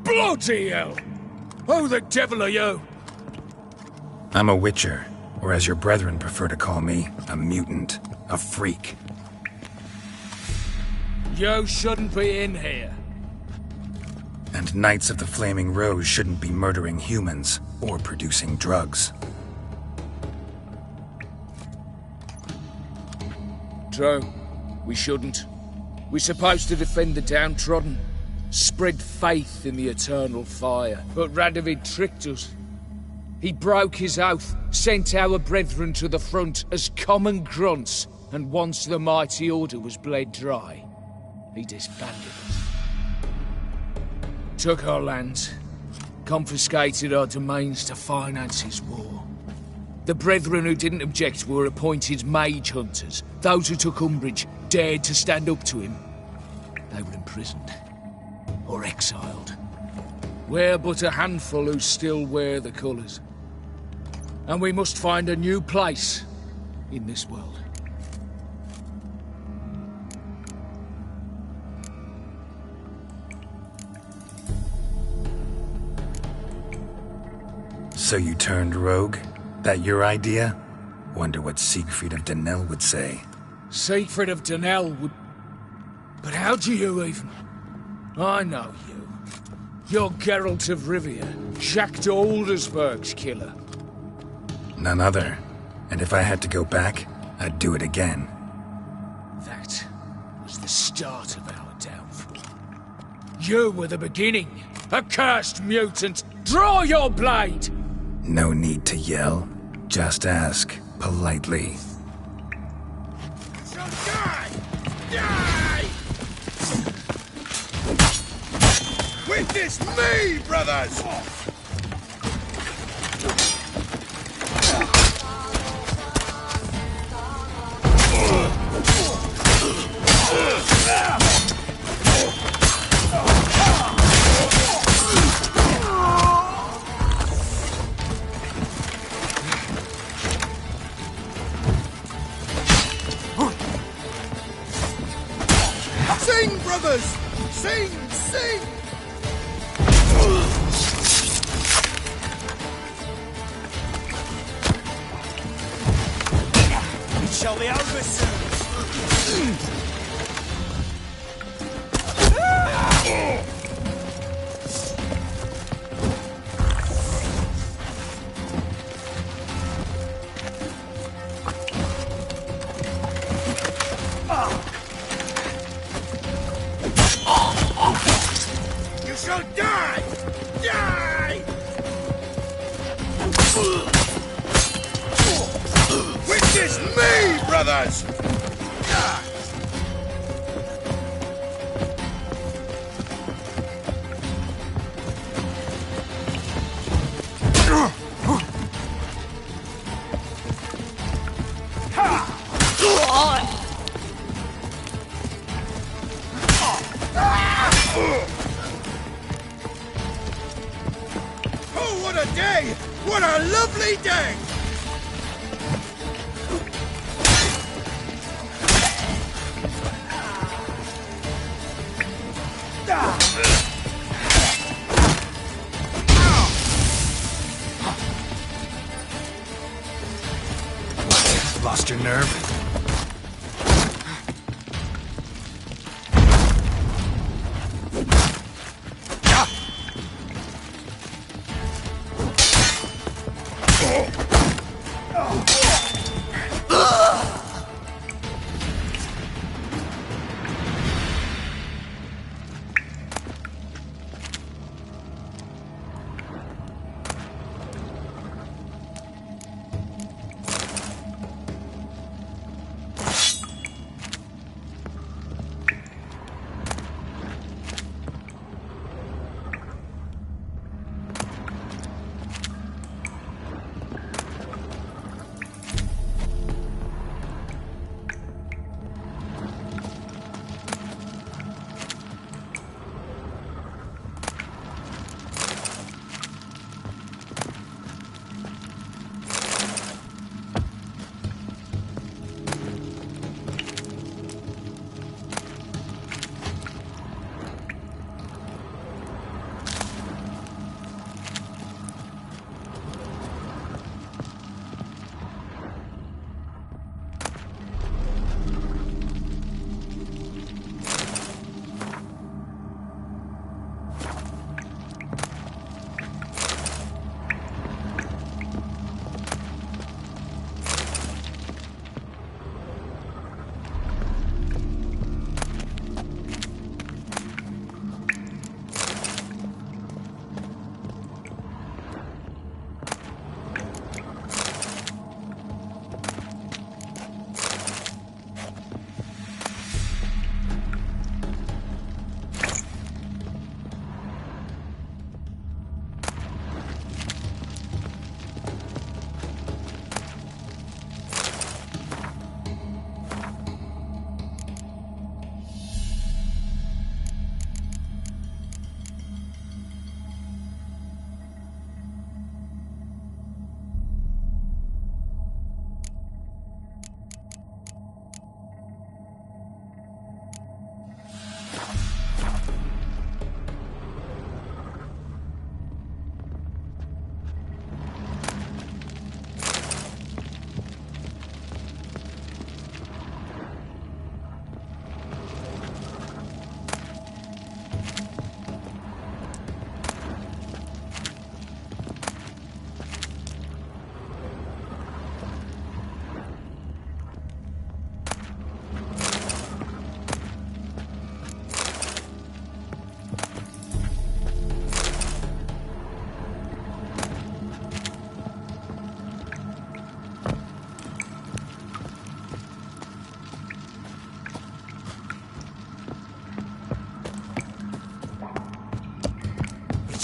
Bloody hell! Who the devil are you? I'm a Witcher, or as your brethren prefer to call me, a mutant, a freak. You shouldn't be in here. And Knights of the Flaming Rose shouldn't be murdering humans or producing drugs. True. We shouldn't. We're supposed to defend the downtrodden, spread faith in the eternal fire. But Radovid tricked us. He broke his oath, sent our brethren to the front as common grunts, and once the mighty order was bled dry, he disbanded us. Took our lands, confiscated our domains to finance his war. The brethren who didn't object were appointed mage hunters. Those who took umbrage, dared to stand up to him. They were imprisoned or exiled. We're but a handful who still wear the colours. And we must find a new place in this world. So you turned rogue? That your idea? Wonder what Siegfried of Denel would say. Siegfried of Denel would... But how do you even... I know you. You're Geralt of Rivia, Jacques de Aldersberg's killer. None other. And if I had to go back, I'd do it again. That was the start of our downfall. You were the beginning, accursed mutant! Draw your blade! No need to yell. Just ask, politely. Shall die! Die! Witness me, brothers! Sing, brothers! Sing! Sing! It shall be over soon. You shall die! Die! Witness me, brothers! Oh, what a day! What a lovely day! Lost your nerve?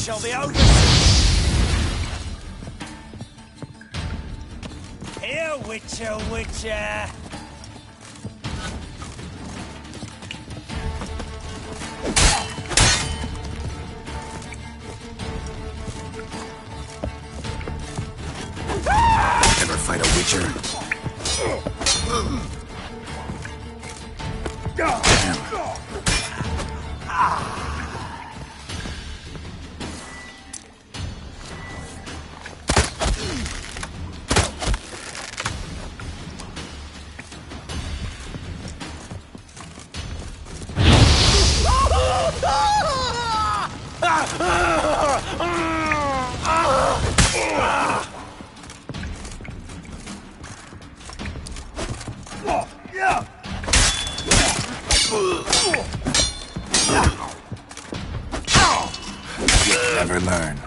Shall be over. Here, Witcher, Witcher. Never fight a Witcher. Never learn.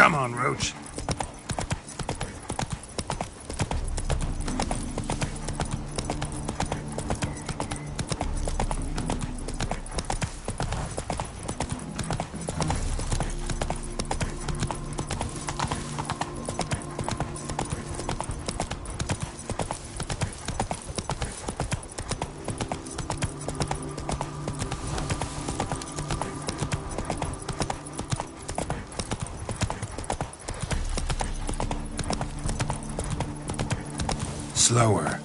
Come on, Roach. Slower.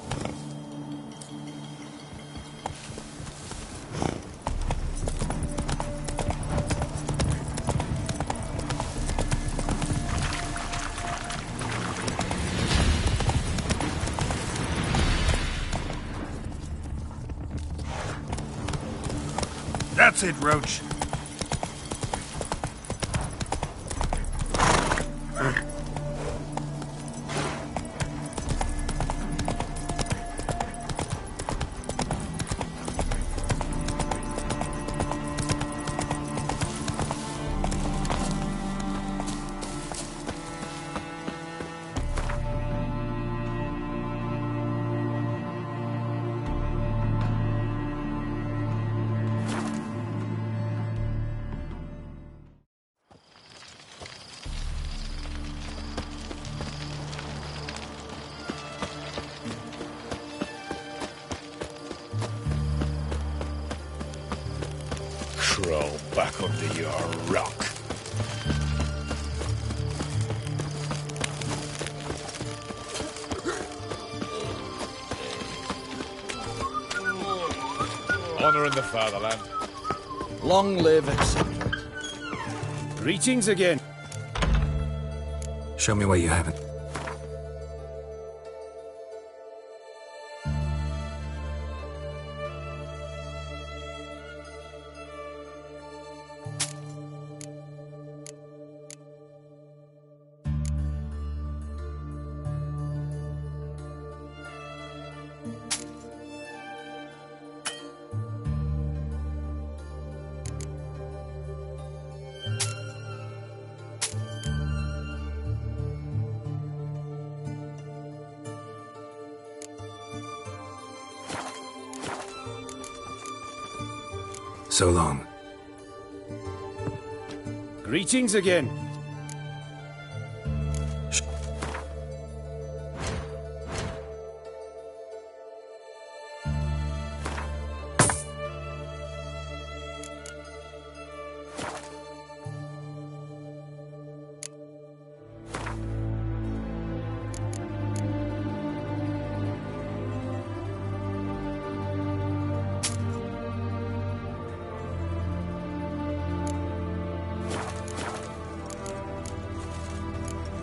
That's it, Roach. Crawl back under your rock. Honor in the fatherland. Long live Eccentric. Greetings again. Show me what you haven't. So long. Greetings again.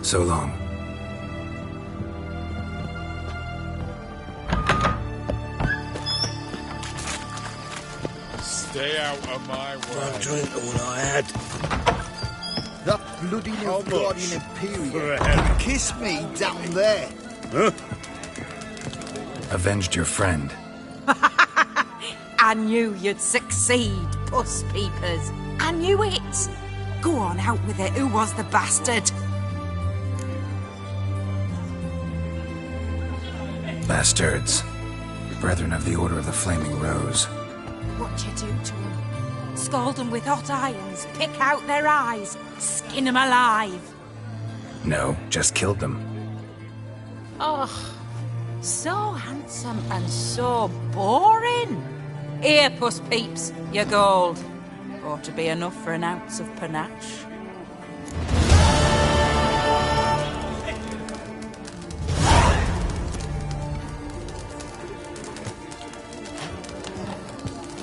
So long. Stay out of my way. One drink all I had. That bloody How Nilfgaardian much Imperium. for a head? Kiss me down there. Huh? Avenged your friend. I knew you'd succeed, puss peepers. I knew it. Go on, out with it. Who was the bastard? Bastards. Brethren of the Order of the Flaming Rose. What'd you do to them? Scald them with hot irons, pick out their eyes, skin them alive. No, just killed them. Oh, so handsome and so boring. Here, puss peeps, your gold. Ought to be enough for an ounce of panache.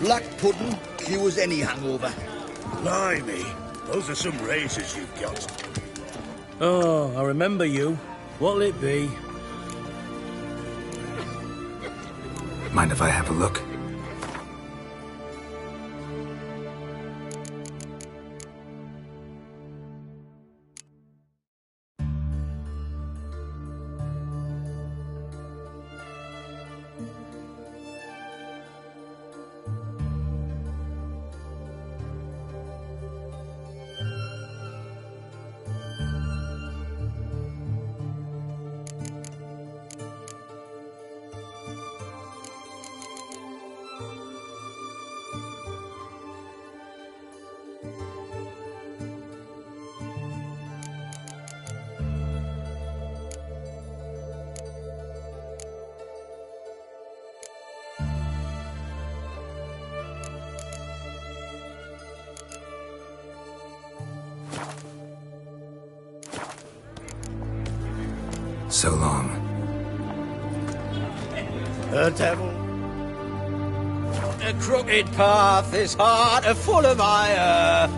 Black pudding cures any hangover. Blimey, those are some razors you've got. Oh, I remember you. What'll it be? Mind if I have a look? So long. The devil. A crooked path is harder full of ire.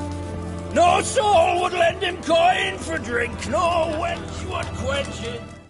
No soul would lend him coin for drink, no wench would quench it.